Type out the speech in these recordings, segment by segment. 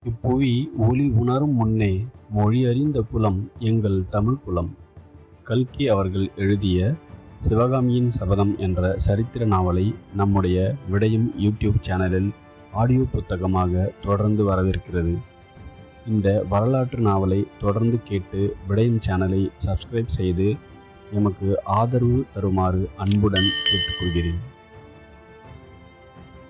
இப்புவி ஒளி உணரும் முன்னே மொழியறிந்த குலம் எங்கள் தமிழ் குலம். கல்கி அவர்கள் எழுதிய சிவகாமியின் சபதம் என்ற சரித்திர நாவலை நம்முடைய விடயம் யூடியூப் சேனலில் ஆடியோ புத்தகமாக தொடர்ந்து வரவிருக்கிறது. இந்த வரலாற்று நாவலை தொடர்ந்து கேட்டு விடயம் சேனலை சப்ஸ்கிரைப் செய்து எமக்கு ஆதரவு தருமாறு அன்புடன் கேட்டுக்கொள்கிறேன்.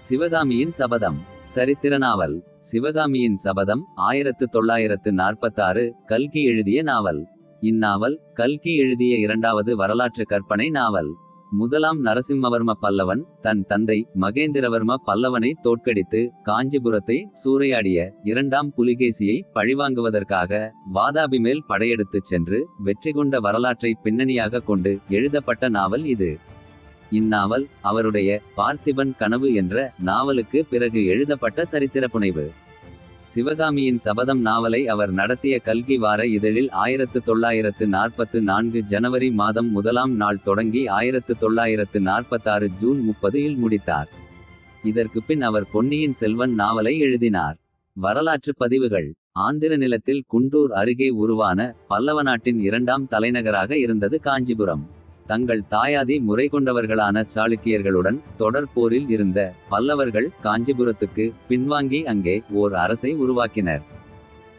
சிவகாமியின் சபதம் சரித்திர நாவல். சிவகாமியின் சபதம் 1946 கல்கி எழுதிய நாவல். இந்நாவல் கல்கி எழுதிய இரண்டாவது வரலாற்று கற்பனை நாவல். முதலாம் நரசிம்மவர்ம பல்லவன் தன் தந்தை மகேந்திரவர்ம பல்லவனை தோற்கடித்து காஞ்சிபுரத்தை சூறையாடிய இரண்டாம் புலிகேசியை பழிவாங்குவதற்காக வாதாபி மேல் படையெடுத்துச் சென்று வெற்றி கொண்ட வரலாற்றை பின்னணியாக கொண்டு எழுதப்பட்ட நாவல் இது. இந்நாவல் அவருடைய பார்த்திபன் கனவு என்ற நாவலுக்கு பிறகு எழுதப்பட்ட சரித்திர புனைவு. சிவகாமியின் சபதம் நாவலை அவர் நடத்திய கல்கி வார இதழில் 1944 ஜனவரி மாதம் 1ஆம் நாள் தொடங்கி 1946 ஜூன் 30 இல் முடித்தார். இதற்கு பின் அவர் பொன்னியின் செல்வன் நாவலை எழுதினார். வரலாற்று பதிவுகள். ஆந்திர நிலத்தில் குண்டூர் அருகே உருவான பல்லவ நாட்டின் இரண்டாம் தலைநகராக இருந்தது காஞ்சிபுரம். தங்கள் தாயாதி முறை கொண்டவர்களான சாளுக்கியர்களுடன் தொடர் போரில் இருந்த பல்லவர்கள் காஞ்சிபுரத்துக்கு பின்வாங்கி அங்கே ஓர் அரசை உருவாக்கினர்.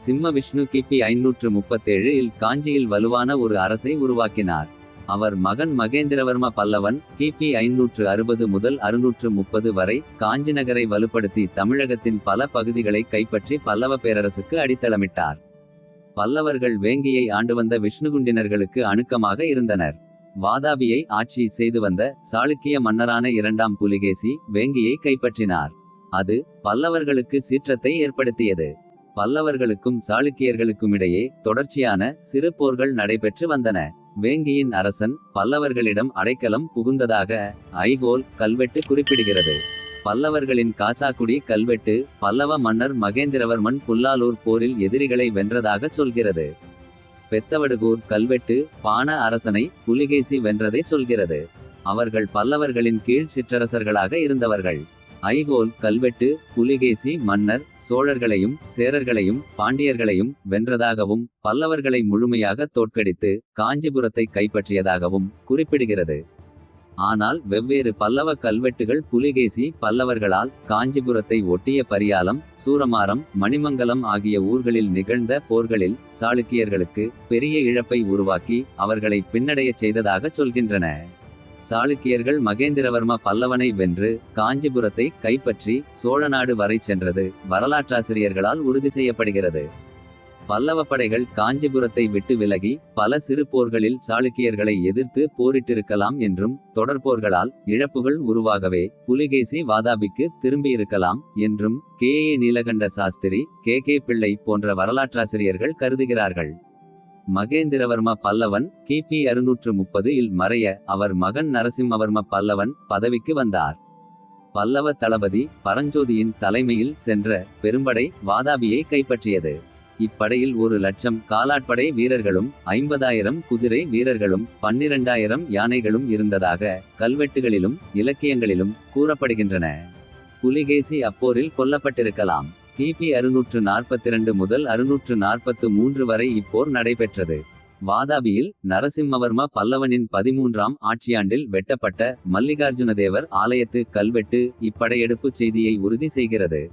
சிம்ம விஷ்ணு கிபி 537 இல் காஞ்சியில் வலுவான ஒரு அரசை உருவாக்கினார். அவர் மகன் மகேந்திரவர்ம பல்லவன் கிபி 560 முதல் 630 வரை காஞ்சி நகரை வலுப்படுத்தி தமிழகத்தின் பல பகுதிகளை கைப்பற்றி பல்லவ பேரரசுக்கு அடித்தளமிட்டார். பல்லவர்கள் வேங்கியை ஆண்டு வந்த விஷ்ணுகுண்டினர்களுக்கு அணுக்கமாக இருந்தனர். வாதாபியை ஆட்சி செய்து வந்த சாளுக்கிய மன்னரான இரண்டாம் புலிகேசி வேங்கியை கைப்பற்றினார். அது பல்லவர்களுக்கு சீற்றத்தை ஏற்படுத்தியது. பல்லவர்களுக்கும் சாளுக்கியர்களுக்குமிடையே தொடர்ச்சியான சிறு போர்கள் நடைபெற்று வந்தன. வேங்கியின் அரசன் பல்லவர்களிடம் அடைக்கலம் புகுந்ததாக ஐகோல் கல்வெட்டு குறிப்பிடுகிறது. பல்லவர்களின் காசாக்குடி கல்வெட்டு பல்லவ மன்னர் மகேந்திரவர்மன் புல்லாலூர் போரில் எதிரிகளை வென்றதாக சொல்கிறது. பெத்தவடுகூர் கல்வெட்டு பாண அரசனை புலிகேசி வென்றதை சொல்கிறது. அவர்கள் பல்லவர்களின் கீழ் சிற்றரசர்களாக இருந்தவர்கள். ஐகோல் கல்வெட்டு புலிகேசி மன்னர் சோழர்களையும் சேரர்களையும் பாண்டியர்களையும் வென்றதாகவும் பல்லவர்களை முழுமையாக தோற்கடித்து காஞ்சிபுரத்தை கைப்பற்றியதாகவும் குறிப்பிடுகிறது. ஆனால் வெவ்வேறு பல்லவ கல்வெட்டுகள் புலிகேசி பல்லவர்களால் காஞ்சிபுரத்தை ஒட்டிய பரியாலம் சூரமாரம் மணிமங்கலம் ஆகிய ஊர்களில் நிகழ்ந்த போர்களில் சாளுக்கியர்களுக்கு பெரிய இழப்பை உருவாக்கி அவர்களை பின்னடையச் செய்ததாக சொல்கின்றன. சாளுக்கியர்கள் மகேந்திரவர்ம பல்லவனை வென்று காஞ்சிபுரத்தை கைப்பற்றி சோழநாடு வரை சென்றது வரலாற்றாசிரியர்களால் உறுதி செய்யப்படுகிறது. பல்லவ படைகள் காஞ்சிபுரத்தை விட்டு விலகி பல சிறு போர்களில் சாளுக்கியர்களை எதிர்த்து போரிட்டிருக்கலாம் என்றும் தொடர்போர்களால் இழப்புகள் உருவாகவே புலிகேசி வாதாபிக்கு திரும்பியிருக்கலாம் என்றும் கே. ஏ. நீலகண்ட சாஸ்திரி கே. பிள்ளை போன்ற வரலாற்றாசிரியர்கள் கருதுகிறார்கள். மகேந்திரவர்ம பல்லவன் கிபி 630 இல் மறைய அவர் மகன் நரசிம்மவர்ம பல்லவன் பதவிக்கு வந்தார். பல்லவ தளபதி பரஞ்சோதியின் தலைமையில் சென்ற பெரும்படை வாதாபியை கைப்பற்றியது. இப்படையில் 1,00,000 காலாட்படை வீரர்களும் 50,000 குதிரை வீரர்களும் 12,000 யானைகளும் இருந்ததாக கல்வெட்டுகளிலும் இலக்கியங்களிலும் கூறப்படுகின்றன. புலிகேசி அப்போரில் கொல்லப்பட்டிருக்கலாம். கிபி 642 முதல் 643 வரை இப்போர் நடைபெற்றது. வாதாபியில் நரசிம்மவர்ம பல்லவனின் 13ஆம் ஆட்சியாண்டில் வெட்டப்பட்ட மல்லிகார்ஜுனதேவர் ஆலயத்து கல்வெட்டு இப்படையெடுப்பு செய்தியை உறுதி செய்கிறது.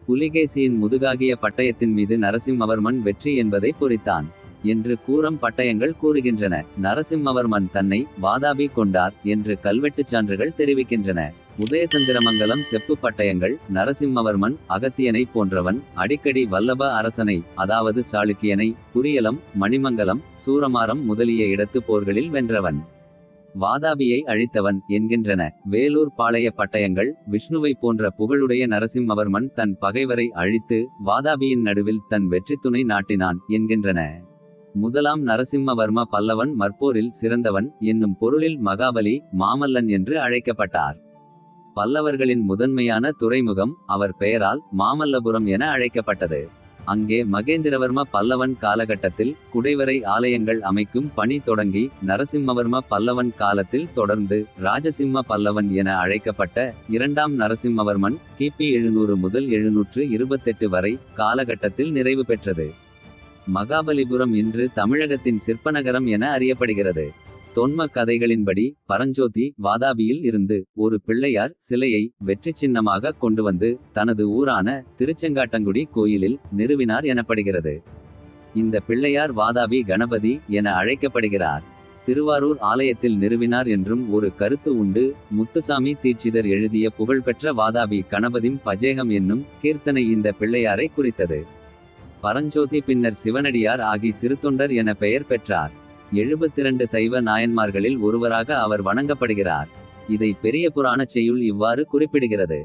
புலிகேசியின் முதுகாகிய பட்டயத்தின் மீது நரசிம்மவர்மன் வெற்றி என்பதை பொறித்தான் என்று கூறும் பட்டயங்கள் கூறுகின்றன. நரசிம்மவர்மன் தன்னை வாதாபி கொண்டார் என்று கல்வெட்டுச் சான்றுகள் தெரிவிக்கின்றன. உதயசந்திரமங்கலம் செப்பு பட்டயங்கள் நரசிம்மவர்மன் அகத்தியனை போன்றவன் அடிக்கடி வல்லப அரசனை அதாவது சாளுக்கியனை குறியலம் மணிமங்கலம் சூரமாரம் முதலிய இடத்து போர்களில் வென்றவன் வாதாபியை அழித்தவன் என்கின்றன. வேலூர் பாளைய பட்டயங்கள் விஷ்ணுவை போன்ற புகழுடைய நரசிம்மவர்மன் தன் பகைவரை அழித்து வாதாபியின் நடுவில் தன் வெற்றி துணை நாட்டினான் என்கின்றன. முதலாம் நரசிம்மவர்ம பல்லவன் மற்போரில் சிறந்தவன் என்னும் பொருளில் மகாபலி மாமல்லன் என்று அழைக்கப்பட்டார். பல்லவர்களின் முதன்மையான துறைமுகம் அவர் பெயரால் மாமல்லபுரம் என அழைக்கப்பட்டது. அங்கே மகேந்திரவர்ம பல்லவன் காலகட்டத்தில் குடைவரை ஆலயங்கள் அமைக்கும் பணி தொடங்கி நரசிம்மவர்ம பல்லவன் காலத்தில் தொடர்ந்து ராஜசிம்ம பல்லவன் என அழைக்கப்பட்ட இரண்டாம் நரசிம்மவர்மன் கிபி 700 முதல் 728 வரை காலகட்டத்தில் நிறைவு பெற்றது. மகாபலிபுரம் இன்று தமிழகத்தின் சிற்பநகரம் என அறியப்படுகிறது. தொன்ம கதைகளின்படி பரஞ்சோதி வாதாபியில் இருந்து ஒரு பிள்ளையார் சிலையை வெற்றி சின்னமாக கொண்டு வந்து தனது ஊரான திருச்செங்காட்டங்குடி கோயிலில் நிறுவினார் எனப்படுகிறது. இந்த பிள்ளையார் வாதாபி கணபதி என அழைக்கப்படுகிறார். திருவாரூர் ஆலயத்தில் நிறுவினார் என்றும் ஒரு கருத்து உண்டு. முத்துசாமி தீட்சிதர் எழுதிய புகழ்பெற்ற வாதாபி கணபதிம் பஜேகம் என்னும் கீர்த்தனை இந்த பிள்ளையாரை குறித்தது. பரஞ்சோதி பின்னர் சிவனடியார் ஆகி சிறுத்தொண்டர் என பெயர் பெற்றார். 72 சைவ நாயன்மார்களில் ஒருவராக அவர் வணங்கப்படுகிறார். இதை பெரிய புராணச் செய்யுள் இவ்வாறு குறிப்பிடுகிறது.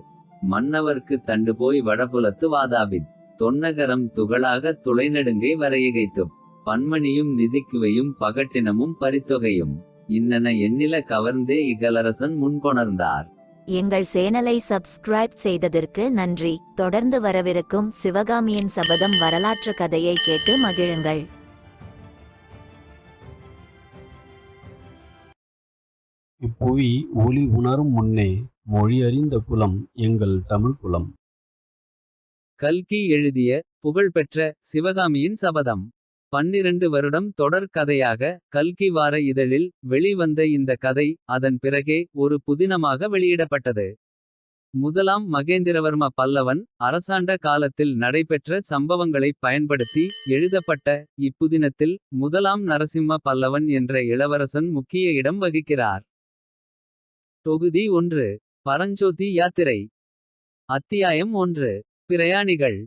மன்னவர்க்கு தண்டு போய் வடபுலத்து வாதாபித் தொன்னகரம் துகளாக துளைநெடுங்கை வரையகைத்துப் பன்மணியும் நிதிக்குவையும் பகட்டினமும் பரித்தொகையும் இன்னன எண்ணில கவர்ந்தே இகலரசன் முன்கொணர்ந்தார். எங்கள் சேனலை சப்ஸ்கிரைப் செய்ததற்கு நன்றி. தொடர்ந்து வரவிருக்கும் சிவகாமியின் சபதம் வரலாற்று கதையை கேட்டு மகிழுங்கள். இப்புவி ஒளி உணரும் முன்னே மொழியறிந்த குலம் எங்கள் தமிழ் குலம். கல்கி எழுதிய புகழ்பெற்ற சிவகாமியின் சபதம் 12 வருடம் தொடர் கதையாக கல்கி வார இதழில் வெளிவந்த இந்த கதை அதன் பிறகே ஒரு புதினமாக வெளியிடப்பட்டது. முதலாம் மகேந்திரவர்ம பல்லவன் அரசாண்ட காலத்தில் நடைபெற்ற சம்பவங்களை பயன்படுத்தி எழுதப்பட்ட இப்புதினத்தில் முதலாம் நரசிம்ம பல்லவன் என்ற இளவரசன் முக்கிய இடம் வகிக்கிறார். தொகுதி 1 பரஞ்சோதி யாத்திரை. அத்தியாயம் 1 பிரயாணிகள்.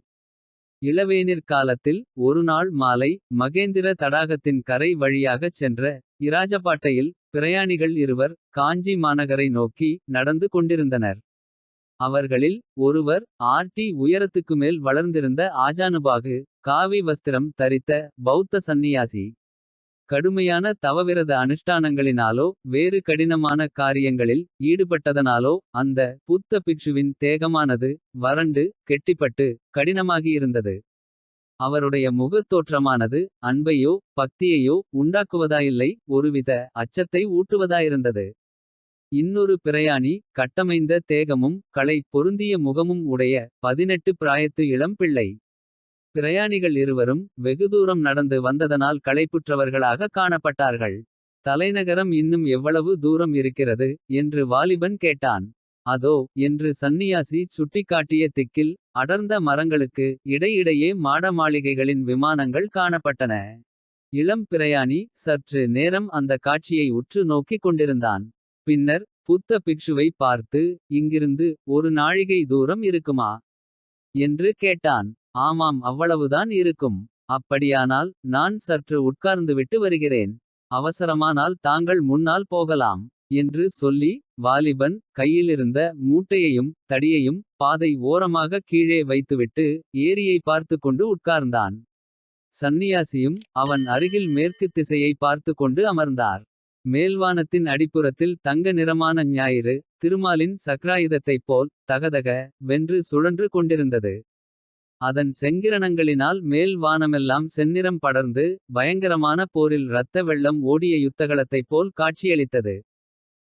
இளவேனிற் காலத்தில் ஒருநாள் மாலை மகேந்திர தடாகத்தின் கரை வழியாகச் சென்ற இராஜபாட்டையில் பிரயாணிகள் இருவர் காஞ்சி மாநகரை நோக்கி நடந்து கொண்டிருந்தனர். அவர்களில் ஒருவர் ஆர்டி உயரத்துக்கு மேல் வளர்ந்திருந்த ஆஜானுபாகு காவி வஸ்திரம் தரித்த பௌத்த சந்நியாசி. கடுமையான தவவிரத அனுஷ்டானங்களினாலோ வேறு கடினமான காரியங்களில் ஈடுபட்டதனாலோ அந்த புத்த பிக்ஷுவின் தேகமானது வறண்டு கெட்டிப்பட்டு கடினமாகியிருந்தது. அவருடைய முகத்தோற்றமானது அன்பையோ பக்தியையோ உண்டாக்குவதாயில்லை, ஒருவித அச்சத்தை ஊட்டுவதாயிருந்தது. இன்னொரு பிரயாணி கட்டமைந்த தேகமும் களை பொருந்திய முகமும் உடைய 18 பிராயத்து இளம் பிள்ளை. பிரயாணிகள் இருவரும் வெகுதூரம் நடந்து வந்ததனால் களைப்புற்றவர்களாக காணப்பட்டார்கள். தலைநகரம் இன்னும் எவ்வளவு தூரம் இருக்கிறது என்று வாலிபன் கேட்டான். அதோ என்று சந்நியாசி சுட்டிக்காட்டிய திக்கில் அடர்ந்த மரங்களுக்கு இடையிடையே மாட மாளிகைகளின் விமானங்கள் காணப்பட்டன. இளம் பிரயாணி சற்று நேரம் அந்த காட்சியை உற்று நோக்கிக் கொண்டிருந்தான். பின்னர் புத்த பிக்ஷுவை பார்த்து, இங்கிருந்து ஒரு நாழிகை தூரம் இருக்குமா என்று கேட்டான். ஆமாம், அவ்வளவுதான் இருக்கும். அப்படியானால் நான் சற்று உட்கார்ந்துவிட்டு வருகிறேன். அவசரமானால் தாங்கள் முன்னால் போகலாம் என்று சொல்லி வாலிபன் கையிலிருந்த மூட்டையையும் தடியையும் பாதை ஓரமாக கீழே வைத்துவிட்டு ஏரியை பார்த்து கொண்டு உட்கார்ந்தான். சந்நியாசியும் அவன் அருகில் மேற்கு திசையை பார்த்து கொண்டு அமர்ந்தார். மேல்வானத்தின் அடிப்புறத்தில் தங்க நிறமான ஞாயிறு திருமாலின் சக்ராயுதத்தைப் போல் தகதக வென்று சுழன்று கொண்டிருந்தது. அதன் செங்கிரணங்களினால் மேல் வானமெல்லாம் செந்நிறம் படர்ந்து பயங்கரமான போரில் இரத்த வெள்ளம் ஓடிய யுத்தகலத்தைப் போல் காட்சியளித்தது.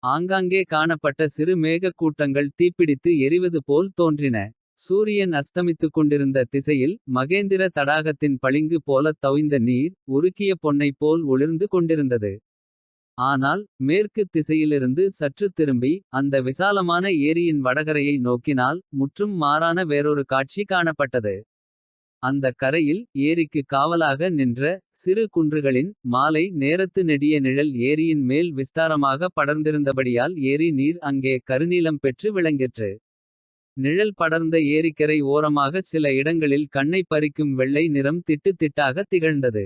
ஆங்காங்கே காணப்பட்ட சிறு மேகக் கூட்டங்கள் தீப்பிடித்து எரிவது போல் தோன்றின. சூரியன் அஸ்தமித்துக் கொண்டிருந்த திசையில் மகேந்திர தடாகத்தின் பளிங்கு போலத் தௌய்ந்த நீர் உருக்கிய பொன்னைப் போல் ஒளிர்ந்து கொண்டிருந்தது. ஆனால் மேற்கு திசையிலிருந்து சற்று திரும்பி அந்த விசாலமான ஏரியின் வடகரையை நோக்கினால் முற்றும் மாறான வேறொரு காட்சி காணப்பட்டது. அந்த கரையில் ஏரிக்கு காவலாக நின்ற சிறு குன்றுகளின் மாலை நேரத்து நெடிய நிழல் ஏரியின் மேல் விஸ்தாரமாக படர்ந்திருந்தபடியால் ஏரி நீர் அங்கே கருநீலம் பெற்று விளங்கிற்று. நிழல் படர்ந்த ஏரிக்கரை ஓரமாகச் சில இடங்களில் கண்ணை பறிக்கும் வெள்ளை நிறம் திட்டு திட்டாக திகழ்ந்தது.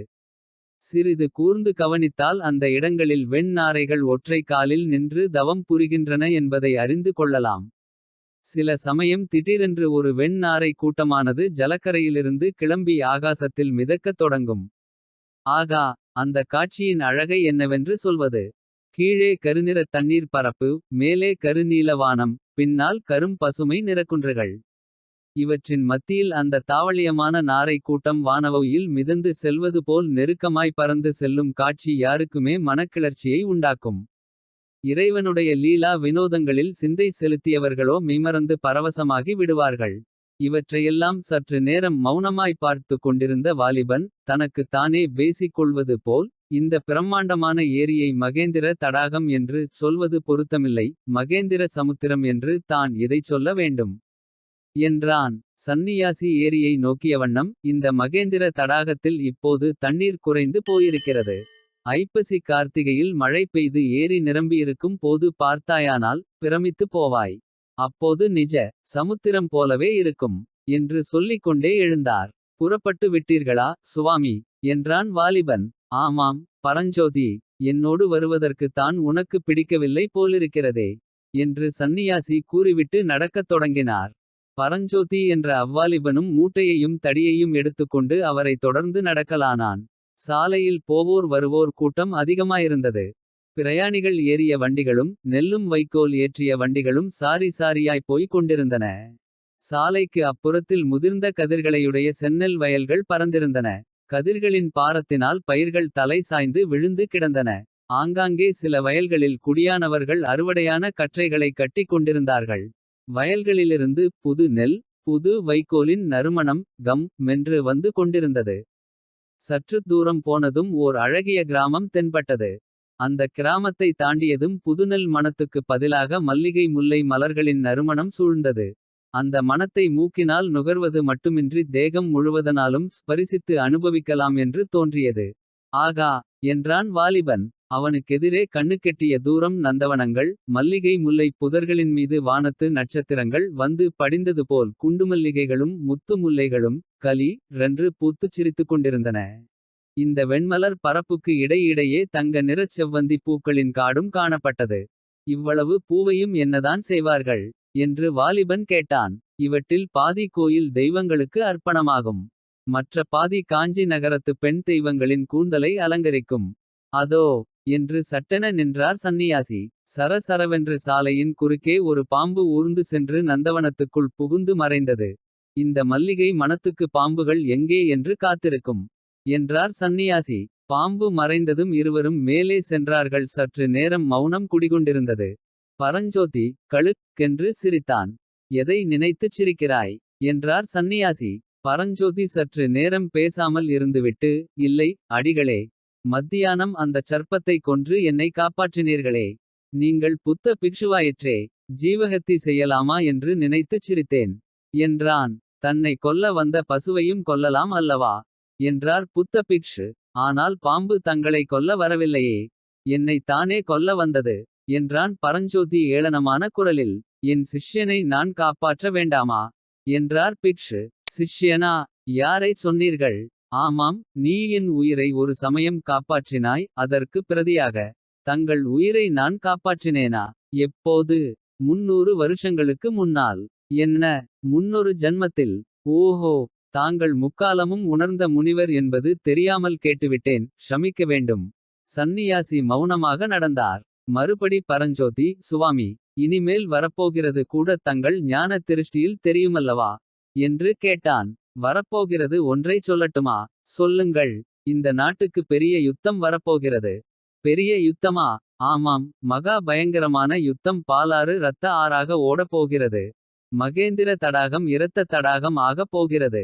சிறிது கூர்ந்து கவனித்தால் அந்த இடங்களில் வெண் நாரைகள் ஒற்றை காலில் நின்று தவம் புரிகின்றன என்பதை அறிந்து கொள்ளலாம். சில சமயம் திடீரென்று ஒரு வெண் நாரை கூட்டமானது ஜலக்கரையிலிருந்து கிளம்பி ஆகாசத்தில் மிதக்கத் தொடங்கும். ஆகா, அந்த காட்சியின் அழகை என்னவென்று சொல்வது. கீழே கருநிற தண்ணீர் பரப்பு, மேலே கருநீல வானம், பின்னால் கரும் பசுமை நிறக்குன்றுகள். இவற்றின் மத்தியில் அந்த தாவளியமான நாரை கூட்டம் வானவௌயில் மிதந்து செல்வது போல் நெருக்கமாய் பறந்து செல்லும் காட்சி யாருக்குமே மனக்கிளர்ச்சியை உண்டாக்கும். இறைவனுடைய லீலா வினோதங்களில் சிந்தை செலுத்தியவர்களோ மெய்மறந்து பரவசமாகி விடுவார்கள். இவற்றையெல்லாம் சற்று நேரம் மௌனமாய் பார்த்து கொண்டிருந்த வாலிபன். தனக்கு தானே பேசிக் கொள்வது போல், இந்த பிரம்மாண்டமான ஏரியை மகேந்திர தடாகம் என்று சொல்வது பொருத்தமில்லை. மகேந்திர சமுத்திரம் என்று தான் இதைச் சொல்ல வேண்டும் என்றான். சந்நியாசி ஏரியை நோக்கிய வண்ணம், இந்த மகேந்திர தடாகத்தில் இப்போது தண்ணீர் குறைந்து போயிருக்கிறது. ஐப்பசி கார்த்திகையில் மழை பெய்து ஏரி நிரம்பியிருக்கும் போது பார்த்தாயானால் பிரமித்து போவாய். அப்போது நிஜ சமுத்திரம் போலவே இருக்கும் என்று சொல்லிக் கொண்டே எழுந்தார். புறப்பட்டு விட்டீர்களா சுவாமி என்றான் வாலிபன். ஆமாம் பரஞ்சோதி, என்னோடு வருவதற்கு தான் உனக்கு பிடிக்கவில்லை போலிருக்கிறதே என்று சந்நியாசி கூறிவிட்டு நடக்கத் தொடங்கினார். பரஞ்சோதி என்ற அவ்வாலிபனும் மூட்டையையும் தடியையும் எடுத்துக்கொண்டு அவரை தொடர்ந்து நடக்கலானான். சாலையில் போவோர் வருவோர் கூட்டம் அதிகமாயிருந்தது. பிரயாணிகள் ஏறிய வண்டிகளும் நெல்லும் வைக்கோல் ஏற்றிய வண்டிகளும் சாரி சாரியாய் போய்க் கொண்டிருந்தன. சாலைக்கு அப்புறத்தில் முதிர்ந்த கதிர்களையுடைய செந்நெல் வயல்கள் பறந்திருந்தன. கதிர்களின் பாரத்தினால் பயிர்கள் தலை சாய்ந்து விழுந்து கிடந்தன. ஆங்காங்கே சில வயல்களில் குடியானவர்கள் அறுவடையான கற்றைகளை கட்டிக் கொண்டிருந்தார்கள். வயல்களிலிருந்து புது நெல் புது வைக்கோலின் நறுமணம் கம் மென்று வந்து கொண்டிருந்தது. சற்று தூரம் போனதும் ஓர் அழகிய கிராமம் தென்பட்டது. அந்த கிராமத்தை தாண்டியதும் புதுநெல் மணத்துக்கு பதிலாக மல்லிகை முல்லை மலர்களின் நறுமணம் சூழ்ந்தது. அந்த மணத்தை மூக்கினால் நுகர்வது மட்டுமின்றி தேகம் முழுவதனாலும் ஸ்பரிசித்து அனுபவிக்கலாம் என்று தோன்றியது. ஆகா என்றான் வாலிபன். அவனுக்கெதிரே கண்ணுக்கெட்டிய தூரம் நந்தவனங்கள். மல்லிகை முல்லை புதர்களின் மீது வானத்து நட்சத்திரங்கள் வந்து படிந்தது போல் குண்டுமல்லிகைகளும் முத்து முல்லைகளும் கலி ரென்று பூத்துச் சிரித்துக் கொண்டிருந்தன. இந்த வெண்மலர் பரப்புக்கு இடையிடையே தங்க நிறச் செவ்வந்தி பூக்களின் காடும் காணப்பட்டது. இவ்வளவு பூவையும் என்னதான் செய்வார்கள் என்று வாலிபன் கேட்டான். இவற்றில் பாதி கோயில் தெய்வங்களுக்கு அர்ப்பணமாகும். மற்ற பாதி காஞ்சி நகரத்து பெண் தெய்வங்களின் கூந்தலை அலங்கரிக்கும். அதோ என்று சட்டென நின்றார் சந்நியாசி. சரசரவென்று சாலையின் குறுக்கே ஒரு பாம்பு ஊர்ந்து சென்று நந்தவனத்துக்குள் புகுந்து மறைந்தது. இந்த மல்லிகை மணத்துக்கு பாம்புகள் எங்கே என்று காத்திருக்கும் என்றார் சந்நியாசி. பாம்பு மறைந்ததும் இருவரும் மேலே சென்றார்கள். சற்று நேரம் மௌனம் குடிகொண்டிருந்தது. பரஞ்சோதி கென்று சிரித்தான். எதை நினைத்துச் சிரிக்கிறாய் என்றார் சந்நியாசி. பரஞ்சோதி சற்று நேரம் பேசாமல் இருந்துவிட்டு, இல்லை அடிகளே, மத்தியானம் அந்தச் சர்ப்பத்தை கொன்று என்னை காப்பாற்றினீர்களே. நீங்கள் புத்த பிக்ஷுவாயிற்றே, ஜீவகத்தி செய்யலாமா என்று நினைத்துச் சிரித்தேன் என்றான். தன்னை கொல்ல வந்த பசுவையும் கொல்லலாம் அல்லவா என்றார் புத்த பிக்ஷு. ஆனால் பாம்பு தங்களை கொல்ல வரவில்லையே, என்னை தானே கொல்ல வந்தது என்றான் பரஞ்சோதி ஏளனமான குரலில். என் சிஷ்யனை நான் காப்பாற்ற வேண்டாமா என்றார் பிக்ஷு. சிஷ்யனா, யாரை சொன்னீர்கள்? ஆமாம், நீ என் உயிரை ஒரு சமயம் காப்பாற்றினாய். அதற்கு பிரதியாக தங்கள் உயிரை நான் காப்பாற்றினேனா? எப்போது? 300 வருஷங்களுக்கு முன்னால். என்ன, 300 ஜன்மத்தில்? ஓஹோ, தாங்கள் முக்காலமும் உணர்ந்த முனிவர் என்பது தெரியாமல் கேட்டுவிட்டேன், க்ஷமிக்க வேண்டும். சந்நியாசி மௌனமாக நடந்தார். மறுபடி பரஞ்சோதி, சுவாமி, இனிமேல் வரப்போகிறது கூட தங்கள் ஞான திருஷ்டியில் தெரியுமல்லவா என்று கேட்டான். வரப்போகிறது ஒன்றைச் சொல்லட்டுமா? சொல்லுங்கள். இந்த நாட்டுக்கு பெரிய யுத்தம் வரப்போகிறது. பெரிய யுத்தமா? ஆமாம், மகா பயங்கரமான யுத்தம். பாலாறு இரத்த ஆறாக ஓடப் போகிறது. மகேந்திர தடாகம் இரத்த தடாகம் ஆகப் போகிறது.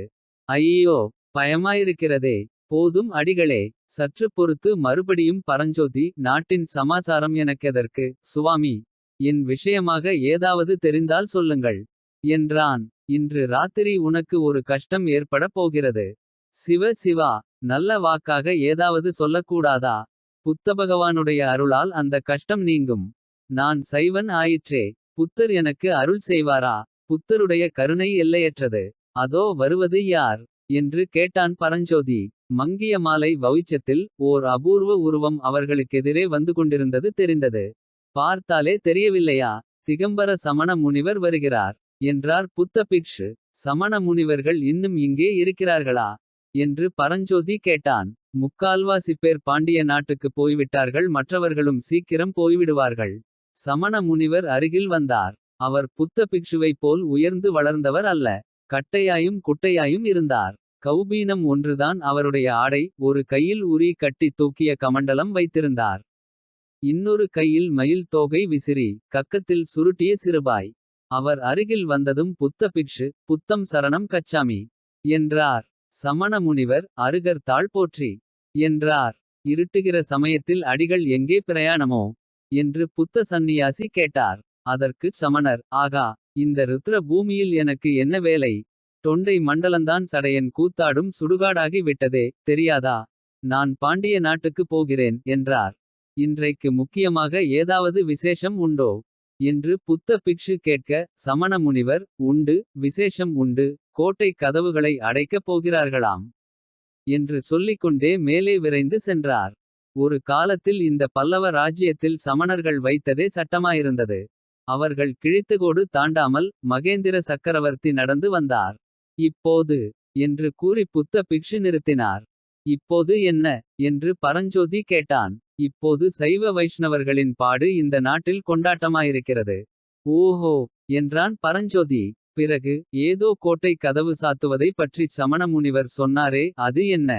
ஐயோ, பயமாயிருக்கிறதே. போதும் அடிகளே, சற்று பொறுத்து மறுபடியும் பரஞ்சோதி. நாட்டின் சமாசாரம் எனக்கெதற்கு சுவாமி? என் விஷயமாக ஏதாவது தெரிந்தால் சொல்லுங்கள் என்றான். இன்று ராத்திரி உனக்கு ஒரு கஷ்டம் ஏற்படப் போகிறது. சிவ சிவா, நல்ல வாக்காக ஏதாவது சொல்லக்கூடாதா? புத்தபகவானுடைய அருளால் அந்த கஷ்டம் நீங்கும். நான் சைவன் ஆயிற்றே, புத்தர் எனக்கு அருள் செய்வாரா? புத்தருடைய கருணை எல்லையற்றது. அதோ வருவது யார் என்று கேட்டான் பரஞ்சோதி. மங்கிய மாலை வௌச்சத்தில் ஓர் அபூர்வ உருவம் அவர்களுக்கெதிரே வந்து கொண்டிருந்தது தெரிந்தது. பார்த்தாலே தெரியவில்லையா? திகம்பர சமண முனிவர் வருகிறார் என்றார் புத்த பிக்ஷு. சமண முனிவர்கள் இன்னும் இங்கே இருக்கிறார்களா என்று பரஞ்சோதி கேட்டான். முக்கால்வாசி பேர் பாண்டிய நாட்டுக்கு போய்விட்டார்கள். மற்றவர்களும் சீக்கிரம் போய்விடுவார்கள். சமண முனிவர் அருகில் வந்தார். அவர் புத்த பிக்ஷுவைப் போல் உயர்ந்து வளர்ந்தவர் அல்ல. கட்டையாயும் குட்டையாயும் இருந்தார். கௌபீனம் ஒன்றுதான் அவருடைய ஆடை. ஒரு கையில் உரி கட்டி தூக்கிய கமண்டலம் வைத்திருந்தார். இன்னொரு கையில் மயில் தோகை விசிறி கக்கத்தில் சுருட்டிய சிறுபாய். அவர் அருகில் வந்ததும் புத்த பிக்ஷு புத்தம் சரணம் கச்சாமி என்றார். சமண முனிவர் அருகர் தாழ் போற்றி என்றார். இருட்டுகிற சமயத்தில் அடிகள் எங்கே பிரயாணமோ என்று புத்த சந்நியாசி கேட்டார். அதற்கு சமணர் ஆகா இந்த ருத்ர பூமியில் எனக்கு என்ன வேலை. தொண்டை மண்டலந்தான் சடையன் கூத்தாடும் சுடுகாடாகி விட்டதே தெரியாதா. நான் பாண்டிய நாட்டுக்கு போகிறேன் என்றார். இன்றைக்கு முக்கியமாக ஏதாவது விசேஷம் உண்டோ என்று புத்த பிக்ஷு கேட்க. சமண முனிவர் உண்டு விசேஷம் உண்டு. கோட்டை கதவுகளை அடைக்கப் போகிறார்களாம் என்று சொல்லிக்கொண்டே மேலே விரைந்து சென்றார். ஒரு காலத்தில் இந்த பல்லவ ராஜ்யத்தில் சமணர்கள் வைத்ததே சட்டமாயிருந்தது. அவர்கள் கிழித்துகோடு தாண்டாமல் மகேந்திர சக்கரவர்த்தி நடந்து வந்தார். இப்போது என்று கூறி புத்த பிக்ஷு நிறுத்தினார். இப்போது என்ன என்று பரஞ்சோதி கேட்டான். இப்போது சைவ வைஷ்ணவர்களின் பாடு இந்த நாட்டில் கொண்டாட்டமாயிருக்கிறது. ஓஹோ என்றான் பரஞ்சோதி. பிறகு ஏதோ கோட்டை கதவு சாத்துவதை பற்றி சமண முனிவர் சொன்னாரே அது என்ன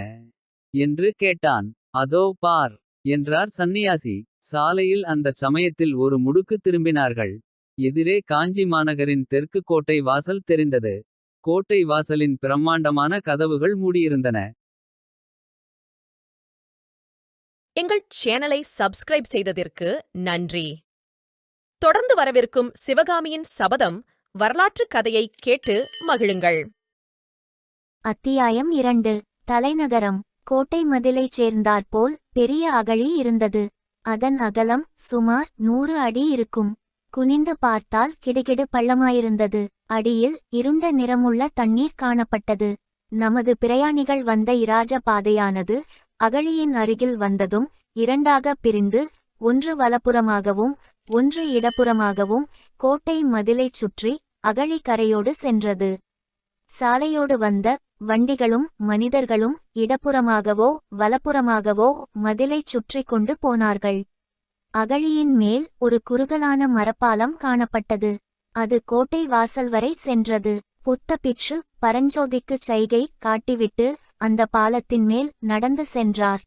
என்று கேட்டான். அதோ பார் என்றார் சந்நியாசி. சாலையில் அந்த சமயத்தில் ஒரு முடுக்கு திரும்பினார்கள். எதிரே காஞ்சி மாநகரின் தெற்கு கோட்டை வாசல் தெரிந்தது. கோட்டை வாசலின் பிரம்மாண்டமான கதவுகள் மூடியிருந்தன. எங்கள் சேனலை சப்ஸ்கிரைப் செய்ததற்கு நன்றி. தொடர்ந்து வரவிருக்கும் சிவகாமியின் சபதம் வரலாற்று கதையை கேட்டு மகிழுங்கள். அத்தியாயம் 2. தலைநகரம். கோட்டை மதிலைச் சேர்ந்தாற்போல் பெரிய அகழி இருந்தது. அதன் அகலம் சுமார் 100 அடி இருக்கும். குனிந்து பார்த்தால் கிடுகிடு பள்ளமாயிருந்தது. அடியில் இருண்ட நிறமுள்ள தண்ணீர் காணப்பட்டது. நமது பிரயாணிகள் வந்த இராஜ பாதையானது அகழியின் அருகில் வந்ததும் இரண்டாக பிரிந்து ஒன்று வலப்புறமாகவும் ஒன்று இடப்புறமாகவும் கோட்டை மதிலைச் சுற்றி அகழி கரையோடு சென்றது. சாலையோடு வந்த வண்டிகளும் மனிதர்களும் இடப்புறமாகவோ வலப்புறமாகவோ மதிலைச் சுற்றி கொண்டு போனார்கள். அகழியின் மேல் ஒரு குறுகலான மரப்பாலம் காணப்பட்டது. அது கோட்டை வாசல் வரை சென்றது. புத்த பிக்ஷு பரஞ்சோதிக்குச் சைகை காட்டிவிட்டு அந்த பாலத்தின் மேல் நடந்து சென்றார்.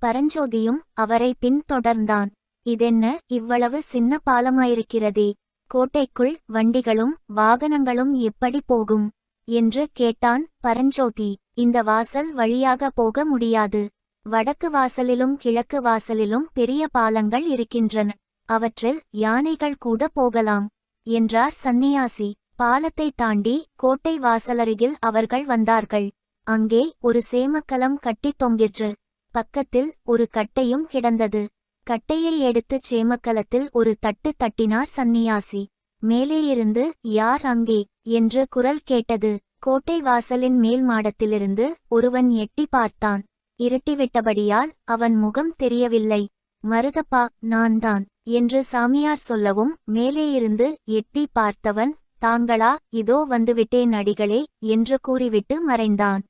பரஞ்சோதியும் அவரை பின்தொடர்ந்தான். இதென்ன இவ்வளவு சின்ன பாலமாயிருக்கிறதே, கோட்டைக்குள் வண்டிகளும் வாகனங்களும் எப்படி போகும் என்று கேட்டான் பரஞ்சோதி. இந்த வாசல் வழியாக போக முடியாது. வடக்கு வாசலிலும் கிழக்கு வாசலிலும் பெரிய பாலங்கள் இருக்கின்றன. அவற்றில் யானைகள் கூட போகலாம் என்றார் சந்நியாசி. பாலத்தை தாண்டி கோட்டை வாசலருகில் அவர்கள் வந்தார்கள். அங்கே ஒரு சேமக்கலம் கட்டி தொங்கிற்று. பக்கத்தில் ஒரு கட்டையும் கிடந்தது. கட்டையை எடுத்துச் சேமக்கலத்தில் ஒரு தட்டு தட்டினார் சந்நியாசி. மேலேயிருந்து யார் அங்கே என்று குரல் கேட்டது. கோட்டை வாசலின் மேல் மாடத்திலிருந்து ஒருவன் எட்டி பார்த்தான். இருட்டிவிட்டபடியால் அவன் முகம் தெரியவில்லை. மருதப்பா, நான்தான் என்று சாமியார் சொல்லவும் மேலேயிருந்து எட்டி பார்த்தவன், தாங்களா, இதோ வந்துவிட்டேன் அடிகளே என்று கூறிவிட்டு மறைந்தான்.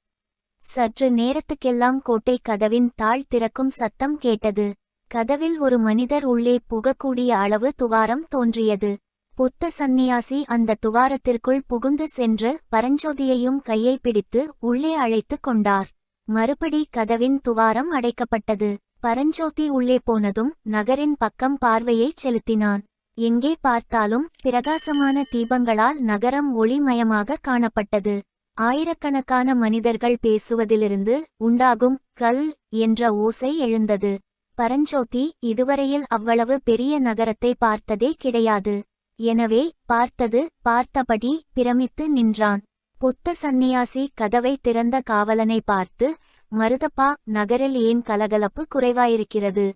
சற்று நேரத்துக்கெல்லாம் கோட்டை கதவின் தாழ் திறக்கும் சத்தம் கேட்டது. கதவில் ஒரு மனிதர் உள்ளே புகக்கூடிய அளவு துவாரம் தோன்றியது. புத்த சந்நியாசி அந்த துவாரத்திற்குள் புகுந்து சென்று பரஞ்சோதியையும் கையை பிடித்து உள்ளே அழைத்து கொண்டார். மறுபடி கதவின் துவாரம் அடைக்கப்பட்டது. பரஞ்சோதி உள்ளே போனதும் நகரின் பக்கம் பார்வையைச் செலுத்தினான். எங்கே பார்த்தாலும் பிரகாசமான தீபங்களால் நகரம் ஒளிமயமாக காணப்பட்டது. ஆயிரக்கணக்கான மனிதர்கள் பேசுவதிலிருந்து உண்டாகும் கல் என்ற ஓசை எழுந்தது. பரஞ்சோதி இதுவரையில் அவ்வளவு பெரிய நகரத்தை பார்த்ததே கிடையாது. எனவே பார்த்தபடி பிரமித்து நின்றான். புத்த சந்நியாசி கதவை திறந்த காவலனை பார்த்து, மருதப்பா, நகரில் ஏன் கலகலப்பு குறைவாயிருக்கிறது?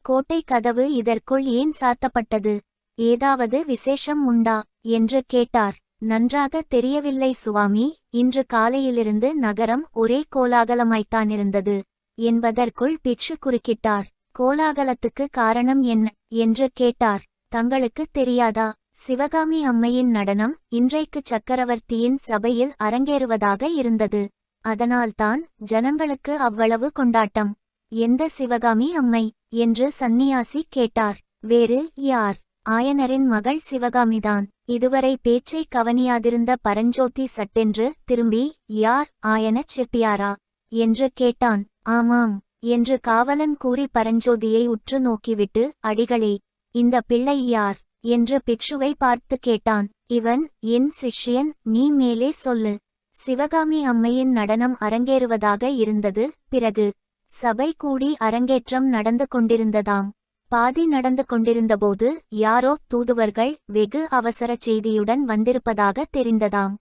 கோட்டை கதவு இதற்குள் ஏன் சாத்தப்பட்டது? ஏதாவது விசேஷம் உண்டா என்று கேட்டார். நன்றாக தெரியவில்லை சுவாமி, இன்று காலையிலிருந்து நகரம் ஒரே கோலாகலமாய்த்தானிருந்தது என்பதற்குள் பிக்ஷு குறுக்கிட்டார். கோலாகலத்துக்கு காரணம் என்ன என்று கேட்டார். தங்களுக்கு தெரியாதா? சிவகாமி அம்மையின் நடனம் இன்றைக்கு சக்கரவர்த்தியின் சபையில் அரங்கேறுவதாக இருந்தது. அதனால்தான் ஜனங்களுக்கு அவ்வளவு கொண்டாட்டம். எந்த சிவகாமி அம்மை என்று சந்நியாசி கேட்டார். வேறு யார் ஆயனரின் மகள் சிவகாமிதான். இதுவரை பேச்சை கவனியாதிருந்த பரஞ்சோதி சட்டென்று திரும்பி, யார், ஆயனச் செட்டியாரா என்று கேட்டான். ஆமாம் என்று காவலன் கூறி பரஞ்சோதியை உற்று நோக்கிவிட்டு, அடிகளே, இந்த பிள்ளை யார் என்று பிக்ஷுவை பார்த்து கேட்டான். இவன் என் சிஷ்யன், நீ மேலே சொல்லு. சிவகாமி அம்மையின் நடனம் அரங்கேறுவதாக இருந்தது. பிறகு சபை கூடி அரங்கேற்றம் நடந்து கொண்டிருந்ததாம். பாதி நடந்து கொண்டிருந்தபோது யாரோ தூதுவர்கள் வெகு அவசர செய்தியுடன் வந்திருப்பதாக தெரிந்ததாம்.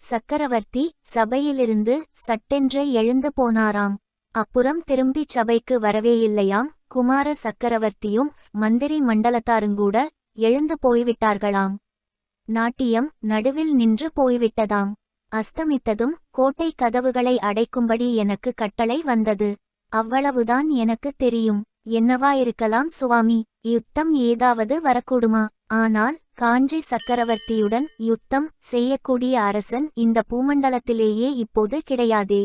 சக்கரவர்த்தி சபையிலிருந்து சட்டென்று எழுந்து போனாராம். அப்புறம் திரும்பிச் சபைக்கு வரவேயில்லையாம். குமார சக்கரவர்த்தியும் மந்திரி மண்டலத்தாருங்கூட எழுந்து போய்விட்டார்களாம். நாட்டியம் நடுவில் நின்று போய்விட்டதாம். அஸ்தமித்ததும் கோட்டை கதவுகளை அடைக்கும்படி எனக்கு கட்டளை வந்தது. அவ்வளவுதான் எனக்கு தெரியும். என்னவாயிருக்கலாம் சுவாமி, யுத்தம் ஏதாவது வரக்கூடுமா? ஆனால் காஞ்சி சக்கரவர்த்தியுடன் யுத்தம் செய்யக்கூடிய அரசன் இந்த பூமண்டலத்திலேயே இப்போது கிடையாதே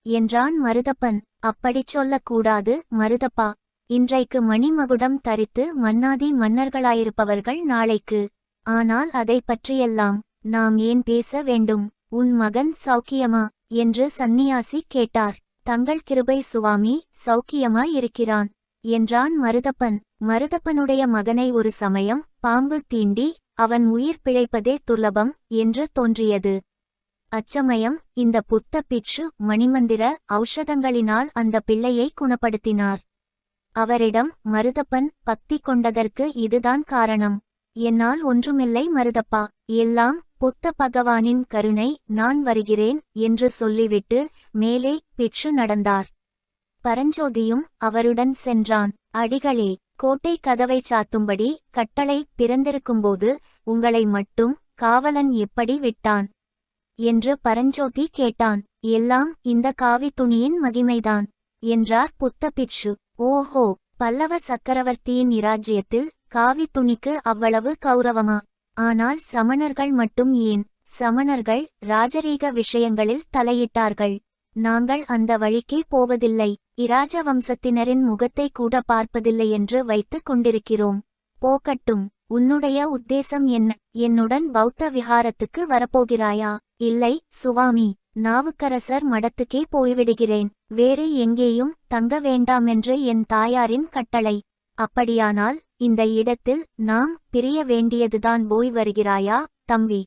என்றான் மருதப்பன். அப்படிச் சொல்லக்கூடாது மருதப்பா. இன்றைக்கு மணிமகுடம் தரித்து மன்னாதி மன்னர்களாயிருப்பவர்கள் நாளைக்கு. ஆனால் அதை பற்றியெல்லாம் நாம் ஏன் பேச வேண்டும்? உன் மகன் சௌக்கியமா என்று சந்நியாசி கேட்டார். தங்கள் கிருபை சுவாமி, சௌக்கியமாயிருக்கிறான் என்றான் மருதப்பன். மருதப்பனுடைய மகனை ஒரு சமயம் பாம்பு தீண்டி அவன் உயிர் பிழைப்பதே துர்லபம் என்று தோன்றியது. அச்சமயம் இந்த புத்த பிட்சு மணிமந்திர ஔஷதங்களினால் அந்த பிள்ளையை குணப்படுத்தினார். அவரிடம் மருதப்பன் பக்தி கொண்டதற்கு இதுதான் காரணம். என்னால் ஒன்றுமில்லை மருதப்பா, எல்லாம் புத்த பகவானின் கருணை. நான் வருகிறேன் என்று சொல்லிவிட்டு மேலே பிட்சு நடந்தார். பரஞ்சோதியும் அவருடன் சென்றான். அடிகளே, கோட்டை கதவை சாத்தும்படி கட்டளை பிறந்திருக்கும்போது உங்களை மட்டும் காவலன் எப்படி விட்டான் என்று பரஞ்சோதி கேட்டான். எல்லாம் இந்த காவி துணியின் மகிமைதான் என்றார் புத்த பிட்சு. ஓஹோ, பல்லவ சக்கரவர்த்தியின் இராஜ்யத்தில் காவி துணிக்கு அவ்வளவு கௌரவமா? ஆனால் சமணர்கள் மட்டும் ஏன்? சமணர்கள் ராஜரீக விஷயங்களில் தலையிட்டார்கள். நாங்கள் அந்த வழிக்கே போவதில்லை. இராஜ வம்சத்தினரின் முகத்தை கூட பார்ப்பதில்லை என்று வைத்துக் கொண்டிருக்கிறோம். போகட்டும், உன்னுடைய உத்தேசம் என்ன? என்னுடன் பௌத்த விஹாரத்துக்கு வரப்போகிறாயா? இல்லை சுவாமி, நாவுக்கரசர் மடத்துக்கே போய்விடுகிறேன். வேறு எங்கேயும் தங்க வேண்டாமென்று என் தாயாரின் கட்டளை. அப்படியானால் இந்த இடத்தில் நாம் பிரிய வேண்டியதுதான். போய் வருகிறாயா தம்பி?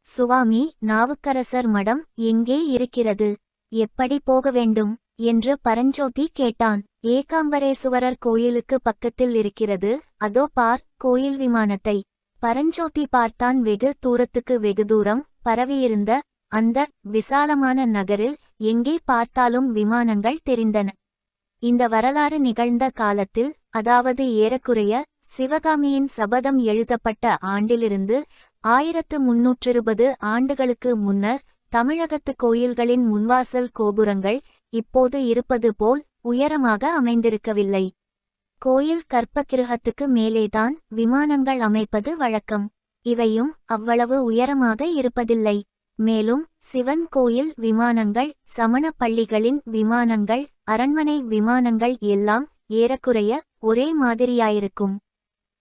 சுவாமி, நாவுக்கரசர் மடம் எங்கே இருக்கிறது? எப்படி போக வேண்டும் என்று பரஞ்சோதி கேட்டான். ஏகாம்பரேசுவரர் கோயிலுக்கு பக்கத்தில் இருக்கிறது. அதோ பார் கோயில் விமானத்தை. பரஞ்சோதி பார்த்தான். வெகு தூரத்துக்கு வெகு தூரம் பரவியிருந்த அந்த விசாலமான நகரில் எங்கே பார்த்தாலும் விமானங்கள் தெரிந்தன. இந்த வரலாறு நிகழ்ந்த காலத்தில், அதாவது ஏறக்குறைய சிவகாமியின் சபதம் எழுதப்பட்ட ஆண்டிலிருந்து 1320 ஆண்டுகளுக்கு முன்னர் தமிழகத்து கோயில்களின் முன்வாசல் கோபுரங்கள் இப்போது இருப்பது போல் உயரமாக அமைந்திருக்கவில்லை. கோயில் கற்பகிருஹத்துக்கு மேலேதான் விமானங்கள் அமைப்பது வழக்கம். இவையும் அவ்வளவு உயரமாக இருப்பதில்லை. மேலும் சிவன் கோயில் விமானங்கள், சமண பள்ளிகளின் விமானங்கள், அரண்மனை விமானங்கள் எல்லாம் ஏறக்குறைய ஒரே மாதிரியாயிருக்கும்.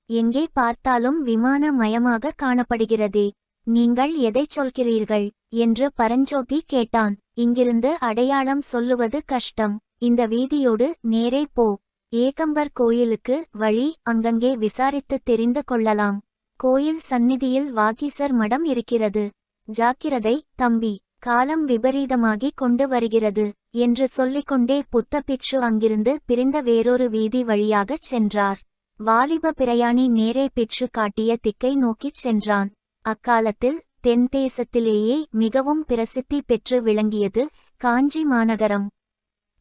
எங்கே பார்த்தாலும் விமான மயமாக காணப்படுகிறதே. நீங்கள் எதைச் சொல்கிறீர்கள் என்று பரஞ்சோதி கேட்டான். இங்கிருந்து அடையாளம் சொல்லுவது கஷ்டம். இந்த வீதியோடு நேரே போ. ஏகம்பர் கோயிலுக்கு வழி அங்கங்கே விசாரித்து தெரிந்து கொள்ளலாம். கோயில் சந்நிதியில் வாகீசர் மடம் இருக்கிறது. ஜாக்கிரதை தம்பி, காலம் விபரீதமாகிக் கொண்டு வருகிறது என்று சொல்லிக்கொண்டே புத்த பிக்ஷு அங்கிருந்து பிரிந்த வேறொரு வீதி வழியாகச் சென்றார். வாலிப பிரயாணி நேரே பிக்ஷு காட்டிய திக்கை நோக்கிச் சென்றான். அக்காலத்தில் தென் தேசத்திலேயே மிகவும் பிரசித்தி பெற்று விளங்கியது காஞ்சி மாநகரம்.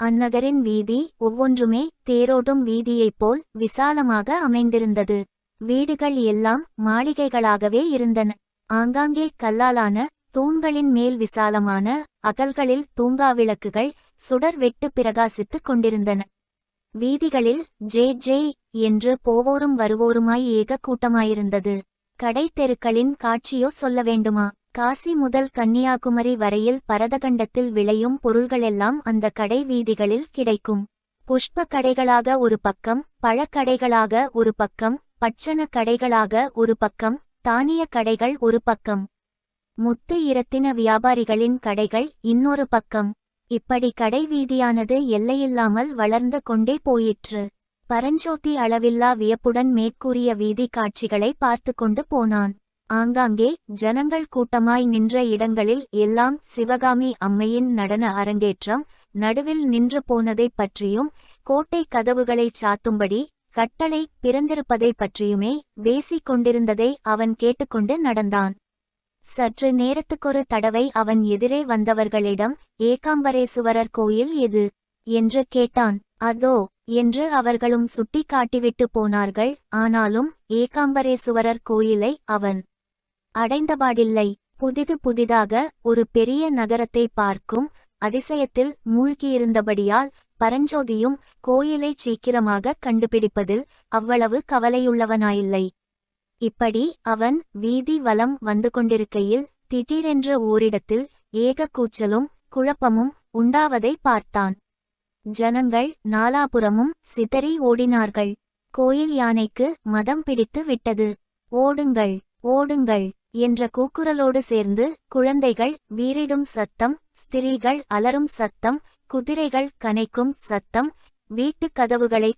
அந்நகரின் வீதி ஒவ்வொன்றுமே தேரோடும் வீதியைப் போல் விசாலமாக அமைந்திருந்தது. வீடுகள் எல்லாம் மாளிகைகளாகவே இருந்தன. ஆங்காங்கே கல்லாலான தூண்களின் மேல் விசாலமான அகல்களில் தூங்காவிளக்குகள் சுடர் வெட்டு பிரகாசித்துக் கொண்டிருந்தன. வீதிகளில் ஜே ஜே என்று போவோரும் வருவோருமாய் ஏக கூட்டமாயிருந்தது. கடை தெருக்களின் காட்சியோ சொல்ல வேண்டுமா? காசி முதல் கன்னியாகுமரி வரையில் பரதகண்டத்தில் விளையும் பொருள்களெல்லாம் அந்த கடை வீதிகளில் கிடைக்கும். புஷ்ப கடைகளாக ஒரு பக்கம், பழக்கடைகளாக ஒரு பக்கம், பட்சண கடைகளாக ஒரு பக்கம், தானிய கடைகள் ஒரு பக்கம், முத்து இரத்தின வியாபாரிகளின் கடைகள் இன்னொரு பக்கம். இப்படி கடை வீதியானது எல்லையில்லாமல் வளர்ந்து கொண்டே போயிற்று. பரஞ்சோதி அளவில்லா வியப்புடன் மேற்கூறிய வீதி காட்சிகளை பார்த்து கொண்டு போனான். ஆங்காங்கே ஜனங்கள் கூட்டமாய் நின்ற இடங்களில் எல்லாம் சிவகாமி அம்மையின் நடன அரங்கேற்றம் நடுவில் நின்று போனதைப் பற்றியும், கோட்டை கதவுகளைச் சாத்தும்படி கட்டளை பிறந்திருப்பதைப் பற்றியுமே பேசிக் கொண்டிருந்ததை அவன் கேட்டுக்கொண்டு நடந்தான். சற்று நேரத்துக்கொரு தடவை அவன் எதிரே வந்தவர்களிடம், ஏகாம்பரேசுவரர் கோயில் எது என்று கேட்டான். அதோ என்று அவர்களும் சுட்டி காட்டிவிட்டு போனார்கள். ஆனாலும் ஏகாம்பரேசுவரர் கோயிலை அவன் அடைந்தபாடில்லை. புதிதாக ஒரு பெரிய நகரத்தை பார்க்கும் அதிசயத்தில் மூழ்கியிருந்தபடியால் பரஞ்சோதியும் கோயிலை சீக்கிரமாக கண்டுபிடிப்பதில் அவ்வளவு கவலையுள்ளவனாயில்லை. இப்படி அவன் வீதி வலம் வந்து கொண்டிருக்கையில் திடீரென்ற ஓரிடத்தில் ஏக கூச்சலும் குழப்பமும் உண்டாவதை பார்த்தான். ஜனங்கள் நாலாபுறமும் சிதறி ஓடினார்கள். கோயில் யானைக்கு மதம் பிடித்து விட்டது. ஓடுங்கள், ஓடுங்கள் என்ற கூக்குரலோடு சேர்ந்து குழந்தைகள் வீறிடும் சத்தம், ஸ்திரீகள் அலறும் சத்தம், குதிரைகள் கனைக்கும் சத்தம், வீட்டுக் கதவுகளை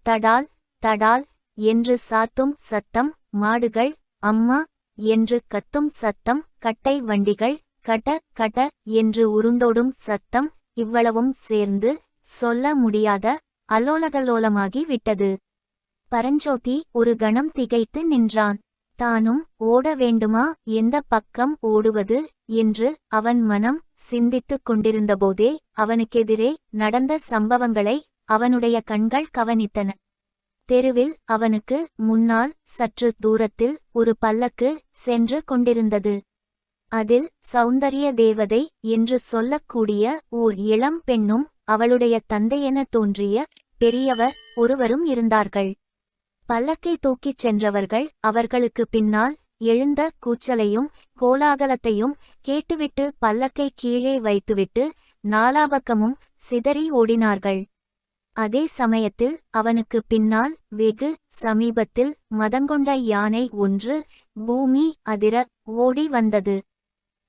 தடால் தடால் என்று சாத்தும் சத்தம், மாடுகள் அம்மா என்று கத்தும் சத்தம், கட்டை வண்டிகள் கட கட என்று உருண்டோடும் சத்தம், இவ்வளவும் சேர்ந்து சொல்ல முடியாத அல்லோலகல்லோலமாகி விட்டது. பரஞ்சோதி ஒரு கணம் திகைத்து நின்றான். தானும் ஓட வேண்டுமா, எந்த பக்கம் ஓடுவது என்று அவன் மனம் சிந்தித்துக் கொண்டிருந்தபோதே அவனுக்கெதிரே நடந்த சம்பவங்களை அவனுடைய கண்கள் கவனித்தன. தெருவில் அவனுக்கு முன்னால் சற்று தூரத்தில் ஒரு பல்லக்கு சென்று கொண்டிருந்தது. அதில் சௌந்தரிய தேவதை என்று சொல்லக்கூடிய ஓர் இளம் பெண்ணும் அவளுடைய தந்தையென தோன்றிய பெரியவர் ஒருவரும் இருந்தார்கள். பல்லக்கை தூக்கிச் சென்றவர்கள் அவர்களுக்கு பின்னால் எழுந்த கூச்சலையும் கோலாகலத்தையும் கேட்டுவிட்டு பல்லக்கை கீழே வைத்துவிட்டு நாலாபக்கமும் சிதறி ஓடினார்கள். அதே சமயத்தில் அவனுக்கு பின்னால் வெகு சமீபத்தில் மதங்கொண்ட யானை ஒன்று பூமி அதிர ஓடி வந்தது.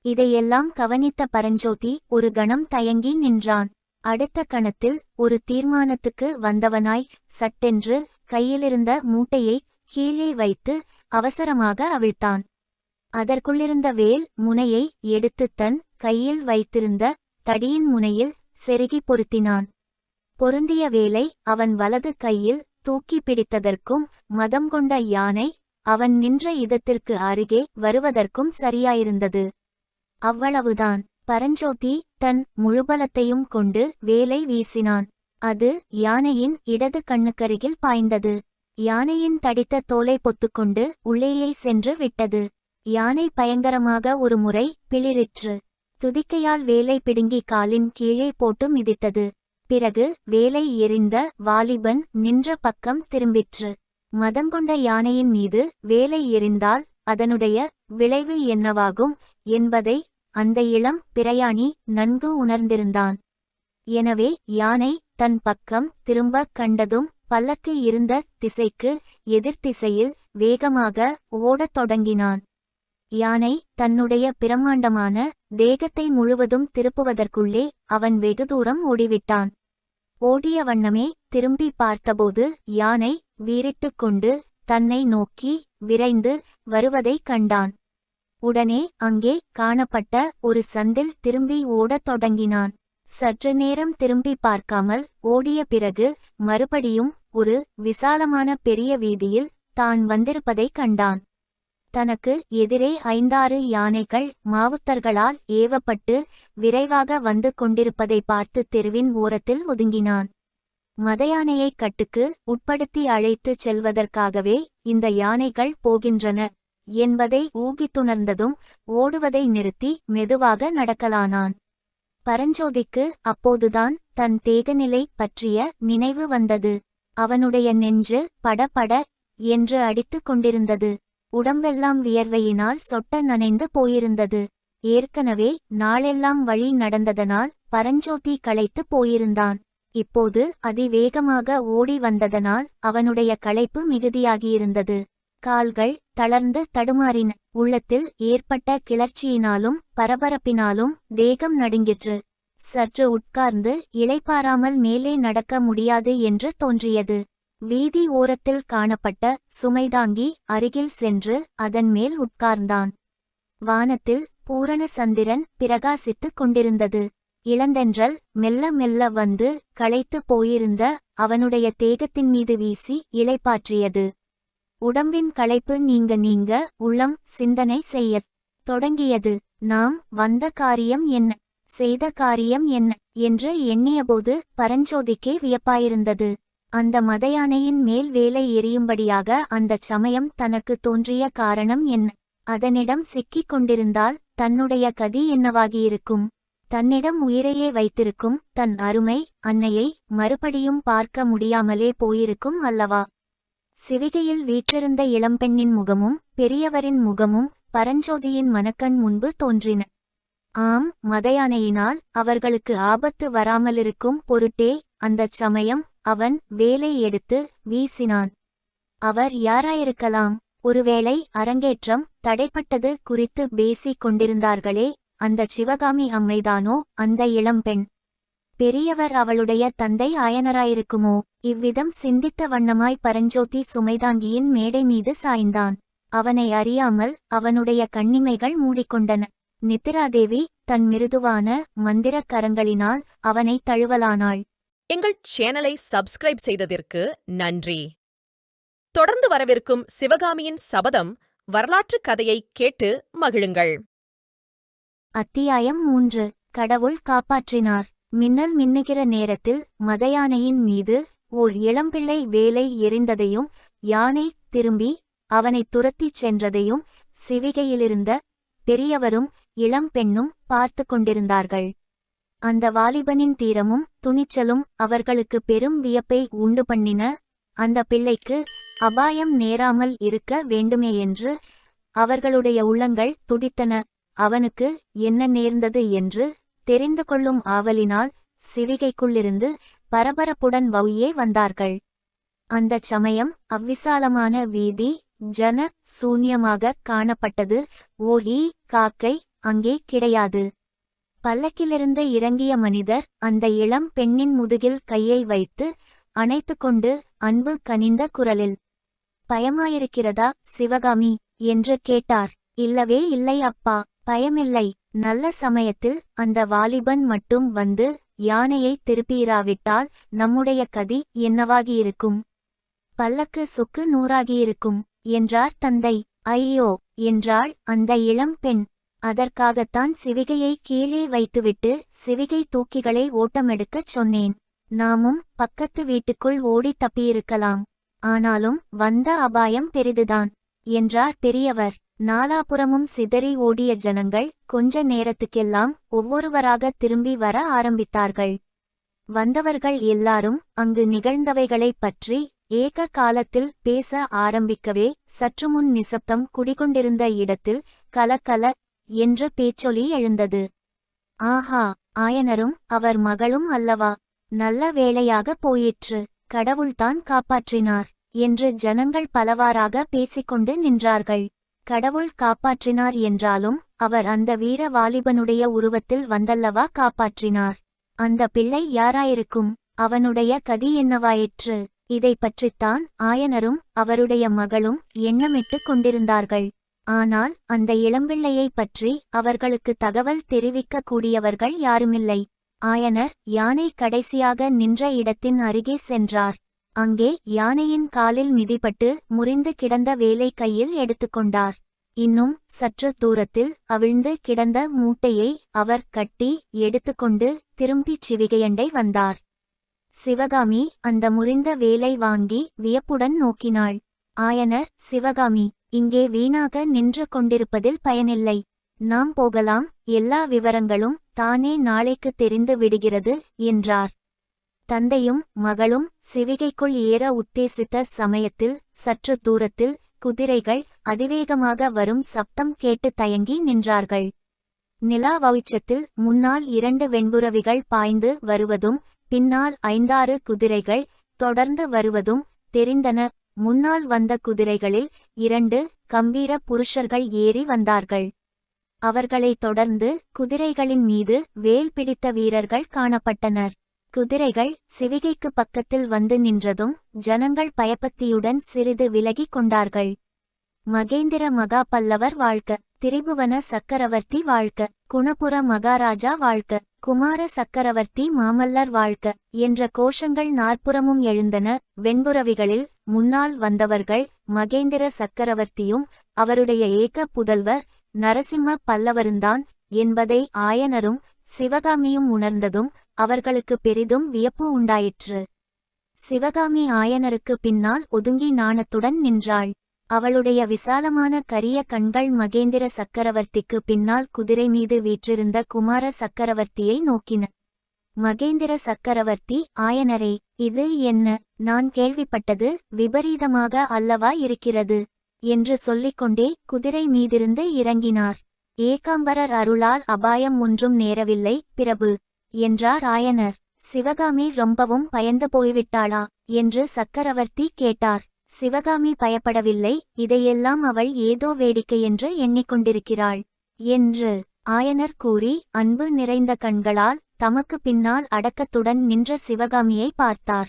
இதையெல்லாம் கவனித்த பரஞ்சோதி ஒரு கணம் தயங்கி நின்றான். அடுத்த கணத்தில் ஒரு தீர்மானத்துக்கு வந்தவனாய் சட்டென்று கையிலிருந்த மூட்டையை கீழே வைத்து அவசரமாக அவிழ்த்தான். அதற்குள்ளிருந்த வேல் முனையை எடுத்து தன் கையில் வைத்திருந்த தடியின் முனையில் செருகி பொருத்தினான். பொருந்திய வேலை அவன் வலது கையில் தூக்கி பிடித்ததற்கும் மதம் கொண்ட யானை அவன் நின்ற இடத்திற்கு அருகே வருவதற்கும் சரியாயிருந்தது. அவ்வளவுதான். பரஞ்சோதி தன் முழுபலத்தையும் கொண்டு வேலை வீசினான். அது யானையின் இடது கண்ணுக்கருகில் பாய்ந்தது. யானையின் தடித்த தோலை பொத்துக்கொண்டு உள்ளேயே சென்று விட்டது. யானை பயங்கரமாக ஒரு முறை பிளிரிற்று. துதிக்கையால் வேலை பிடுங்கி காலின் கீழே போட்டு மிதித்தது. பிறகு வேலை எறிந்த வாலிபன் நின்ற பக்கம் திரும்பிற்று. மதங்கொண்ட யானையின் மீது வேலை எறிந்தால் அதனுடைய விளைவு என்னவாகும் என்பதை அந்த இளம் பிரயாணி நன்கு உணர்ந்திருந்தான். எனவே யானை தன் பக்கம் திரும்ப கண்டதும் பல்லக்கு இருந்த திசைக்கு எதிர்த்திசையில் வேகமாக ஓடத் தொடங்கினான். யானை தன்னுடைய பிரமாண்டமான தேகத்தை முழுவதும் திருப்புவதற்குள்ளே அவன் வெகு தூரம் ஓடிவிட்டான். ஓடிய வண்ணமே திரும்பி பார்த்தபோது யானை வீறிட்டுக் கொண்டு தன்னை நோக்கி விரைந்து வருவதைக் கண்டான். உடனே அங்கே காணப்பட்ட ஒரு சந்தில் திரும்பி ஓடத் தொடங்கினான். சற்று நேரம் திரும்பி பார்க்காமல் ஓடிய பிறகு மறுபடியும் ஒரு விசாலமான பெரிய வீதியில் தான் வந்திருப்பதைக் கண்டான். தனக்கு எதிரே 5-6 யானைகள் மாவுத்தர்களால் ஏவப்பட்டு விரைவாக வந்து கொண்டிருப்பதை பார்த்து தெருவின் ஓரத்தில் ஒதுங்கினான். மதயானையை கட்டுக்கு உட்படுத்தி அழைத்துச் செல்வதற்காகவே இந்த யானைகள் போகின்றன என்பதை ஊகித்துணர்ந்ததும் ஓடுவதை நிறுத்தி மெதுவாக நடக்கலானான். பரஞ்சோதிக்கு அப்போதுதான் தன் தேகநிலை பற்றிய நினைவு வந்தது. அவனுடைய நெஞ்சு படபட என்று அடித்துக் கொண்டிருந்தது. உடம்பெல்லாம் வியர்வையினால் சொட்ட நனைந்து போயிருந்தது. ஏற்கனவே நாளெல்லாம் வழி நடந்ததனால் பரஞ்சோதி களைத்து போயிருந்தான். இப்போது அதிவேகமாக ஓடி வந்ததனால் அவனுடைய களைப்பு மிகுதியாகியிருந்தது. கால்கள் தளர்ந்து தடுமாறின. உள்ளத்தில் ஏற்பட்ட கிளர்ச்சியினாலும் பரபரப்பினாலும் தேகம் நடுங்கிற்று. சற்று உட்கார்ந்து இளைப்பாறாமல் மேலே நடக்க முடியாது என்று தோன்றியது. வீதி ஓரத்தில் காணப்பட்ட சுமைதாங்கி அருகில் சென்று அதன் மேல் உட்கார்ந்தான். வானத்தில் பூரண சந்திரன் பிரகாசித்துக் கொண்டிருந்தது. இளந்தென்றல் மெல்ல மெல்ல வந்து களைத்து போயிருந்த அவனுடைய தேகத்தின் மீது வீசி இளைப்பாற்றியது. உடம்பின் களைப்பு நீங்க உள்ளம் சிந்தனை செய்யத் தொடங்கியது. நாம் வந்த காரியம் என்ன, செய்த காரியம் என்ன என்று எண்ணியபோது பரஞ்சோதிக்கே வியப்பாயிருந்தது. அந்த மதயானையின் மேல் வேலை எரியும்படியாக அந்தச் சமயம் தனக்கு தோன்றிய காரணம் என்ன? அதனிடம் சிக்கிக் கொண்டிருந்தால் தன்னுடைய கதி என்னவாகியிருக்கும்? தன்னிடம் உயிரையே வைத்திருக்கும் தன் அருமை அன்னையை மறுபடியும் பார்க்க முடியாமலே போயிருக்கும் அல்லவா? சிவிகையில் வீற்றிருந்த இளம்பெண்ணின் முகமும் பெரியவரின் முகமும் பரஞ்சோதியின் மனக்கண் முன்பு தோன்றின. ஆம், மதயானையினால் அவர்களுக்கு ஆபத்து வராமலிருக்கும் பொருட்டே அந்தச் சமயம் அவன் வேலை எடுத்து வீசினான். அவர் யாராயிருக்கலாம்? ஒருவேளை அரங்கேற்றம் தடைப்பட்டது குறித்து பேசிக் கொண்டிருந்தார்களே, அந்த சிவகாமி அம்மைதானோ அந்த இளம்பெண்? பெரியவர் அவளுடைய தந்தை ஆயனராயிருக்குமோ? இவ்விதம் சிந்தித்த வண்ணமாய் பரஞ்சோதி சுமைதாங்கியின் மேடை மீது சாய்ந்தான். அவனை அறியாமல் அவனுடைய கண்ணிமைகள் மூடிக்கொண்டன. நித்திராதேவி தன் மிருதுவான மந்திரக் கரங்களினால் அவனை தழுவலானாள். எங்கள் சேனலை சப்ஸ்கிரைப் செய்ததற்கு நன்றி. தொடர்ந்து வரவிருக்கும் சிவகாமியின் சபதம் வரலாற்றுக் கதையை கேட்டு மகிழுங்கள். அத்தியாயம் 3. கடவுள் காப்பாற்றினார். மின்னல் மின்னுகிற நேரத்தில் மதயானையின் மீது ஓர் இளம்பிள்ளை வேலை எறிந்ததையும் யானை திரும்பி அவனை துரத்திச் சென்றதையும் சிவிகையிலிருந்த பெரியவரும் இளம்பெண்ணும் பார்த்து கொண்டிருந்தார்கள். அந்த வாலிபனின் தீரமும் துணிச்சலும் அவர்களுக்கு பெரும் வியப்பை உண்டு பண்ணின. அந்த பிள்ளைக்கு அபாயம் நேராமல் இருக்க வேண்டுமேயென்று அவர்களுடைய உள்ளங்கள் துடித்தன. அவனுக்கு என்ன நேர்ந்தது என்று தெரிந்து கொள்ளும் ஆவலினால் சிவிகைக்குள்ளிருந்து பரபரப்புடன் வௌயே வந்தார்கள். அந்தச் சமயம் அவ்விசாலமான வீதி ஜன சூன்யமாகக் காணப்பட்டது. ஓர் ஈ காக்கை அங்கே கிடையாது. பல்லக்கிலிருந்து இறங்கிய மனிதர் அந்த இளம் பெண்ணின் முதுகில் கையை வைத்து அணைத்து கொண்டு அன்பு கனிந்த குரலில், பயமாயிருக்கிறதா சிவகாமி என்று கேட்டார். இல்லவே இல்லை அப்பா, பயமில்லை. நல்ல சமயத்தில் அந்த வாலிபன் மட்டும் வந்து யானையை திருப்பியிராவிட்டால் நம்முடைய கதி என்னவாகியிருக்கும்? பல்லக்கு சுக்கு நூறாகியிருக்கும் என்றார் தந்தை. ஐயோ என்றாள் அந்த இளம் பெண். அதற்காகத்தான் சிவிகையை கீழே வைத்துவிட்டு சிவிகை தூக்கிகளை ஓட்டமெடுக்கச் சொன்னேன். நாமும் பக்கத்து வீட்டுக்குள் ஓடி தப்பியிருக்கலாம். ஆனாலும் வந்த அபாயம் பெரிதுதான் என்றார் பெரியவர். நாலாபுறமும் சிதறி ஓடிய ஜனங்கள் கொஞ்ச நேரத்துக்கெல்லாம் ஒவ்வொருவராக திரும்பி வர ஆரம்பித்தார்கள். வந்தவர்கள் எல்லாரும் அங்கு நிகழ்ந்தவைகளைப் பற்றி ஏக காலத்தில் பேச ஆரம்பிக்கவே சற்றுமுன் நிசப்தம் குடிகொண்டிருந்த இடத்தில் கலகல என்ற பேச்சொலி எழுந்தது. ஆஹா, ஆயனரும் அவர் மகளும் அல்லவா? நல்ல வேளையாக போயிற்று, கடவுள்தான் காப்பாற்றினார் என்று ஜனங்கள் பலவாறாக பேசிக்கொண்டு நின்றார்கள். கடவுள் காப்பாற்றினார் என்றாலும் அவர் அந்த வீர வாலிபனுடைய உருவத்தில் வந்தல்லவா காப்பாற்றினார்? அந்த பிள்ளை யாராயிருக்கும்? அவனுடைய கதி என்னவாயிற்று? இதை பற்றித்தான் ஆயனரும் அவருடைய மகளும் எண்ணமிட்டுக் கொண்டிருந்தார்கள். ஆனால் அந்த இளம்பிள்ளையைப் பற்றி அவர்களுக்கு தகவல் தெரிவிக்கக் கூடியவர்கள் யாருமில்லை. ஆயனர் யானை கடைசியாக நின்ற இடத்தின் அருகே சென்றார். அங்கே யானையின் காலில் மிதிப்பட்டு முறிந்து கிடந்த வேலை கையில் எடுத்துக்கொண்டார். இன்னும் சற்று தூரத்தில் அவிழ்ந்து கிடந்த மூட்டையை அவர் கட்டி எடுத்துக்கொண்டு திரும்பிச் சிவிகையண்டை வந்தார். சிவகாமி அந்த முறிந்த வேலை வாங்கி வியப்புடன் நோக்கினாள். ஆயனர், சிவகாமி, இங்கே வீணாக நின்று கொண்டிருப்பதில் பயனில்லை. நாம் போகலாம், எல்லா விவரங்களும் தானே நாளைக்கு தெரிந்து விடுகிறது என்றார். தந்தையும் மகளும் சிவிகைக்குள் ஏற உத்தேசித்த சமயத்தில் சற்று தூரத்தில் குதிரைகள் அதிவேகமாக வரும் சப்தம் கேட்டு தயங்கி நின்றார்கள். நிலா வெளிச்சத்தில் முன்னால் 2 வெண்புறவிகள் பாய்ந்து வருவதும் பின்னால் 5-6 குதிரைகள் தொடர்ந்து வருவதும் தெரிந்தன. முன்னால் வந்த குதிரைகளில் 2 கம்பீர புருஷர்கள் ஏறி வந்தார்கள். அவர்களைத் தொடர்ந்து குதிரைகளின் மீது வேல் பிடித்த வீரர்கள் காணப்பட்டனர். குதிரைகள் சிவிகைக்கு பக்கத்தில் வந்து நின்றதும் ஜனங்கள் பயபக்தியுடன் சிறிது விலகிக் கொண்டார்கள். மகேந்திர மகா பல்லவர் வாழ்க! திரிபுவன சக்கரவர்த்தி வாழ்க! குணபுர மகாராஜா வாழ்க! குமார சக்கரவர்த்தி மாமல்லர் வாழ்க! என்ற கோஷங்கள் நாற்புறமும் எழுந்தன. வெண்புறவிகளில் முன்னால் வந்தவர்கள் மகேந்திர சக்கரவர்த்தியும் அவருடைய ஏக புதல்வர் நரசிம்ம பல்லவருந்தான் என்பதை ஆயனரும் சிவகாமியும் உணர்ந்ததும் அவர்களுக்கு பெரிதும் வியப்பு உண்டாயிற்று. சிவகாமி ஆயனருக்கு பின்னால் ஒதுங்கி நாணத்துடன் நின்றாள். அவளுடைய விசாலமான கரிய கண்கள் மகேந்திர சக்கரவர்த்திக்கு பின்னால் குதிரை மீது வீற்றிருந்த குமார சக்கரவர்த்தியை நோக்கின. மகேந்திர சக்கரவர்த்தி, ஆயனரே, இது என்ன? நான் கேள்விப்பட்டது விபரீதமாக அல்லவா இருக்கிறது என்று சொல்லிக்கொண்டே குதிரை மீதிருந்து இறங்கினார். ஏகாம்பரர் அருளால் அபாயம் ஒன்றும் நேரவில்லை பிரபு என்றார் ஆயனர். சிவகாமி ரொம்பவும் பயந்து போய்விட்டாளா என்று சக்கரவர்த்தி கேட்டார். சிவகாமி பயப்படவில்லை, இதையெல்லாம் அவள் ஏதோ வேடிக்கை என்று எண்ணிக்கொண்டிருக்கிறாள் என்று ஆயனர் கூறி அன்பு நிறைந்த கண்களால் தமக்கு பின்னால் அடக்கத்துடன் நின்ற சிவகாமியை பார்த்தார்.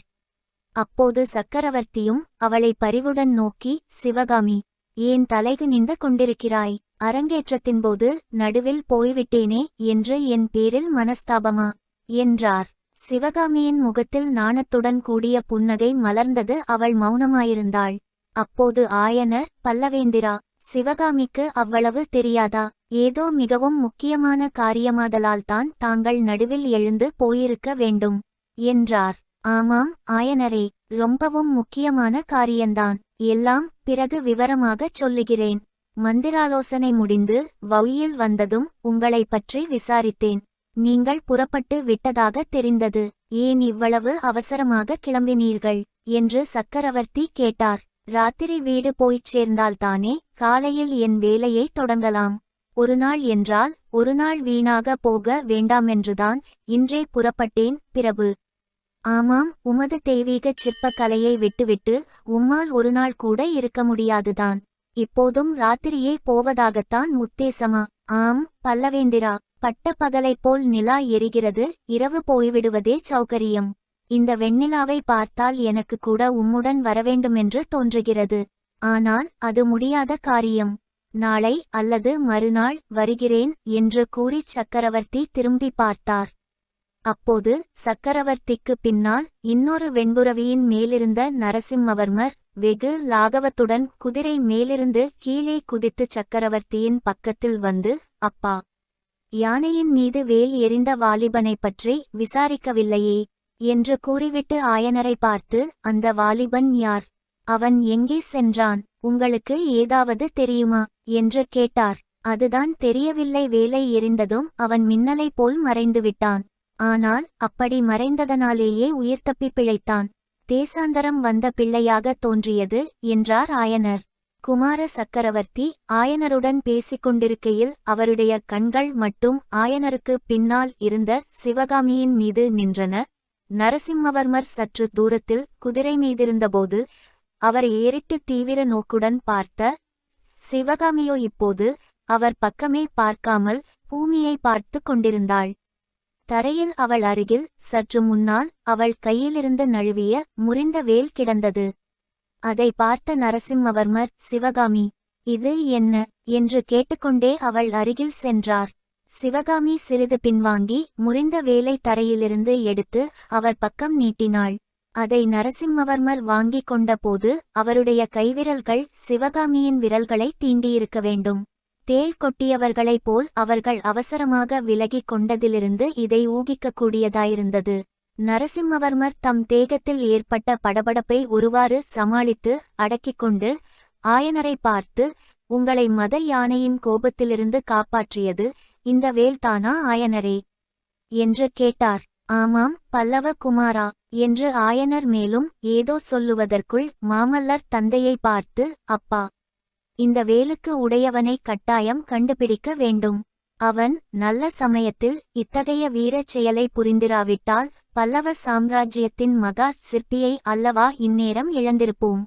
அப்போது சக்கரவர்த்தியும் அவளை பரிவுடன் நோக்கி, சிவகாமி, ஏன் தலைகுனிந்து கொண்டிருக்கிறாய்? அரங்கேற்றத்தின்போது நடுவில் போய்விட்டேனே என்று என் பேரில் மனஸ்தாபமா என்றார். சிவகாமியின் முகத்தில் நாணத்துடன் கூடிய புன்னகை மலர்ந்தது. அவள் மௌனமாயிருந்தாள். அப்போது ஆயனர், பல்லவேந்திரா, சிவகாமிக்கு அவ்வளவு தெரியாதா? ஏதோ மிகவும் முக்கியமான காரியமாதலால்தான் தாங்கள் நடுவில் எழுந்து போயிருக்க வேண்டும் என்றார். ஆமாம் ஆயனரே, ரொம்பவும் முக்கியமான காரியந்தான். எல்லாம் பிறகு விவரமாகச் சொல்லுகிறேன். மந்திராலோசனை முடிந்து வழியில் வந்ததும் உங்களை பற்றி விசாரித்தேன். நீங்கள் புறப்பட்டு விட்டதாக தெரிந்தது. ஏன் இவ்வளவு அவசரமாக கிளம்பினீர்கள் என்று சக்கரவர்த்தி கேட்டார். ராத்திரி வீடு போய்ச் சேர்ந்தால்தானே காலையில் என் வேலையை தொடங்கலாம். ஒரு நாள் என்றால் ஒரு நாள் வீணாக போக வேண்டாமென்றுதான் இன்றே புறப்பட்டேன் பிரபு. ஆமாம், உமது தெய்வீகச் சிற்பக் கலையை விட்டுவிட்டு உம்மால் ஒரு நாள் கூட இருக்க முடியாதுதான். இப்போதும் ராத்திரியே போவதாகத்தான் உத்தேசமா? ஆம் பல்லவேந்திரா, பட்ட பகலைப் போல் நிலா எரிகிறது, இரவு போய்விடுவதே சௌகரியம். இந்த வெண்ணிலாவை பார்த்தால் எனக்கு கூட உம்முடன் வரவேண்டுமென்று தோன்றுகிறது. ஆனால் அது முடியாத காரியம். நாளை அல்லது மறுநாள் வருகிறேன் என்று கூறிச் சக்கரவர்த்தி திரும்பி பார்த்தார். அப்போது சக்கரவர்த்திக்கு பின்னால் இன்னொரு வெண்புறவியின் மேலிருந்த நரசிம்மவர்மர் வெகு லாகவத்துடன் குதிரை மேலிருந்து கீழே குதித்து சக்கரவர்த்தியின் பக்கத்தில் வந்து, அப்பா, யானையின் மீது வேல் எறிந்த வாலிபனை பற்றி விசாரிக்கவில்லையே என்று கூறிவிட்டு ஆயனரை பார்த்து, அந்த வாலிபன் யார்? அவன் எங்கே சென்றான்? உங்களுக்கு ஏதாவது தெரியுமா என்று கேட்டார். அதுதான் தெரியவில்லை. வேலை எறிந்ததும் அவன் மின்னலை போல் மறைந்துவிட்டான். ஆனால் அப்படி மறைந்ததனாலேயே உயிர் தப்பி பிழைத்தான். தேசாந்தரம் வந்த பிள்ளையாக தோன்றியது என்றார் ஆயனர். குமார சக்கரவர்த்தி ஆயனருடன் பேசிக்கொண்டிருக்கையில் அவருடைய கண்கள் மட்டும் ஆயனருக்கு பின்னால் இருந்த சிவகாமியின் மீது நின்றன. நரசிம்மவர்மர் சற்று தூரத்தில் குதிரை மீதிருந்தபோது அவர் ஏறிட்டு தீவிர நோக்குடன் பார்த்த சிவகாமியோ இப்போது அவர் பக்கமே பார்க்காமல் பூமியை பார்த்து கொண்டிருந்தாள். தரையில் அவள் அருகில் சற்று முன்னால் அவள் கையிலிருந்து நழுவிய முறிந்த வேல் கிடந்தது. அதை பார்த்த நரசிம்மவர்மர், சிவகாமி, இது என்ன என்று கேட்டுக்கொண்டே அவள் அருகில் சென்றார். சிவகாமி சிறிது பின்வாங்கி முறிந்த வேலை தரையிலிருந்து எடுத்து அவர் பக்கம் நீட்டினாள். அதை நரசிம்மவர்மர் வாங்கிக் கொண்டபோது அவருடைய கைவிரல்கள் சிவகாமியின் விரல்களை தீண்டியிருக்க வேண்டும். தேள் கொட்டியவர்களைப் போல் அவர்கள் அவசரமாக விலகிக் கொண்டதிலிருந்து இதை ஊகிக்கக்கூடியதாயிருந்தது. நரசிம்மவர்மர் தம் தேகத்தில் ஏற்பட்ட படபடப்பை ஒருவாறு சமாளித்து அடக்கிக்கொண்டு ஆயனரை பார்த்து, உங்களை மத யானையின் கோபத்திலிருந்து காப்பாற்றியது இந்த வேல்தானா ஆயனரே என்று கேட்டார். ஆமாம் பல்லவ குமாரா என்று ஆயனர் மேலும் ஏதோ சொல்லுவதற்குள் மாமல்லர் தந்தையை பார்த்து, அப்பா, இந்த வேலுக்கு உடையவனை கட்டாயம் கண்டுபிடிக்க வேண்டும். அவன் நல்ல சமயத்தில் இத்தகைய வீரச் செயலை புரிந்திராவிட்டால் பல்லவ சாம்ராஜ்யத்தின் மகா சிற்பியை அல்லவா இந்நேரம் இழந்திருப்போம்.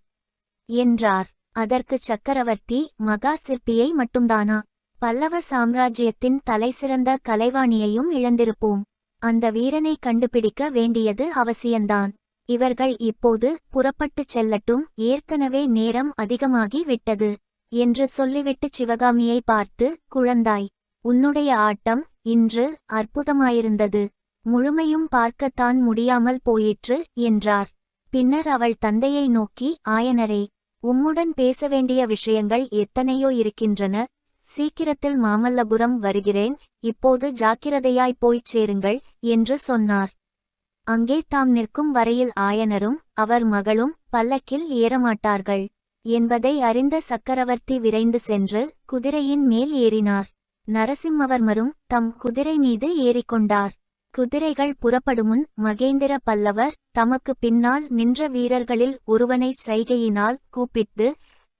என்றார். அதற்கு சக்கரவர்த்தி, மகா சிற்பியை மட்டும்தானா? பல்லவ சாம்ராஜ்யத்தின் தலைசிறந்த கலைவாணியையும் இழந்திருப்போம். அந்த வீரனை கண்டுபிடிக்க வேண்டியது அவசியந்தான். இவர்கள் இப்போது புறப்பட்டுச் செல்லட்டும், ஏற்கனவே நேரம் அதிகமாகி விட்டது என்று சொல்லிவிட்டு சிவகாமியை பார்த்து, குழந்தாய், உன்னுடைய ஆட்டம் இன்று அற்புதமாயிருந்தது. முழுமையும் பார்க்கத்தான் முடியாமல் போயிற்று என்றார். பின்னர் அவள் தந்தையை நோக்கி, ஆயனரே, உம்முடன் பேச வேண்டிய விஷயங்கள் எத்தனையோ இருக்கின்றன. சீக்கிரத்தில் மாமல்லபுரம் வருகிறேன். இப்போது ஜாக்கிரதையாய் போய்ச் சேருங்கள் என்று சொன்னார். அங்கே தாம் நிற்கும் வரையில் ஆயனரும் அவர் மகளும் பல்லக்கில் ஏறமாட்டார்கள் என்பதை அறிந்த சக்கரவர்த்தி விரைந்து சென்று குதிரையின் மேல் ஏறினார். நரசிம்மவர்மரும் தம் குதிரை மீது ஏறிக்கொண்டார். குதிரைகள் புறப்படுமுன் மகேந்திர பல்லவர் தமக்கு பின்னால் நின்ற வீரர்களில் ஒருவனைச் சைகையினால் கூப்பிட்டு,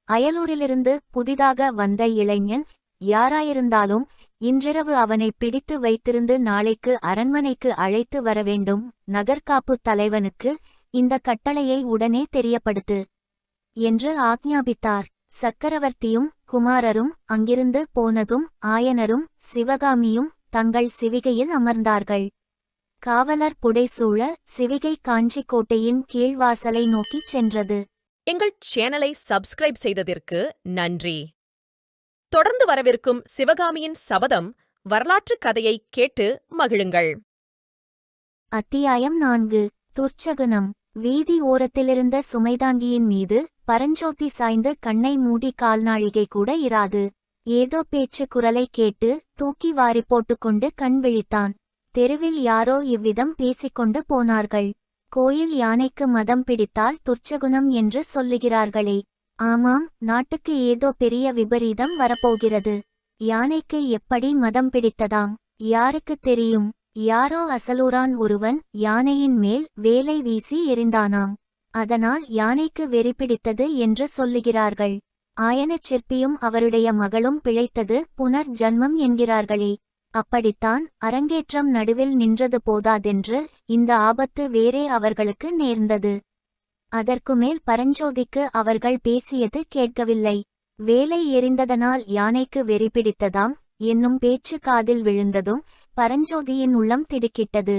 அயலூரிலிருந்து புதிதாக வந்த இளைஞன் யாராயிருந்தாலும் இன்றிரவு அவனை பிடித்து வைத்திருந்து நாளைக்கு அரண்மனைக்கு அழைத்து வரவேண்டும். நகர்காப்புத் தலைவனுக்கு இந்த கட்டளையை உடனே தெரியப்படுத்து என்று ஆக்ஞாபித்தார். சக்கரவர்த்தியும் குமாரரும் அங்கிருந்து போனதும் ஆயனரும் சிவகாமியும் தங்கள் சிவிகையில் அமர்ந்தார்கள். காவலர் புடைசூழ சிவிகை காஞ்சி கோட்டையின் கீழ்வாசலை நோக்கிச் சென்றது. எங்கள் சேனலை சப்ஸ்கிரைப் செய்ததற்கு நன்றி. தொடர்ந்து வரவிருக்கும் சிவகாமியின் சபதம் வரலாற்றுக் கதையை கேட்டு மகிழுங்கள். அத்தியாயம் 4. துர்ச்சகுனம். வீதி ஓரத்திலிருந்த சுமைதாங்கியின் மீது பரஞ்சோதி சாய்ந்து கண்ணை மூடி கால்நாழிகை கூட இராது. ஏதோ பேச்சு குரலை கேட்டு தூக்கி வாரி போட்டுக்கொண்டு கண் விழித்தான். தெருவில் யாரோ இவ்விதம் பேசிக்கொண்டு போனார்கள். கோயில் யானைக்கு மதம் பிடித்தால் துர்ச்சகுணம் என்று சொல்லுகிறார்களே. ஆமாம், நாட்டுக்கு ஏதோ பெரிய விபரீதம் வரப்போகிறது. யானைக்கு எப்படி மதம் பிடித்ததாம்? யாருக்கு தெரியும்? யாரோ அசலூரான் ஒருவன் யானையின் மேல் வேலை வீசி எறிந்தானாம். அதனால் யானைக்கு வெறி பிடித்தது என்று சொல்லுகிறார்கள். ஆயனச் சிற்பியும் அவருடைய மகளும் பிழைத்தது புனர் ஜன்மம் என்கிறார்களே. அப்படித்தான் அரங்கேற்றம் நடுவில் நின்றது போதாதென்று இந்த ஆபத்து வேறே அவர்களுக்கு நேர்ந்தது. அதற்குமேல் பரஞ்சோதிக்கு அவர்கள் பேசியது கேட்கவில்லை. வேலை எறிந்ததனால் யானைக்கு வெறி பிடித்ததாம் என்னும் பேச்சு காதில் விழுந்ததும் பரஞ்சோதியின் உள்ளம் திடுக்கிட்டது.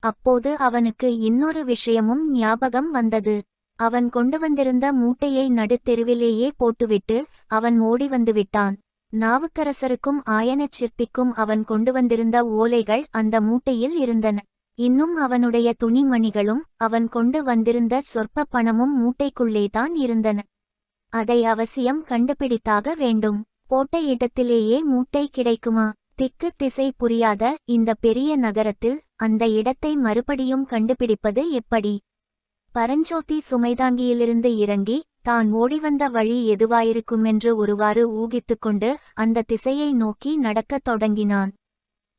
அப்போது அவனுக்கு இன்னொரு விஷயமும் ஞாபகம் வந்தது. அவன் கொண்டு வந்திருந்த மூட்டையை நடுத்தெருவிலேயே போட்டுவிட்டு அவன் ஓடி வந்துவிட்டான். நாவுக்கரசருக்கும் ஆயனச் சிற்பிக்கும் அவன் கொண்டு வந்திருந்த ஓலைகள் அந்த மூட்டையில் இருந்தன. இன்னும் அவனுடைய துணிமணிகளும் அவன் கொண்டு வந்திருந்த சொற்ப பணமும் மூட்டைக்குள்ளேதான் இருந்தன. அதை அவசியம் கண்டுபிடித்தாக வேண்டும். போட்ட இடத்திலேயே மூட்டை கிடைக்குமா? திக்கு திசை புரியாத இந்த பெரிய நகரத்தில் அந்த இடத்தை மறுபடியும் கண்டுபிடிப்பது எப்படி? பரஞ்சோதி சுமைதாங்கியிலிருந்து இறங்கி தான் ஓடிவந்த வழி எதுவாயிருக்குமென்று ஒருவாறு ஊகித்துக்கொண்டு அந்த திசையை நோக்கி நடக்கத் தொடங்கினான்.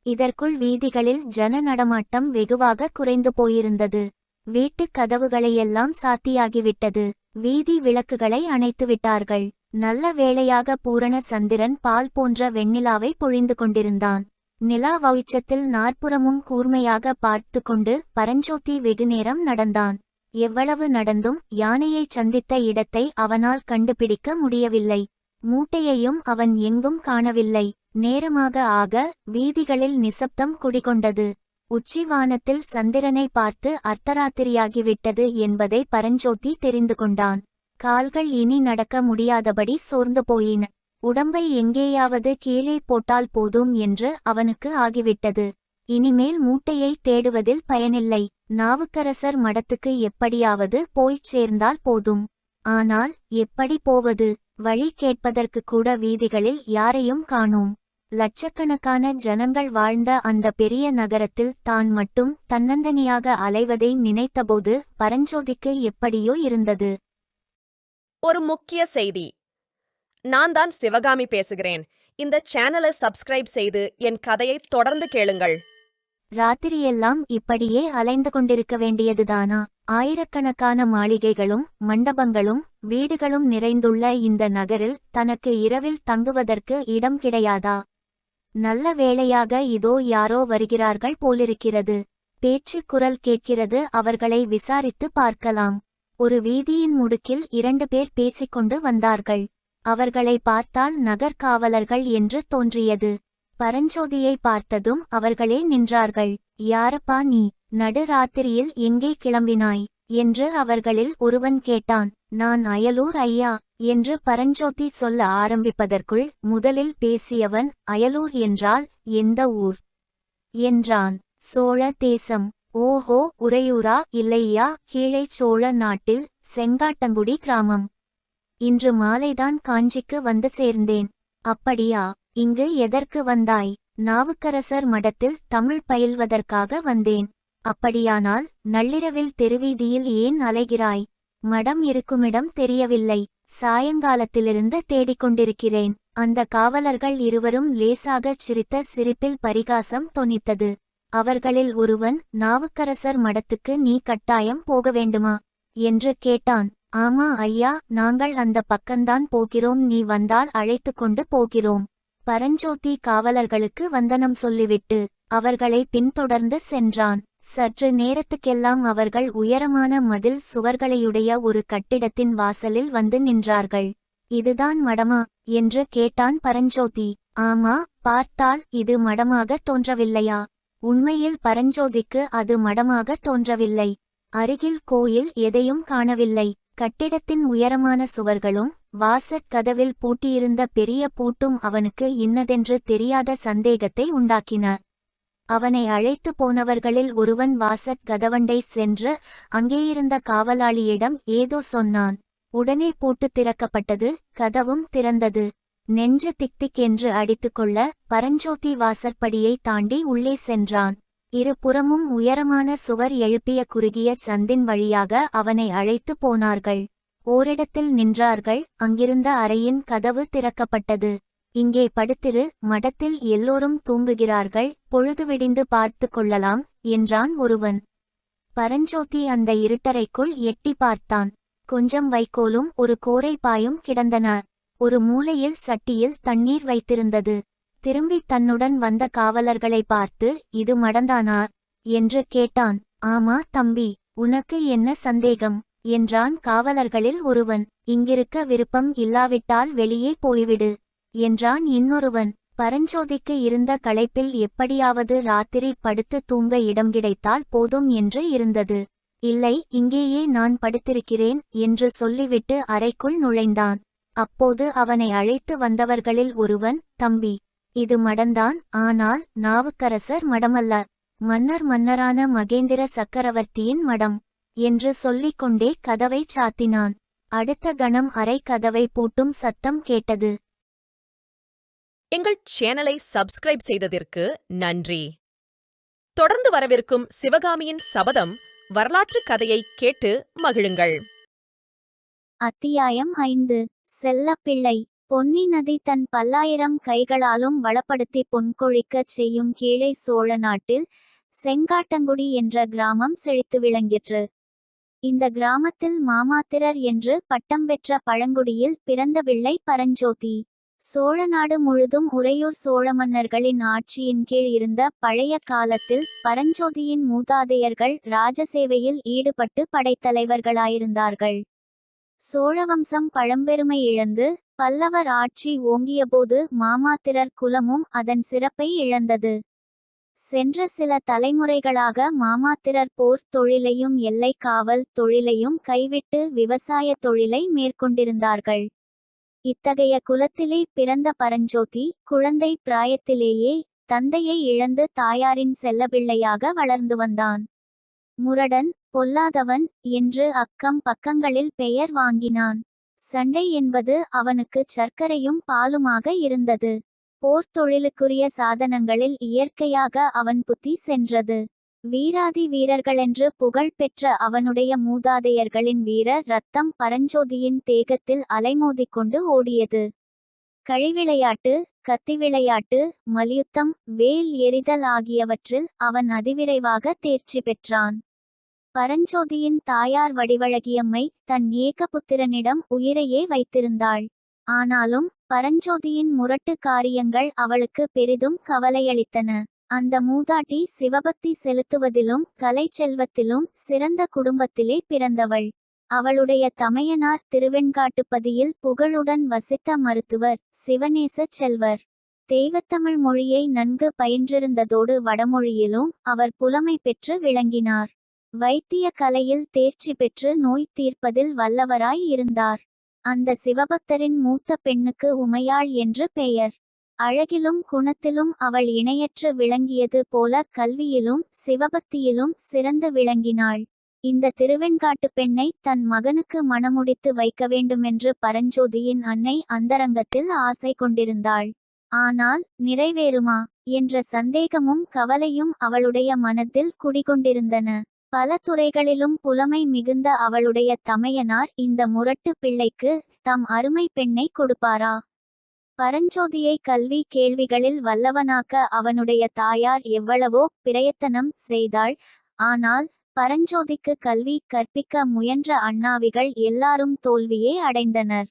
இதற்குள் வீதிகளில் ஜன நடமாட்டம் வெகுவாக குறைந்து போயிருந்தது. வீட்டுக் கதவுகளையெல்லாம் சாத்தியாகிவிட்டது. வீதி விளக்குகளை அணைத்துவிட்டார்கள். நல்ல வேளையாக பூரண சந்திரன் பால் போன்ற வெண்ணிலாவை பொழிந்து கொண்டிருந்தான். நிலா வெளிச்சத்தில் நாற்புறமும் கூர்மையாக பார்த்து கொண்டு பரஞ்சோதி வெகுநேரம் நடந்தான். எவ்வளவு நடந்தும் யானையைச் சந்தித்த இடத்தை அவனால் கண்டுபிடிக்க முடியவில்லை. மூட்டையையும் அவன் எங்கும் காணவில்லை. நேரமாக ஆக வீதிகளில் நிசப்தம் குடிகொண்டது. உச்சிவானத்தில் சந்திரனை பார்த்து அர்த்தராத்திரியாகிவிட்டது என்பதை பரஞ்சோதி தெரிந்து கொண்டான். கால்கள் இனி நடக்க முடியாதபடி சோர்ந்து போயின. உடம்பை எங்கேயாவது கீழே போட்டால் போதும் என்று அவனுக்கு ஆகிவிட்டது. இனிமேல் மூட்டையை தேடுவதில் பயனில்லை. நாவுக்கரசர் மடத்துக்கு எப்படியாவது போய்ச் சேர்ந்தால் போதும். ஆனால் எப்படி போவது? வழி கேட்பதற்கு கூட வீதிகளில் யாரையும் காணோம். லட்சக்கணக்கான ஜனங்கள் வாழ்ந்த அந்த பெரிய நகரத்தில் தான் மட்டும் தன்னந்தனியாக அலைவதை நினைத்தபோது பரஞ்சோதிக்கு எப்படியோ இருந்தது. ஒரு முக்கிய செய்தி. நான் தான் சிவகாமி பேசுகிறேன். இந்த சேனலை சப்ஸ்கிரைப் செய்து என் கதையை தொடர்ந்து கேளுங்கள். ராத்திரியெல்லாம் இப்படியே அலைந்து கொண்டிருக்க வேண்டியதுதானா? ஆயிரக்கணக்கான மாளிகைகளும் மண்டபங்களும் வீடுகளும் நிறைந்துள்ள இந்த நகரில் தனக்கு இரவில் தங்குவதற்கு இடம் கிடையாதா? நல்ல வேளையாக இதோ யாரோ வருகிறார்கள் போலிருக்கிறது. பேச்சு குரல் கேட்கிறது. அவர்களை விசாரித்து பார்க்கலாம். ஒரு வீதியின் முடுக்கில் 2 பேர் பேசிக்கொண்டு வந்தார்கள். அவர்களை பார்த்தால் நகர் காவலர்கள் என்று தோன்றியது. பரஞ்சோதியை பார்த்ததும் அவர்களே நின்றார்கள். யாரப்பா நீ? நடு ராத்திரியில் எங்கே கிளம்பினாய் என்று அவர்களில் ஒருவன் கேட்டான். நான் அயலூர் ஐயா என்று பரஞ்சோதி சொல்ல ஆரம்பிப்பதற்குள் முதலில் பேசியவன் அயலூர் என்றால் எந்த ஊர் என்றான். சோழ தேசம். ஓஹோ, உறையூரா? இல்லையா, கீழே சோழ நாட்டில் செங்காட்டங்குடி கிராமம். இன்று மாலைதான் காஞ்சிக்கு வந்து சேர்ந்தேன். அப்படியா? இங்கு எதற்கு வந்தாய்? நாவுக்கரசர் மடத்தில் தமிழ் பயில்வதற்காக வந்தேன். அப்படியானால் நள்ளிரவில் தெருவீதியில் ஏன் அலைகிறாய்? மடம் இருக்குமிடம் தெரியவில்லை. சாயங்காலத்திலிருந்து தேடிக்கொண்டிருக்கிறேன். அந்த காவலர்கள் இருவரும் லேசாகச் சிரித்த சிரிப்பில் பரிகாசம் தொனித்தது. அவர்களில் ஒருவன், நாவுக்கரசர் மடத்துக்கு நீ கட்டாயம் போக வேண்டுமா என்று கேட்டான். ஆமா ஐயா, நாங்கள் அந்த பக்கம்தான் போகிறோம். நீ வந்தால் அழைத்து கொண்டு போகிறோம். பரஞ்சோதி காவலர்களுக்கு வந்தனம் சொல்லிவிட்டு அவர்களை பின்தொடர்ந்து சென்றான். சற்று நேரத்துக்கெல்லாம் அவர்கள் உயரமான மதில் சுவர்களையுடைய ஒரு கட்டிடத்தின் வாசலில் வந்து நின்றார்கள். இதுதான் மடமா என்று கேட்டான் பரஞ்சோதி. ஆமா, பார்த்தால் இது மடமாக தோன்றவில்லையா? உண்மையில் பரஞ்சோதிக்கு அது மடமாக தோன்றவில்லை. அருகில் கோயில் எதையும் காணவில்லை. கட்டிடத்தின் உயரமான சுவர்களும் வாசற் கதவில் பூட்டியிருந்த பெரிய பூட்டும் அவனுக்கு இன்னதென்று தெரியாத சந்தேகத்தை உண்டாக்கின. அவனை அழைத்து போனவர்களில் ஒருவன் வாசற் கதவண்டை சென்று அங்கேயிருந்த காவலாளியிடம் ஏதோ சொன்னான். உடனே பூட்டு திறக்கப்பட்டது. கதவும் திறந்தது. நெஞ்சு திக் என்று அடித்துக்கொள்ள பரஞ்சோதி வாசற்படியை தாண்டி உள்ளே சென்றான். இருபுறமும் உயரமான சுவர் எழுப்பிய குறுகிய சந்தின் வழியாக அவனை அழைத்து போனார்கள். ஓரிடத்தில் நின்றார்கள். அங்கிருந்த அறையின் கதவு திறக்கப்பட்டது. இங்கே படுத்திரு, மடத்தில் எல்லோரும் தூங்குகிறார்கள், பொழுது விடிந்து பார்த்து கொள்ளலாம் என்றான் ஒருவன். பரஞ்சோதி அந்த இருட்டறைக்குள் எட்டி பார்த்தான். கொஞ்சம் வைக்கோலும் ஒரு கோரை பாயும் கிடந்தன. ஒரு மூலையில் சட்டியில் தண்ணீர் வைத்திருந்தது. திரும்பி தன்னுடன் வந்த காவலர்களை பார்த்து, இது மடந்தானா என்று கேட்டான். ஆமா தம்பி, உனக்கு என்ன சந்தேகம் என்றான் காவலர்களில் ஒருவன். இங்கிருக்க விருப்பம் இல்லாவிட்டால் வெளியே போய்விடு என்றான் இன்னொருவன். பரஞ்சோதிக்கு இருந்த களைப்பில் எப்படியாவது ராத்திரி படுத்து தூங்க இடம் கிடைத்தால் போதும் என்று இருந்தது. இல்லை, இங்கேயே நான் படுத்திருக்கிறேன் என்று சொல்லிவிட்டு அறைக்குள் நுழைந்தான். அப்போது அவனை அழைத்து வந்தவர்களில் ஒருவன், தம்பி, இது மடந்தான், ஆனால் நாவுக்கரசர் மடமல்ல, மன்னரான மகேந்திர சக்கரவர்த்தியின் மடம் என்று சொல்லிக் கொண்டே கதவை சாத்தினான். அடுத்த கணம் அறை கதவை பூட்டும் சத்தம் கேட்டது. எங்கள் சேனலை சப்ஸ்கிரைப் செய்ததற்கு நன்றி. தொடர்ந்து வரவிருக்கும் சிவகாமியின் சபதம் வரலாற்று கதையை கேட்டு மகிழுங்கள். அத்தியாயம் 5. செல்லப்பிள்ளை. பொன்னி நதி தன் 1000 கைகளாலும் வளப்படுத்தி பொன்கொழிக்கச் செய்யும் கீழே சோழ நாட்டில் செங்காட்டங்குடி என்ற கிராமம் செழித்து விளங்கிற்று. இந்த கிராமத்தில் மாமாத்திரர் என்று பட்டம் பெற்ற பழங்குடியில் பிறந்த பிள்ளை பரஞ்சோதி. சோழநாடு முழுதும் உறையூர் சோழ மன்னர்களின் ஆட்சியின் கீழ் இருந்த பழைய காலத்தில் பரஞ்சோதியின் மூதாதையர்கள் ராஜசேவையில் ஈடுபட்டு படைத்தலைவர்களாயிருந்தார்கள். சோழவம்சம் பழம்பெருமை இழந்து பல்லவர் ஆட்சி ஓங்கியபோது மாமாத்திரர் குலமும் அதன் சிறப்பை இழந்தது. சென்ற சில தலைமுறைகளாக மாமாத்திரர் போர் தொழிலையும் எல்லை காவல் தொழிலையும் கைவிட்டு விவசாய தொழிலை மேற்கொண்டிருந்தார்கள். இத்தகைய குலத்திலே பிறந்த பரஞ்சோதி குழந்தை பிராயத்திலேயே தந்தையை இழந்து தாயாரின் செல்லப்பிள்ளையாக வளர்ந்து வந்தான். முரடன், பொல்லாதவன் என்று அக்கம் பக்கங்களில் பெயர் வாங்கினான். சண்டை என்பது அவனுக்கு சர்க்கரையும் பாலுமாக இருந்தது. போர் தொழிலுக்குரிய சாதனங்களில் இயற்கையாக அவன் புத்தி சென்றது. வீராதி வீரர்களென்று புகழ் பெற்ற அவனுடைய மூதாதையர்களின் வீர ரத்தம் பரஞ்சோதியின் தேகத்தில் அலைமோதிக்கொண்டு ஓடியது. கழிவிளையாட்டு, கத்தி விளையாட்டு, மல்யுத்தம், வேல் எறிதல் ஆகியவற்றில் அவன் அதிவிரைவாக தேர்ச்சி பெற்றான். பரஞ்சோதியின் தாயார் வடிவழகியம்மை தன் ஏகபுத்திரனிடம் உயிரையே வைத்திருந்தாள். ஆனாலும் பரஞ்சோதியின் முரட்டு காரியங்கள் அவளுக்கு பெரிதும் கவலையளித்தன. அந்த மூதாட்டி சிவபக்தி செலுத்துவதிலும் கலை செல்வத்திலும் சிறந்த குடும்பத்திலே பிறந்தவள். அவளுடைய தமையனார் திருவெண்காட்டுப்பதியில் புகழுடன் வசித்த மருத்துவர் சிவநேச செல்வர். தெய்வத்தமிழ் மொழியை நன்கு பயின்றிருந்ததோடு வடமொழியிலும் அவர் புலமை பெற்று விளங்கினார். வைத்திய கலையில் தேர்ச்சி பெற்று நோய் தீர்ப்பதில் வல்லவராய் இருந்தார். அந்த சிவபக்தரின் மூத்த பெண்ணுக்கு உமையாள் என்று பெயர். அழகிலும் குணத்திலும் அவள் இணையற்று விளங்கியது போல கல்வியிலும் சிவபக்தியிலும் சிறந்து விளங்கினாள். இந்த திருவெண்காட்டு பெண்ணை தன் மகனுக்கு மணமுடித்து வைக்க வேண்டுமென்று பரஞ்சோதியின் அன்னை அந்தரங்கத்தில் ஆசை கொண்டிருந்தாள். ஆனால் நிறைவேறுமா என்ற சந்தேகமும் கவலையும் அவளுடைய மனத்தில் குடிகொண்டிருந்தன. பல துறைகளிலும் புலமை மிகுந்த அவளுடைய தமையனார் இந்த முரட்டு பிள்ளைக்கு தம் அருமை பெண்ணை கொடுப்பாரா? பரஞ்சோதியை கல்வி கேள்விகளில் வல்லவனாக்க அவனுடைய தாயார் எவ்வளவோ பிரயத்தனம் செய்தாள். ஆனால் பரஞ்சோதிக்கு கல்வி கற்பிக்க முயன்ற அண்ணாவிகள் எல்லாரும் தோல்வியே அடைந்தனர்.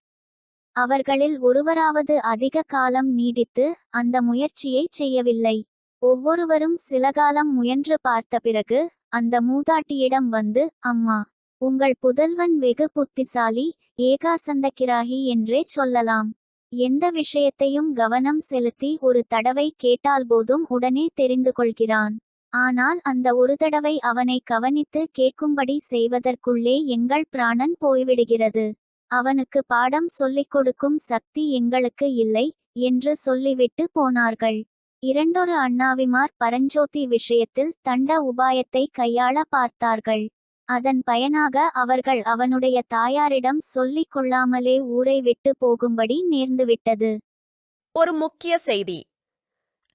அவர்களில் ஒருவராவது அதிக காலம் நீடித்து அந்த முயற்சியை செய்யவில்லை. ஒவ்வொருவரும் சில காலம் முயன்று பார்த்த பிறகு அந்த மூதாட்டியிடம் வந்து, அம்மா, உங்கள் புதல்வன் வெகு புத்திசாலி, ஏகாசந்தக்கிராகி என்றே சொல்லலாம். எந்த விஷயத்தையும் கவனம் செலுத்தி ஒரு தடவை கேட்டால் போதும் உடனே தெரிந்து கொள்கிறான். ஆனால் அந்த ஒரு தடவை அவனை கவனித்து கேட்கும்படி செய்வதற்குள்ளே எங்கள் பிராணன் போய்விடுகிறது. அவனுக்கு பாடம் சொல்லிக் கொடுக்கும் சக்தி எங்களுக்கு இல்லை என்று சொல்லிவிட்டு போனார்கள். இரண்டொரு அண்ணாவிமார் பரஞ்சோதி விஷயத்தில் தண்ட உபாயத்தை கையாள பார்த்தார்கள். அதன் பயனாக அவர்கள் அவனுடைய தாயாரிடம் சொல்லிக் கொள்ளாமலே ஊரை விட்டு போகும்படி நேர்ந்துவிட்டது. ஒரு முக்கிய செய்தி.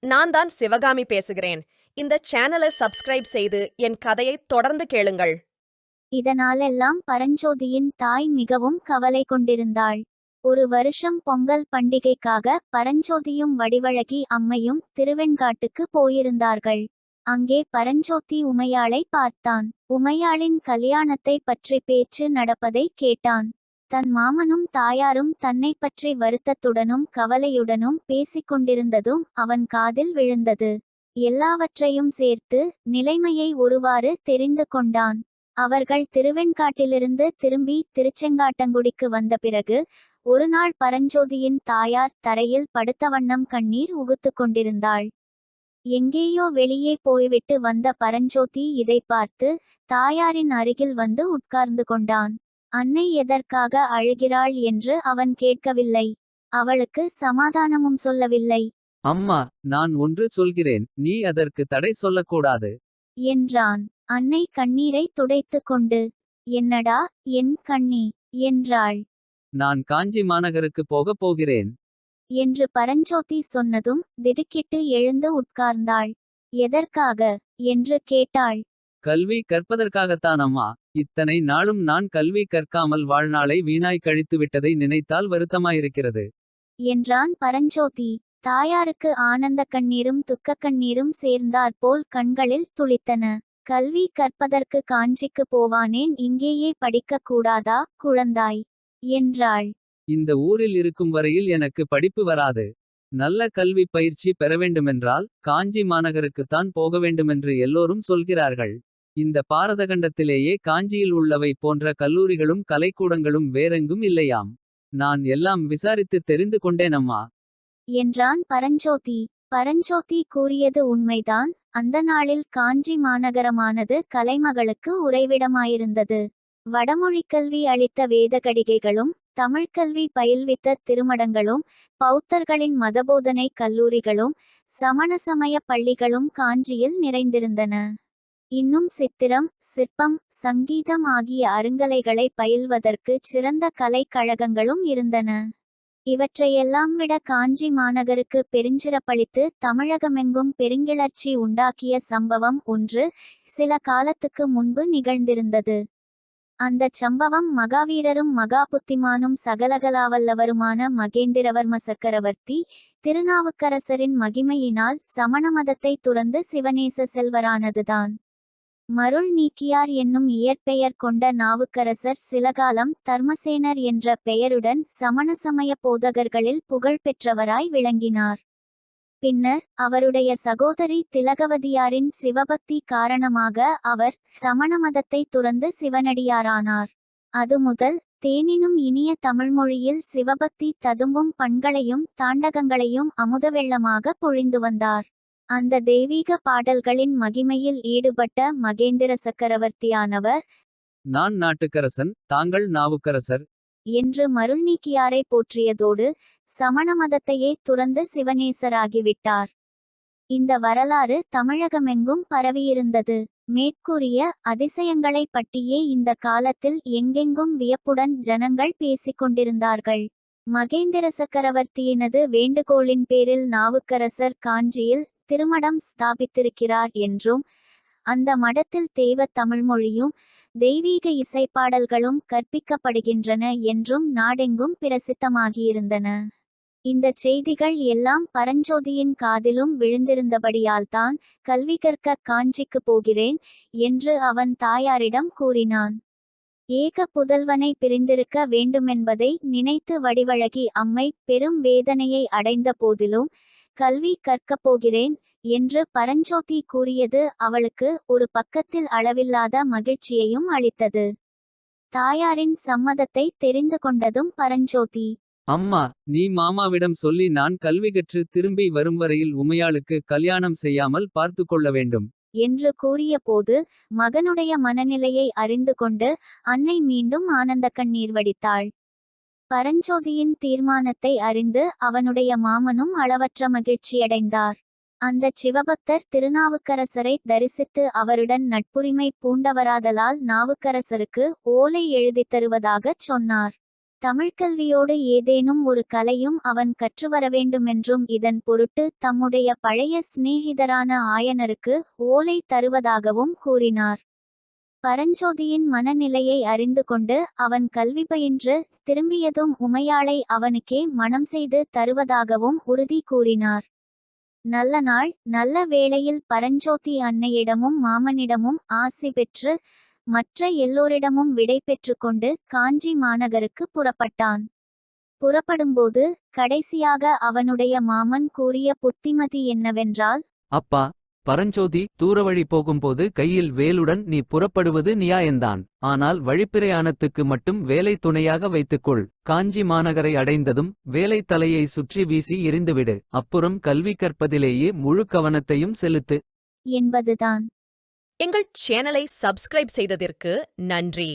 நான் தான் சிவகாமி பேசுகிறேன். இந்த சேனலை சப்ஸ்கிரைப் செய்து என் கதையை தொடர்ந்து கேளுங்கள். இதனாலெல்லாம் பரஞ்சோதியின் தாய் மிகவும் கவலை கொண்டிருந்தாள். ஒரு வருஷம் பொங்கல் பண்டிகைக்காக பரஞ்சோதியும் வடிவழகி அம்மையும் திருவெண்காட்டுக்கு போயிருந்தார்கள். அங்கே பரஞ்சோதி உமையாளை பார்த்தான். உமையாளின் கல்யாணத்தை பற்றி பேச்சு நடப்பதை கேட்டான். தன் மாமனும் தாயாரும் தன்னை பற்றி வருத்தத்துடனும் கவலையுடனும் பேசிக்கொண்டிருந்ததும் அவன் காதில் விழுந்தது. எல்லாவற்றையும் சேர்த்து நிலைமையை ஒருவாறு தெரிந்து கொண்டான். அவர்கள் திருவெண்காட்டிலிருந்து திரும்பி திருச்செங்காட்டங்குடிக்கு வந்த பிறகு ஒருநாள் பரஞ்சோதியின் தாயார் தரையில் படுத்த வண்ணம் கண்ணீர் உகுத்து கொண்டிருந்தாள். எங்கேயோ வெளியே போய்விட்டு வந்த பரஞ்சோதி இதை பார்த்து தாயாரின் அருகில் வந்து உட்கார்ந்து கொண்டான். அன்னை எதற்காக அழுகிறாள் என்று அவன் கேட்கவில்லை. அவளுக்கு சமாதானமும் சொல்லவில்லை. அம்மா, நான் ஒன்று சொல்கிறேன், நீ அதற்கு தடை சொல்லக்கூடாது என்றான். அன்னை கண்ணீரை துடைத்து கொண்டு, என்னடா என் கண்ணி என்றாள். நான் காஞ்சி மாநகருக்கு போகப் போகிறேன் என்று பரஞ்சோதி சொன்னதும் திடுக்கிட்டு எழுந்து உட்கார்ந்தாள். எதற்காக என்று கேட்டாள். கல்வி கற்பதற்காகத்தான் அம்மா. இத்தனை நாளும் நான் கல்வி கற்காமல் வாழ்நாளை வீணாய் கழித்து விட்டதை நினைத்தால் வருத்தமாயிருக்கிறது என்றான் பரஞ்சோதி. தாயாருக்கு ஆனந்த கண்ணீரும் துக்கக் கண்ணீரும் சேர்ந்தாற்போல் கண்களில் துளித்தன. கல்வி கற்பதற்கு காஞ்சிக்கு போவானேன், இங்கேயே படிக்க கூடாதா குழந்தாய் என்றாள். இந்த ஊரில் இருக்கும் வரையில் எனக்கு படிப்பு வராது. நல்ல கல்வி பயிற்சி பெற வேண்டுமென்றால் காஞ்சி மாநகருக்குத்தான் போக வேண்டுமென்று எல்லோரும் சொல்கிறார்கள். இந்த பாரதகண்டத்திலேயே காஞ்சியில் உள்ளவை போன்ற கல்லூரிகளும் கலைக்கூடங்களும் வேறெங்கும் இல்லையாம். நான் எல்லாம் விசாரித்து தெரிந்து கொண்டேனம்மா என்றான் பரஞ்சோதி. பரஞ்சோதி கூறியது உண்மைதான். அந்த நாளில் காஞ்சி மாநகரமானது கலைமகளுக்கு உறைவிடமாயிருந்தது. வடமொழிக்கல்வி அளித்த வேதகடிகைகளும் தமிழ்கல்வி பயில்வித்த திருமடங்களும் பௌத்தர்களின் மதபோதனை கல்லூரிகளும் சமண சமய பள்ளிகளும் காஞ்சியில் நிறைந்திருந்தன. இன்னும் சித்திரம், சிற்பம், சங்கீதம் ஆகிய அருங்கலைகளை பயில்வதற்கு சிறந்த கலைக் கழகங்களும் இருந்தன. இவற்றையெல்லாம் விட காஞ்சி மாநகருக்கு பெருஞ்சிறப்பளித்து தமிழகமெங்கும் பெருங்கிளர்ச்சி உண்டாக்கிய சம்பவம் ஒன்று சில காலத்துக்கு முன்பு நிகழ்ந்திருந்தது. அந்தச் சம்பவம் மகாவீரரும் மகாபுத்திமானும் சகலகலாவல்லவருமான மகேந்திரவர்ம சக்கரவர்த்தி திருநாவுக்கரசரின் மகிமையினால் சமண மதத்தை துறந்து சிவநேச செல்வரானதுதான். மருள் நீக்கியார் என்னும் இயற்பெயர் கொண்ட நாவுக்கரசர் சிலகாலம் தர்மசேனர் என்ற பெயருடன் சமண சமய போதகர்களில் புகழ் பெற்றவராய் விளங்கினார். பின்னர் அவருடைய சகோதரி திலகவதியாரின் சிவபக்தி காரணமாக அவர் சமண மதத்தை துறந்து சிவனடியாரானார். அது முதல் தேனினும் இனிய தமிழ்மொழியில் சிவபக்தி ததும்பும் பண்களையும் தாண்டகங்களையும் அமுதவெள்ளமாக பொழிந்து வந்தார். அந்த தெய்வீக பாடல்களின் மகிமையில் ஈடுபட்ட மகேந்திர சக்கரவர்த்தியானவர் நான் நாட்டுக்கரசன், தாங்கள் நாவுக்கரசர் என்று மருள்நீக்கியாரை போற்றியதோடு சமண மதத்தையே துறந்து சிவநேசராகிவிட்டார். இந்த வரலாறு தமிழகமெங்கும் பரவியிருந்தது. மேற்கூறிய அதிசயங்களை பற்றியே இந்த காலத்தில் எங்கெங்கும் வியப்புடன் ஜனங்கள் பேசிக்கொண்டிருந்தார்கள். மகேந்திர சக்கரவர்த்தியினது வேண்டுகோளின் பேரில் நாவுக்கரசர் காஞ்சியில் திருமடம் ஸ்தாபித்திருக்கிறார் என்றும் அந்த மடத்தில் தெய்வ தமிழ்மொழியும் தெய்வீக இசைப்பாடல்களும் கற்பிக்கப்படுகின்றன என்றும் நாடெங்கும் பிரசித்தமாகியிருந்தன. இந்த செய்திகள் எல்லாம் பரஞ்சோதியின் காதிலும் விழுந்திருந்தபடியால்தான் கல்வி கற்க காஞ்சிக்கு போகிறேன் என்று அவன் தாயாரிடம் கூறினான். ஏக புதல்வனை பிரிந்திருக்க வேண்டுமென்பதை நினைத்து வடிவழகி அம்மை பெரும் வேதனையை அடைந்த போதிலும் கல்வி கற்கப் போகிறேன் என்று பரஞ்சோதி கூறியது அவளுக்கு ஒரு பக்கத்தில் அளவில்லாத மகிழ்ச்சியையும் அளித்தது. தாயாரின் சம்மதத்தை தெரிந்து கொண்டதும் பரஞ்சோதி, அம்மா, நீ மாமாவிடம் சொல்லி நான் கல்வி கற்று திரும்பி வரும் வரையில் உமையாளுக்கு கல்யாணம் செய்யாமல் பார்த்து கொள்ள வேண்டும் என்று கூறிய போது மகனுடைய மனநிலையை அறிந்து கொண்டு அன்னை மீண்டும் ஆனந்த கண்ணீர் வடித்தாள். பரஞ்சோதியின் தீர்மானத்தை அறிந்து அவனுடைய மாமனும் அளவற்ற மகிழ்ச்சியடைந்தார். அந்த சிவபக்தர் திருநாவுக்கரசரை தரிசித்து அவருடன் நட்புரிமை பூண்டவராதலால் நாவுக்கரசருக்கு ஓலை எழுதித் தருவதாகச் சொன்னார். தமிழ்கல்வியோடு ஏதேனும் ஒரு கலையும் அவன் கற்றுவர வேண்டுமென்றும் இதன் பொருட்டு தம்முடைய பழைய சிநேகிதரான ஆயனருக்கு ஓலை தருவதாகவும் கூறினார். பரஞ்சோதியின் மனநிலையை அறிந்து கொண்டு அவன் கல்வி பயின்று திரும்பியதும் உமையாளை அவனுக்கே மணம் செய்து தருவதாகவும் உறுதி கூறினார். நல்ல நாள் நல்ல வேளையில் பரஞ்சோதி அன்னையிடமும் மாமனிடமும் ஆசி பெற்று மற்ற எல்லோரிடமும் விடை பெற்று கொண்டு காஞ்சி மாநகருக்கு புறப்பட்டான். புறப்படும்போது கடைசியாக அவனுடைய மாமன் கூறிய புத்திமதி என்னவென்றால், அப்பா, பரஞ்சோதி, தூரவழி போகும்போது கையில் வேலுடன் நீ புறப்படுவது நியாயந்தான். ஆனால் வழிப்பிரயாணத்துக்கு மட்டும் வேலை துணையாக வைத்துக்கொள். காஞ்சி மாநகரை அடைந்ததும் வேலை தலையை சுற்றி வீசி எறிந்துவிடு. அப்புறம் கல்வி கற்பதிலேயே முழு கவனத்தையும் செலுத்து என்பதுதான். எங்கள் சேனலை சப்ஸ்கிரைப் செய்ததற்கு நன்றி.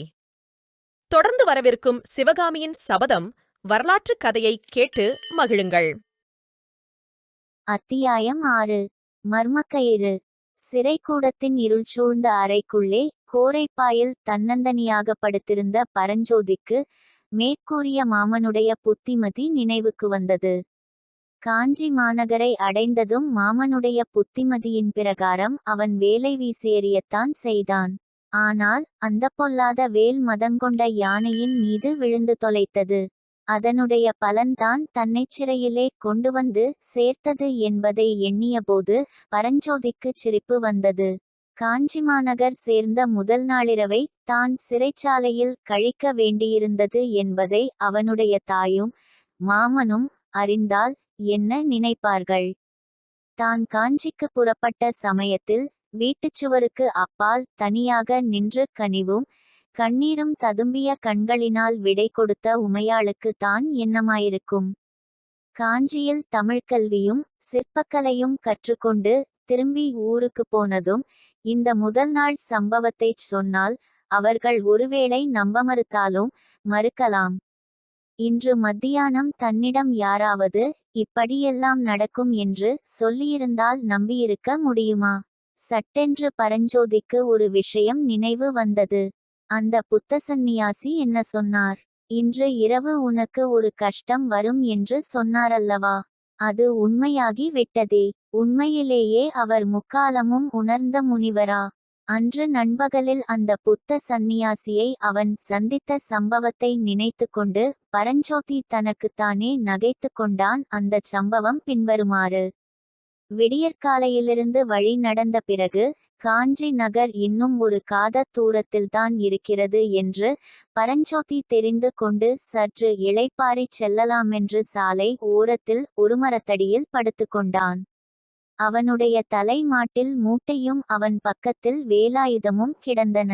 தொடர்ந்து வரவிருக்கும் சிவகாமியின் சபதம் வரலாற்று கதையை கேட்டு மகிழுங்கள். அத்தியாயம் 6. மர்மக்கயிறு. சிறைக்கூடத்தின் இருள் சூழ்ந்த அறைக்குள்ளே கோரைப்பாயில் தன்னந்தனியாக படுத்திருந்த பரஞ்சோதிக்கு மேற்கூறிய மாமனுடைய புத்திமதி நினைவுக்கு வந்தது. காஞ்சி மாநகரை அடைந்ததும் மாமனுடைய புத்திமதியின் பிரகாரம் அவன் வேலை வீசேறியத்தான் செய்தான். ஆனால் அந்த பொல்லாத வேல் மதங்கொண்ட யானையின் மீது விழுந்து தொலைத்தது. அதனுடைய பலன்தான் தன்னைச் சிறையிலே கொண்டு வந்து சேர்த்தது என்பதை எண்ணியபோது பரஞ்சோதிக்கு சிரிப்பு வந்தது. காஞ்சி மாநகர் சேர்ந்த முதல் நாளிரவை தான் சிறைச்சாலையில் கழிக்க வேண்டியிருந்தது என்பதை அவனுடைய தாயும் மாமனும் அறிந்தால் என்ன நினைப்பார்கள்? தான் காஞ்சிக்கு புறப்பட்ட சமயத்தில் வீட்டுச்சுவருக்கு அப்பால் தனியாக நின்று கனிவும் கண்ணீரும் ததும்பிய கண்களினால் விடை கொடுத்த உமையாளுக்கு தான் என்னமாயிருக்கும்? காஞ்சியில் தமிழ்கல்வியும் சிற்பக்கலையும் கற்றுக்கொண்டு திரும்பி ஊருக்கு போனதும் இந்த முதல் நாள் சம்பவத்தைச் சொன்னால் அவர்கள் ஒருவேளை நம்ப மறுத்தாலும் மறுக்கலாம். இன்று மத்தியானம் தன்னிடம் யாராவது இப்படியெல்லாம் நடக்கும் என்று சொல்லியிருந்தால் நம்பியிருக்க முடியுமா? சட்டென்று பரஞ்சோதிக்கு ஒரு விஷயம் நினைவு வந்தது. அந்த புத்த சந்நியாசி என்ன சொன்னார்? இன்று இரவு உனக்கு ஒரு கஷ்டம் வரும் என்று சொன்னாரல்லவா? அது உண்மையாகி விட்டதே. உண்மையிலேயே அவர் முக்காலமும் உணர்ந்த முனிவரா? அன்று நண்பகலில் அந்த புத்த சந்நியாசியை அவன் சந்தித்த சம்பவத்தை நினைத்து கொண்டு பரஞ்சோதி தனக்குத்தானே நகைத்து கொண்டான். அந்தச் சம்பவம் பின்வருமாறு. விடியற்காலையிலிருந்து வழி நடந்த பிறகு காஞ்சி நகர் இன்னும் ஒரு காத தூரத்தில்தான் இருக்கிறது என்று பரஞ்சோதி தெரிந்து கொண்டு சற்று இளைப்பாறிச் செல்லலாமென்று சாலை ஓரத்தில் ஒரு மரத்தடியில் படுத்துக்கொண்டான். அவனுடைய தலை மாட்டில் மூட்டையும் அவன் பக்கத்தில் வேலாயுதமும் கிடந்தன.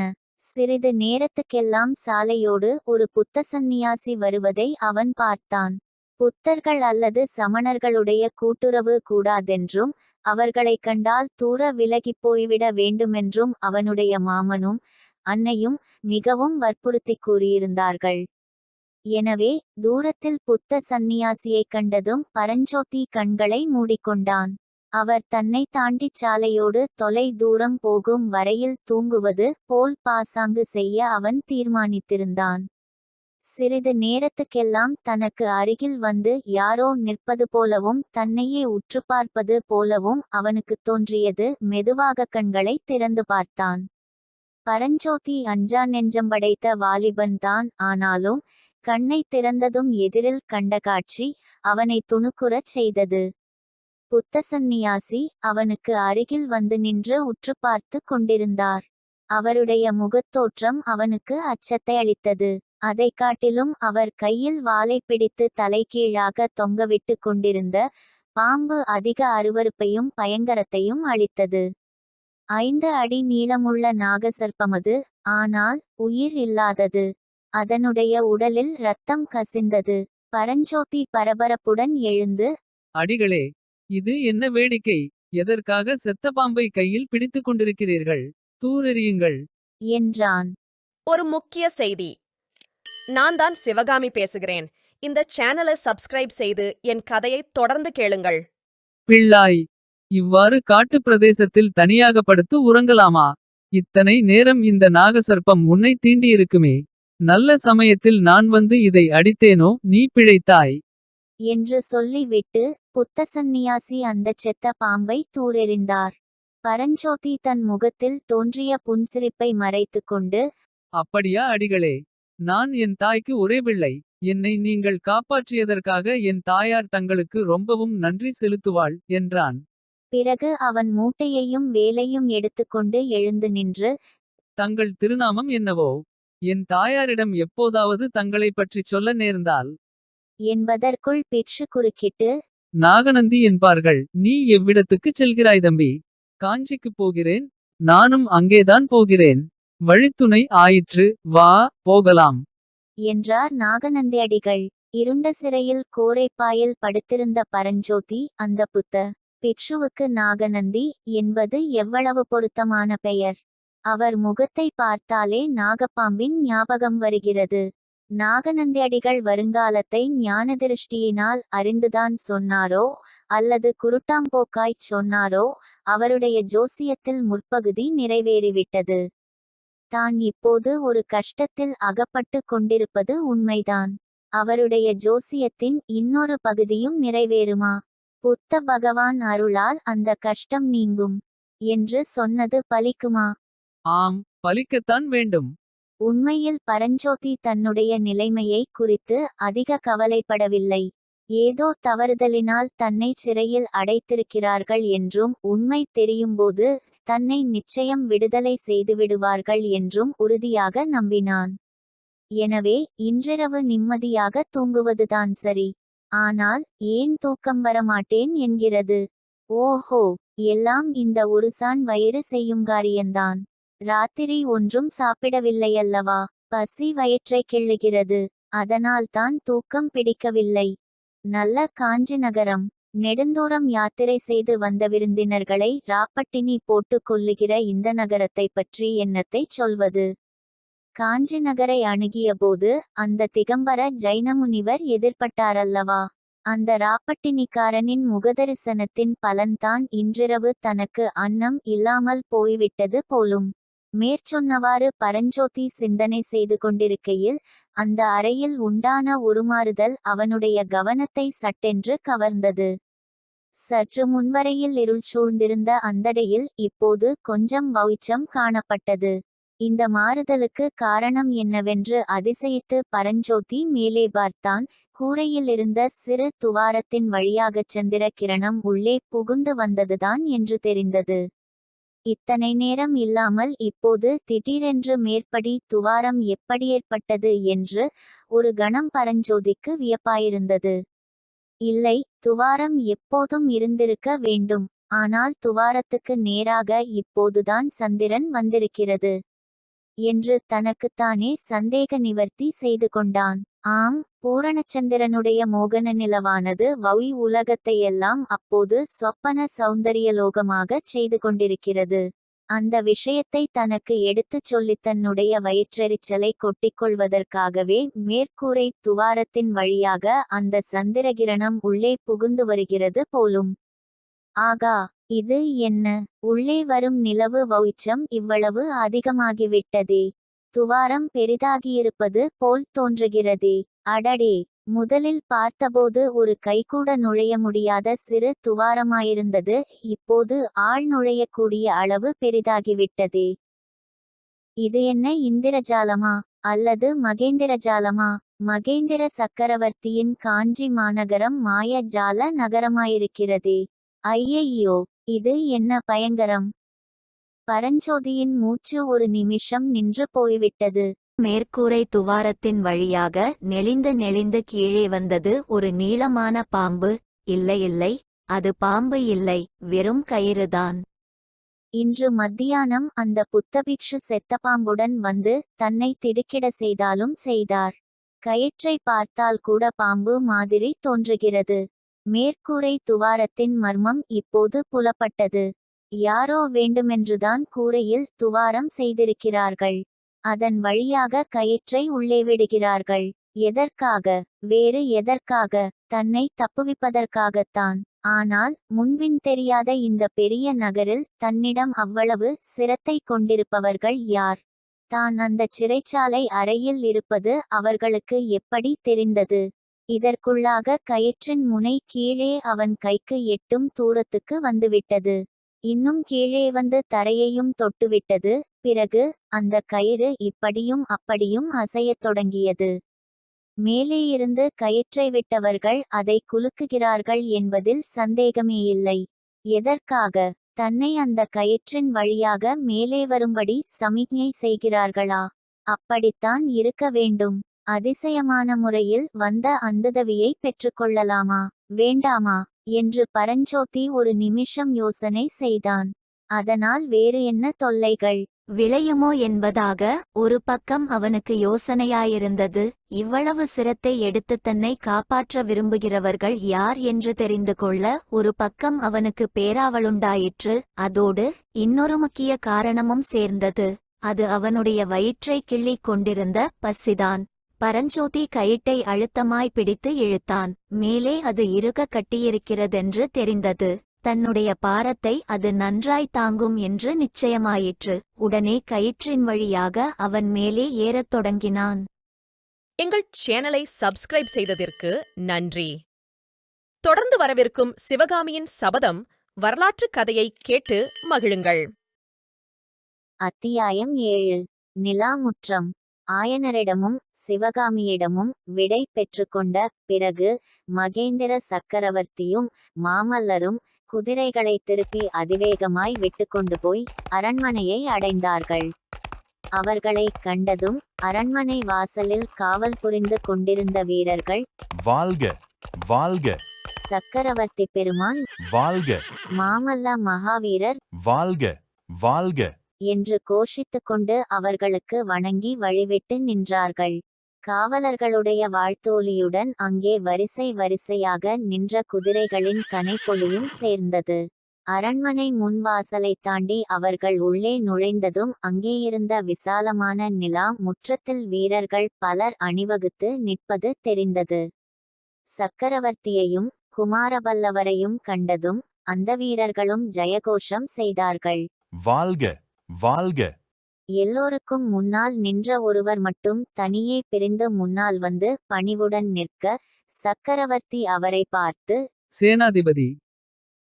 சிறிது நேரத்துக்கெல்லாம் சாலையோடு ஒரு புத்த சந்நியாசி வருவதை அவன் பார்த்தான். புத்தர்கள் அல்லது சமணர்களுடைய கூட்டுறவு கூடாதென்றும் அவர்களைக் கண்டால் தூர விலகிப் போய்விட வேண்டுமென்றும் அவனுடைய மாமனும் அன்னையும் மிகவும் வற்புறுத்திக் கூறியிருந்தார்கள். எனவே தூரத்தில் புத்த சந்நியாசியைக் கண்டதும் பரஞ்சோதி கண்களை மூடிக்கொண்டான். அவர் தன்னை தாண்டிச் சாலையோடு தொலை தூரம் போகும் வரையில் தூங்குவது போல் பாசாங்கு செய்ய அவன் தீர்மானித்திருந்தான். சிறிது நேரத்துக்கெல்லாம் தனக்கு அருகில் வந்து யாரோ நிற்பது போலவும் தன்னையே உற்று பார்ப்பது போலவும் அவனுக்குத் தோன்றியது. மெதுவாக கண்களை திறந்து பார்த்தான். பரஞ்சோதி அஞ்சா நெஞ்சம் படைத்த வாலிபன் தான். ஆனாலும் கண்ணை திறந்ததும் எதிரில் கண்ட காட்சி அவனை துணுக்குறச் செய்தது. புத்த சந்நியாசி அவனுக்கு அருகில் வந்து நின்று உற்று பார்த்து கொண்டிருந்தார். அவருடைய முகத்தோற்றம் அவனுக்கு அச்சத்தை அளித்தது. அதைக் காட்டிலும் அவர் கையில் வாளை பிடித்து தலைகீழாக தொங்கவிட்டு கொண்டிருந்த பாம்பு அதிக அருவருப்பையும் பயங்கரத்தையும் அளித்தது. 5 அடி நீளமுள்ள நாகசர்ப்பமது. ஆனால் உயிர் இல்லாதது. அதனுடைய உடலில் இரத்தம் கசிந்தது. பரஞ்சோதி பரபரப்புடன் எழுந்து, அடிகளே, இது என்ன வேடிக்கை? எதற்காக செத்த பாம்பை கையில் பிடித்துக் கொண்டிருக்கிறீர்கள்? தூரெறியுங்கள் என்றான். ஒரு முக்கிய செய்தி. நான் தான் சிவகாமி பேசுகிறேன். இந்த சேனலை சப்ஸ்கிரைப் செய்து என் கதையை தொடர்ந்து கேளுங்கள். பிள்ளாய், இவ்வாறு காட்டுப் பிரதேசத்தில் தனியாக படுத்து உறங்கலாமா? இத்தனை நேரம் இந்த நாகசர்ப்பம் உன்னை தீண்டியிருக்குமே. நல்ல சமயத்தில் நான் வந்து இதை அடித்தேனோ நீ பிழைத்தாய் என்று சொல்லிவிட்டு புத்த சந்நியாசி அந்தச் செத்த பாம்பை தூரெறிந்தார். பரஞ்சோதி தன் முகத்தில் தோன்றிய புன்சிரிப்பை மறைத்துக் கொண்டு, அப்படியா அடிகளே? நான் என் தாய்க்கு ஒரே பிள்ளை. என்னை நீங்கள் காப்பாற்றியதற்காக என் தாயார் தங்களுக்கு ரொம்பவும் நன்றி செலுத்துவாள் என்றான். பிறகு அவன் மூட்டையையும் வேலையும் எடுத்துக்கொண்டு எழுந்து நின்று, தங்கள் திருநாமம் என்னவோ? என் தாயாரிடம் எப்போதாவது தங்களைப் பற்றிச் சொல்ல நேர்ந்தால் என்பதற்குள் பிக்ஷு குறுக்கிட்டு, நாகநந்தி என்பார்கள். நீ எவ்விடத்துக்குச் செல்கிறாய் தம்பி? காஞ்சிக்குப் போகிறேன். நானும் அங்கேதான் போகிறேன். வழித்துணை ஆயிற்று, வா போகலாம் என்றார் நாகநந்தியடிகள். இருண்ட சிறையில் கோரைப்பாயில் படுத்திருந்த பரஞ்சோதி அந்த புத்த பிக்ஷுவுக்கு நாகநந்தி என்பது எவ்வளவு பொருத்தமான பெயர்! அவர் முகத்தை பார்த்தாலே நாகப்பாம்பின் ஞாபகம் வருகிறது. நாகநந்தியடிகள் வருங்காலத்தை ஞானதிருஷ்டியினால் அறிந்துதான் சொன்னாரோ அல்லது குருட்டாம்போக்காய்ச் சொன்னாரோ அவருடைய ஜோசியத்தில் முற்பகுதி நிறைவேறிவிட்டது. தான் இப்போது ஒரு கஷ்டத்தில் அகப்பட்டு கொண்டிருப்பது உண்மைதான். அவருடைய ஜோசியத்தின் இன்னொரு பகுதியும் நிறைவேறுமா? புத்த பகவான் அருளால் அந்த கஷ்டம் நீங்கும் என்று சொன்னது பலிக்குமா? ஆம், பலிக்கத்தான் வேண்டும். உண்மையில் பரஞ்சோதி தன்னுடைய நிலைமையை குறித்து அதிக கவலைப்படவில்லை. ஏதோ தவறுதலினால் தன்னை சிறையில் அடைத்திருக்கிறார்கள் என்றும் உண்மை தெரியும்போது தன்னை நிச்சயம் விடுதலை செய்துவிடுவார்கள் என்றும் உறுதியாக நம்பினான். எனவே இன்றிரவு நிம்மதியாக தூங்குவதுதான் சரி. ஆனால் ஏன் தூக்கம் வரமாட்டேன் என்கிறது? ஓஹோ, எல்லாம் இந்த ஒருசான் வயிறு செய்யும் காரியந்தான். ராத்திரி ஒன்றும் சாப்பிடவில்லையல்லவா? பசி வயிற்றை கிள்ளுகிறது. அதனால்தான் தூக்கம் பிடிக்கவில்லை. நல்ல காஞ்சி நகரம். நெடுந்தூரம் யாத்திரை செய்து வந்த விருந்தினர்களை ராப்பட்டினி போட்டு கொல்லுகிற இந்த நகரத்தை பற்றி என்னத்தைச் சொல்வது? காஞ்சி நகரை அணுகியபோது அந்த திகம்பர ஜைன முனிவர் எதிர்பட்டாரல்லவா? அந்த ராப்பட்டினிக்காரனின் முகதரிசனத்தின் பலன்தான் இன்றிரவு தனக்கு அன்னம் இல்லாமல் போய்விட்டது போலும். மேற்சொன்னவாறு பரஞ்சோதி சிந்தனை செய்து கொண்டிருக்கையில் அந்த அறையில் உண்டான உருமாறுதல் அவனுடைய கவனத்தை சட்டென்று கவர்ந்தது. சற்று முன்வரையில் இருள் சூழ்ந்திருந்த அந்தடையில் இப்போது கொஞ்சம் வௌச்சம் காணப்பட்டது. இந்த மாறுதலுக்கு காரணம் என்னவென்று அதிசயித்து பரஞ்சோதி மேலே பார்த்தான். கூரையில் இருந்த சிறு துவாரத்தின் வழியாகச் சந்திர கிரணம் உள்ளே புகுந்து வந்ததுதான் என்று தெரிந்தது. இத்தனை நேரம் இல்லாமல் இப்போது திடீரென்று மேற்படி துவாரம் எப்படி ஏற்பட்டது என்று ஒரு கணம் பரஞ்சோதிக்கு வியப்பாயிருந்தது. இல்லை, துவாரம் எப்போதும் இருந்திருக்க வேண்டும். ஆனால் துவாரத்துக்கு நேராக இப்போதுதான் சந்திரன் வந்திருக்கிறது. என்று தனக்குத்தானே சந்தேக நிவர்த்தி செய்து கொண்டான். ஆம், பூரணச்சந்திரனுடைய மோகன நிலவானது வௌய் உலகத்தையெல்லாம் அப்போது சொப்பன சௌந்தரியலோகமாகச் செய்து கொண்டிருக்கிறது. அந்த விஷயத்தை தனக்கு எடுத்துச் சொல்லித் தன்னுடைய வயிற்றெரிச்சலை கொட்டிக்கொள்வதற்காகவே மேற்கூரை துவாரத்தின் வழியாக அந்த சந்திரகிரணம் உள்ளே புகுந்து வருகிறது போலும். ஆகா, இது என்ன? உள்ளே வரும் நிலவு வௌச்சம் இவ்வளவு அதிகமாகிவிட்டதே. துவாரம் பெரிதாகியிருப்பது போல் தோன்றுகிறதே. அடடே, முதலில் பார்த்தபோது ஒரு கைகூட நுழைய முடியாத சிறு துவாரமாயிருந்தது, இப்போது ஆள் நுழையக்கூடிய அளவு பெரிதாகிவிட்டதே. இது என்ன இந்திரஜாலமா அல்லது மகேந்திரஜாலமா? மகேந்திர சக்கரவர்த்தியின் காஞ்சி மாநகரம் மாய ஜால நகரமாயிருக்கிறதே. ஐயையோ, இது என்ன பயங்கரம்! பரஞ்சோதியின் மூச்சு ஒரு நிமிஷம் நின்று போய்விட்டது. மேற்கூரை துவாரத்தின் வழியாக நெளிந்து நெளிந்து கீழே வந்தது ஒரு நீளமான பாம்பு. இல்லை இல்லை, அது பாம்பு இல்லை, வெறும் கயிறுதான். இன்று மத்தியானம் அந்த புத்தபிக்ஷு செத்த பாம்புடன் வந்து தன்னை திடுக்கிட செய்தாலும் செய்தார். கயிற்றை பார்த்தால் கூட பாம்பு மாதிரி தோன்றுகிறது. மேற்கூரை துவாரத்தின் மர்மம் இப்போது புலப்பட்டது. யாரோ வேண்டுமென்றுதான் கூரையில் துவாரம் செய்திருக்கிறார்கள். அதன் வழியாக கயிற்றை உள்ளே விடுகிறார்கள். எதற்காக? வேறு எதற்காக? தன்னை தப்புவிப்பதற்காகத்தான். ஆனால் முன்பின் தெரியாத இந்த பெரிய நகரில் தன்னிடம் அவ்வளவு சிரத்தை கொண்டிருப்பவர்கள் யார்? தான் அந்தச் சிறைச்சாலை அறையில் இருப்பது அவர்களுக்கு எப்படி தெரிந்தது? இதற்குள்ளாக கயிற்றின் முனை கீழே அவன் கைக்கு எட்டும் தூரத்துக்கு வந்துவிட்டது. இன்னும் கீழே வந்து தரையையும் தொட்டுவிட்டது. பிறகு அந்த கயிறு இப்படியும் அப்படியும் அசையத் தொடங்கியது. மேலேயிருந்து கயிற்றை விட்டவர்கள் அதை குலுக்குகிறார்கள் என்பதில் சந்தேகமேயில்லை. எதற்காக? தன்னை அந்த கயிற்றின் வழியாக மேலே வரும்படி சமிக்ஞை செய்கிறார்களா? அப்படித்தான் இருக்க வேண்டும். அதிசயமான முறையில் வந்த அந்துதவியை பெற்றுக்கொள்ளலாமா வேண்டாமா என்று பரஞ்சோதி ஒரு நிமிஷம் யோசனை செய்தான். அதனால் வேறு என்ன தொல்லைகள் விளையுமோ என்பதாக ஒரு பக்கம் அவனுக்கு யோசனையாயிருந்தது. இவ்வளவு சிரத்தை எடுத்து தன்னை காப்பாற்ற விரும்புகிறவர்கள் யார் என்று தெரிந்து கொள்ள ஒரு பக்கம் அவனுக்கு பேராவலுண்டாயிற்று. அதோடு இன்னொரு முக்கிய காரணமும் சேர்ந்தது. அது அவனுடைய வயிற்றை கிள்ளிக் கொண்டிருந்த பசிதான். பரஞ்சோதி கயிற்றை அழுத்தமாய் பிடித்து இழுத்தான். மேலே அது இறுக கட்டியிருக்கிறதென்று தெரிந்தது. தன்னுடைய பாரத்தை அது நன்றாய் தாங்கும் என்று நிச்சயமாயிற்று. உடனே கயிற்றின் வழியாக அவன் மேலே ஏறத் தொடங்கினான். எங்கள் சேனலை சப்ஸ்கிரைப் செய்ததற்கு நன்றி. தொடர்ந்து வரவிருக்கும் சிவகாமியின் சபதம் வரலாற்று கதையை கேட்டு மகிழுங்கள். அத்தியாயம் 7. நிலாமுற்றம். ஆயனரிடமும் சிவகாமியிடமும் விடை பெற்றுக்கொண்ட பிறகு மகேந்திர சக்கரவர்த்தியும் மாமல்லரும் குதிரைகளை திருப்பி அதிவேகமாய் விட்டுக்கொண்டு போய் அரண்மனையை அடைந்தார்கள். அவர்களை கண்டதும் அரண்மனை வாசலில் காவல் புரிந்து கொண்டிருந்த வீரர்கள், வாழ்க வாழ்க சக்கரவர்த்தி பெருமான் வாழ்க மாமல்ல மகாவீரர் வாழ்க வாழ்க என்று கோஷித்துக்கொண்டு அவர்களுக்கு வணங்கி வழிவிட்டு நின்றார்கள். காவலர்களுடைய வாழ்த்தோலியுடன் அங்கே வரிசை வரிசையாக நின்ற குதிரைகளின் கனைப்பொலியும் சேர்ந்தது. அரண்மனை முன்வாசலை தாண்டி அவர்கள் உள்ளே நுழைந்ததும் அங்கேயிருந்த விசாலமான நிலா முற்றத்தில் வீரர்கள் பலர் அணிவகுத்து நிற்பது தெரிந்தது. சக்கரவர்த்தியையும் குமாரபல்லவரையும் கண்டதும் அந்த வீரர்களும் ஜெயகோஷம் செய்தார்கள். வாழ்க வாழ்க எல்லோருக்கும் முன்னால் நின்ற ஒருவர் மட்டும் தனியே பிரிந்து முன்னால் வந்து பணிவுடன் நிற்க, சக்கரவர்த்தி அவரை பார்த்து, சேனாதிபதி,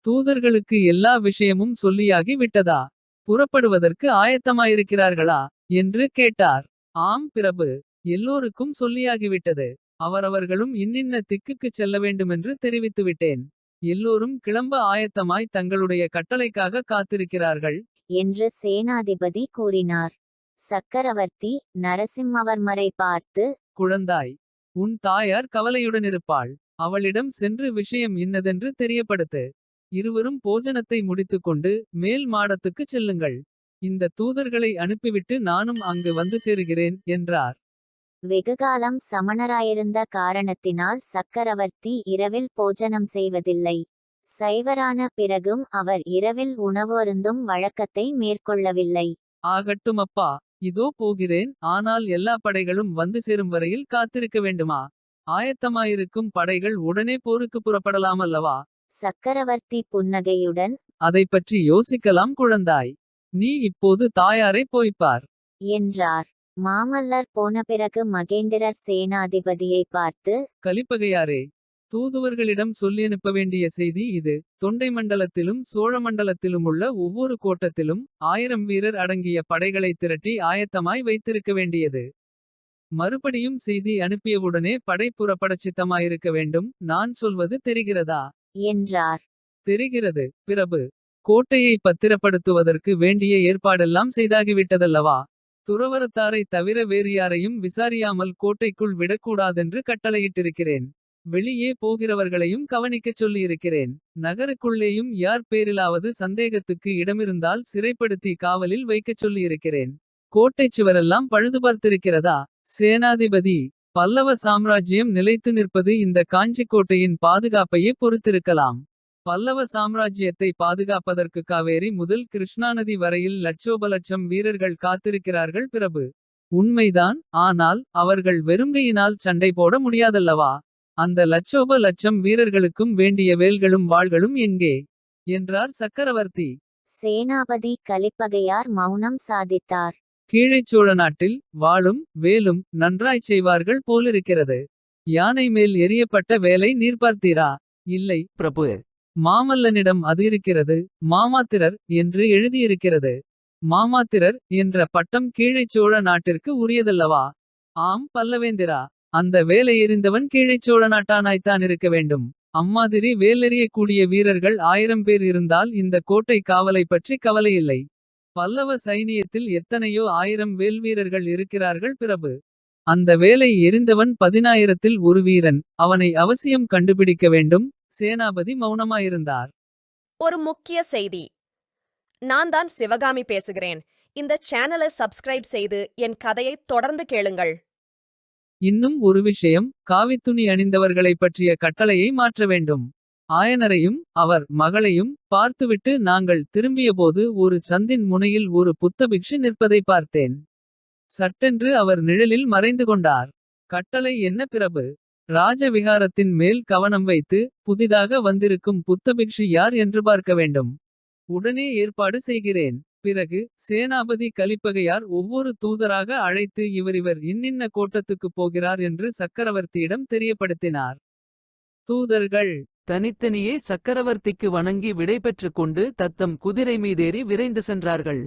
தூதர்களுக்கு எல்லா விஷயமும் சொல்லியாகி விட்டதா? புறப்படுவதற்கு ஆயத்தமாயிருக்கிறார்களா என்று கேட்டார். ஆம் பிரபு, எல்லோருக்கும் சொல்லியாகிவிட்டது. அவரவர்களும் இன்னின்ன திக்குக்குச் செல்ல வேண்டுமென்று தெரிவித்துவிட்டேன். எல்லோரும் கிளம்ப ஆயத்தமாய் தங்களுடைய கட்டளைக்காக காத்திருக்கிறார்கள் என்று சேனாதிபதி கூறினார். சக்கரவர்த்தி நரசிம்மவர்மரை பார்த்து, குழந்தாய், உன் தாயார் கவலையுடனிருப்பாள். அவளிடம் சென்று விஷயம் இன்னதென்று தெரியப்படுத்து. இருவரும் போஜனத்தை முடித்துக்கொண்டு மேல் மாடத்துக்குச் செல்லுங்கள். இந்த தூதர்களை அனுப்பிவிட்டு நானும் அங்கு வந்து சேருகிறேன் என்றார். வெகுகாலம் சமணராயிருந்த காரணத்தினால் சக்கரவர்த்தி இரவில் போஜனம் செய்வதில்லை. சைவரான பிறகும் அவர் இரவில் உணவு அருந்தும் வழக்கத்தை மேற்கொள்ளவில்லை. ஆகட்டும் அப்பா, இதோ போகிறேன். ஆனால் எல்லா படைகளும் வந்து சேரும் வரையில் காத்திருக்க வேண்டுமா? ஆயத்தமாயிருக்கும் படைகள் உடனே போருக்கு புறப்படலாம் அல்லவா? சக்கரவர்த்தி புன்னகையுடன் அதைப் பற்றி யோசிக்கலாம் குழந்தாய். நீ இப்போது தாயாரை போய்ப்பார் என்றார். மாமல்லர் போன பிறகு மகேந்திரர் சேனாதிபதியை பார்த்து, கலிப்பகையாரே, தூதுவர்களிடம் சொல்லியனுப்ப வேண்டிய செய்தி இது. தொண்டை மண்டலத்திலும் சோழ மண்டலத்திலுமுள்ள ஒவ்வொரு கோட்டத்திலும் 1000 வீரர் அடங்கிய படைகளை திரட்டி ஆயத்தமாய் வைத்திருக்க வேண்டியது. மறுபடியும் செய்தி அனுப்பியவுடனே படை புறப்படச் சித்தமாயிருக்க வேண்டும். நான் சொல்வது தெரிகிறதா? என்றார். தெரிகிறது பிரபு. கோட்டையை பத்திரப்படுத்துவதற்கு வேண்டிய ஏற்பாடெல்லாம் செய்தாகிவிட்டதல்லவா? துறவரத்தாரை தவிர வேறு யாரையும் விசாரியாமல் கோட்டைக்குள் விடக்கூடாதென்று கட்டளையிட்டிருக்கிறேன். வெளியே போகிறவர்களையும் கவனிக்கச் சொல்லியிருக்கிறேன். நகருக்குள்ளேயும் யார் பேரிலாவது சந்தேகத்துக்கு இடமிருந்தால் சிறைப்படுத்தி காவலில் வைக்கச் சொல்லியிருக்கிறேன். கோட்டைச் சுவரெல்லாம் பழுது பார்த்திருக்கிறதா? சேனாதிபதி, பல்லவ சாம்ராஜ்யம் நிலைத்து நிற்பது இந்த காஞ்சிக் கோட்டையின் பாதுகாப்பையே பொறுத்திருக்கலாம். பல்லவ சாம்ராஜ்யத்தை பாதுகாப்பதற்கு காவேரி முதல் கிருஷ்ணா நதி வரையில் லட்சோபலட்சம் வீரர்கள் காத்திருக்கிறார்கள் பிரபு. உண்மைதான். ஆனால் அவர்கள் வெறுங்கையினால் சண்டை போட முடியாதல்லவா? அந்த லட்சோபலட்சம் வீரர்களுக்கும் வேண்டிய வேல்களும் வாள்களும் எங்கே? என்றார் சக்கரவர்த்தி. சேனாபதி கலிப்பகையார் மௌனம் சாதித்தார். கீழைச் சோழ நாட்டில் வாளும் வேலும் நன்றாய்ச் செய்வார்கள் போலிருக்கிறது. யானை மேல் எறியப்பட்ட வேலை நீர் பார்த்தீரா? இல்லை பிரபு. மாமல்லனிடம் அது இருக்கிறது. மாமாத்திரர் என்று எழுதியிருக்கிறது. மாமாத்திரர் என்ற பட்டம் கீழைச் சோழ நாட்டிற்கு உரியதல்லவா? ஆம் பல்லவேந்திரா. அந்த வேலை எறிந்தவன் கீழைச் சோழ நாட்டானாய்த்தான் இருக்க வேண்டும். அம்மாதிரி வேலெறியக்கூடிய வீரர்கள் 1000 பேர் இருந்தால் இந்த கோட்டை காவலை பற்றி கவலையில்லை. பல்லவ சைனியத்தில் எத்தனையோ 1000 வேல் வீரர்கள் இருக்கிறார்கள் பிரபு. அந்த வேலை எறிந்தவன் 10000ல் ஒரு வீரன். அவனை அவசியம் கண்டுபிடிக்க வேண்டும். சேனாபதி மௌனமாயிருந்தார். ஒரு முக்கிய செய்தி. நான் தான் சிவகாமி பேசுகிறேன். இந்த சேனலை சப்ஸ்கிரைப் செய்து என் கதையை தொடர்ந்து கேளுங்கள். இன்னும் ஒரு விஷயம், காவித்துணி அணிந்தவர்களைப் பற்றிய கட்டளையை மாற்ற வேண்டும். ஆயனரையும் அவர் மகளையும் பார்த்துவிட்டு நாங்கள் திரும்பியபோது ஒரு சந்தின் முனையில் ஒரு புத்தபிக்ஷு நிற்பதை பார்த்தேன். சட்டென்று அவர் நிழலில் மறைந்து கொண்டார். கட்டளை என்ன பிரபு? ராஜவிகாரத்தின் மேல் கவனம் வைத்து புதிதாக வந்திருக்கும் புத்தபிக்ஷு யார் என்று பார்க்க வேண்டும். உடனே ஏற்பாடு செய்கிறேன். பிறகு சேனாபதி கலிப்பகையார் ஒவ்வொரு தூதராக அழைத்து இவர் இன்னின்ன கோட்டத்துக்குப் போகிறார் என்று சக்கரவர்த்தியிடம் தெரியப்படுத்தினார். தூதர்கள் தனித்தனியே சக்கரவர்த்திக்கு வணங்கி விடைபெற்றுக் கொண்டு தத்தம் குதிரை மீதேறி விரைந்து சென்றார்கள்.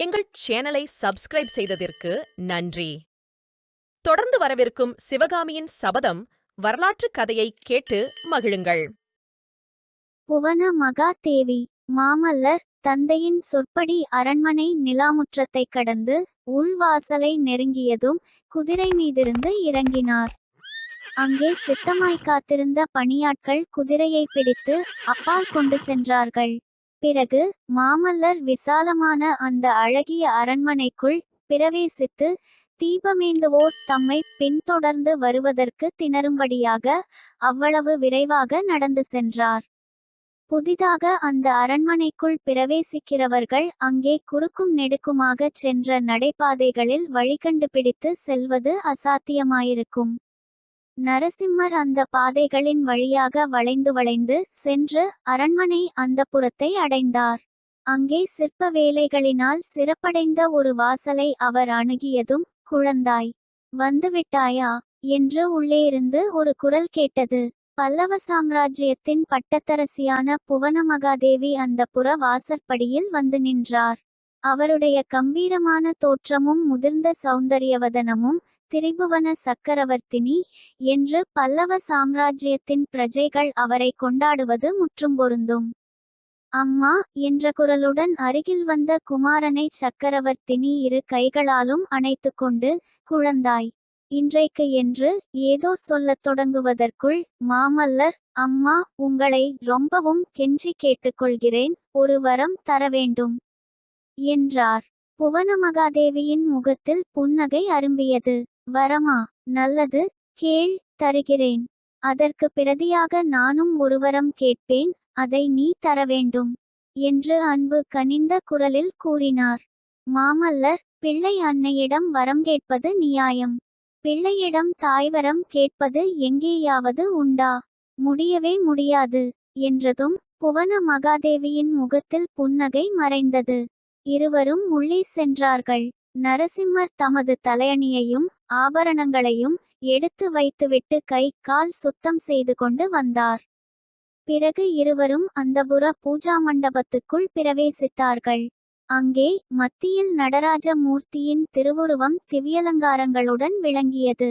எங்கள் சேனலை சப்ஸ்கிரைப் செய்ததற்கு நன்றி. தொடர்ந்து வரவிருக்கும் சிவகாமியின் சபதம் வரலாற்று கதையை கேட்டு மகிழுங்கள். புவன மகாதேவி. மாமல்லர் தந்தையின் சொற்படி அரண்மனை நிலாமுற்றத்தைக் கடந்து உள்வாசலை நெருங்கியதும் குதிரை மீதிருந்து இறங்கினார். அங்கே சித்தமாய் காத்திருந்த பணியாட்கள் குதிரையை பிடித்து அப்பால் கொண்டு சென்றார்கள். பிறகு மாமல்லர் விசாலமான அந்த அழகிய அரண்மனைக்குள் பிரவேசித்து தீபமேந்துவோர் தம்மை பின்தொடர்ந்து வருவதற்கு திணறும்படியாக அவ்வளவு விரைவாக நடந்து சென்றார். புதிதாக அந்த அரண்மனைக்குள் பிரவேசிக்கிறவர்கள் அங்கே குறுக்கும் நெடுக்குமாகச் சென்ற நடைபாதைகளில் வழிகண்டுபிடித்து செல்வது அசாத்தியமாயிருக்கும். நரசிம்மர் அந்த பாதைகளின் வழியாக வளைந்து சென்று அரண்மனை அந்தப்புறத்தை அடைந்தார். அங்கே சிற்ப வேலைகளினால் சிறப்படைந்த ஒரு வாசலை அவர் அணுகியதும், குழந்தாய், வந்துவிட்டாயா என்று உள்ளேயிருந்து ஒரு குரல் கேட்டது. பல்லவ சாம்ராஜ்யத்தின் பட்டத்தரசியான புவனமகாதேவி அந்த புற வாசற்படியில் வந்து நின்றார். அவருடைய கம்பீரமான தோற்றமும் முதிர்ந்த சௌந்தரியவதனமும் திரிபுவன சக்கரவர்த்தினி என்று பல்லவ சாம்ராஜ்யத்தின் பிரஜைகள் அவரை கொண்டாடுவது முற்றும் பொருந்தும். அம்மா என்ற குரலுடன் அருகில் வந்த குமாரனை சக்கரவர்த்தினி இரு கைகளாலும் அணைத்துக்கொண்டு, குழந்தாய், இன்றைக்கு என்று ஏதோ சொல்லத் தொடங்குவதற்குள் மாமல்லர், அம்மா, உங்களை ரொம்பவும் கெஞ்சி கேட்டுக்கொள்கிறேன், ஒரு வரம் தர வேண்டும். என்றார். புவனமகாதேவியின் முகத்தில் புன்னகை அரும்பியது. வரமா? நல்லது, கேள், தருகிறேன். அதற்கு பிரதியாக நானும் ஒரு வரம் கேட்பேன், அதை நீ தர வேண்டும் என்று அன்பு கனிந்த குரலில் கூறினார். மாமல்லர், பிள்ளை அன்னையிடம் வரம் கேட்பது நியாயம். பிள்ளையிடம் தாய்வரம் கேட்பது எங்கேயாவது உண்டா? முடியவே முடியாது என்றதும் புவன மகாதேவியின் முகத்தில் புன்னகை மறைந்தது. இருவரும் உள்ளே சென்றார்கள். நரசிம்மர் தமது தலையணியையும் ஆபரணங்களையும் எடுத்து வைத்துவிட்டு கை கால் சுத்தம் செய்து கொண்டு வந்தார். பிறகு இருவரும் அந்தபுர பூஜா மண்டபத்துக்குள் பிரவேசித்தார்கள். அங்கே மத்தியில் நடராஜ மூர்த்தியின் திருவுருவம் திவ்யலங்காரங்களுடன் விளங்கியது.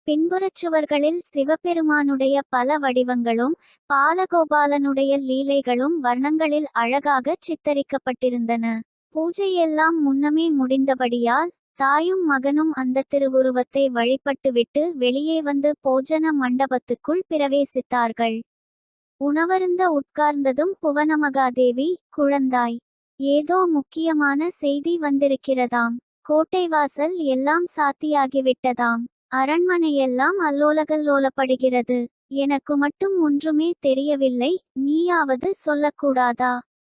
பின்புறச் சுவர்களில் சிவபெருமானுடைய பல வடிவங்களும் பாலகோபாலனுடைய லீலைகளும் வர்ணங்களில் அழகாக சித்தரிக்கப்பட்டிருந்தன. பூஜையெல்லாம் முன்னமே முடிந்தபடியால் தாயும் மகனும் அந்த திருவுருவத்தை வழிபட்டுவிட்டு வெளியே வந்து போஜன மண்டபத்துக்குள் பிரவேசித்தார்கள். உணவருந்த உட்கார்ந்ததும் புவனமகாதேவி, குழந்தாய், ஏதோ முக்கியமான செய்தி வந்திருக்கிறதாம். கோட்டை வாசல் எல்லாம் சாத்தியாகிவிட்டதாம். அரண்மனையெல்லாம் அல்லோலகல்லோலப்படுகிறது. எனக்கு மட்டும் ஒன்றுமே தெரியவில்லை, நீயாவது சொல்லக்கூடாதா?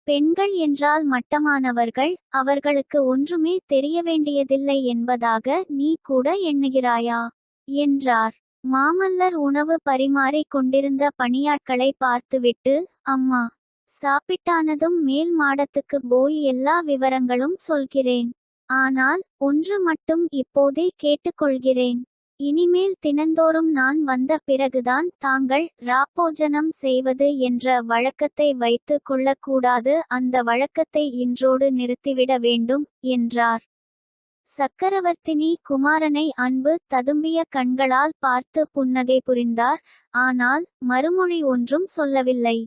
பெண்கள் என்றால் மட்டமானவர்கள், அவர்களுக்கு ஒன்றுமே தெரிய வேண்டியதில்லை என்பதாக நீ கூட எண்ணுகிறாயா? என்றார். மாமல்லர் உணவு பரிமாறிக் கொண்டிருந்த பணியாட்களை பார்த்துவிட்டு, அம்மா, சாப்பிட்டானதும் மேல் மாடத்துக்கு போய் எல்லா விவரங்களும் சொல்கிறேன். ஆனால் ஒன்று மட்டும் இப்போதே கேட்டுக்கொள்கிறேன். இனிமேல் தினந்தோறும் நான் வந்த பிறகுதான் தாங்கள் ராப்போஜனம் செய்வது என்ற வழக்கத்தை வைத்து கொள்ளக்கூடாது. அந்த வழக்கத்தை இன்றோடு நிறுத்திவிட வேண்டும் என்றார். சக்கரவர்த்தினி குமாரனை அன்பு ததும்பிய கண்களால் பார்த்து புன்னகை புரிந்தார். ஆனால் மறுமொழி ஒன்றும் சொல்லவில்லை.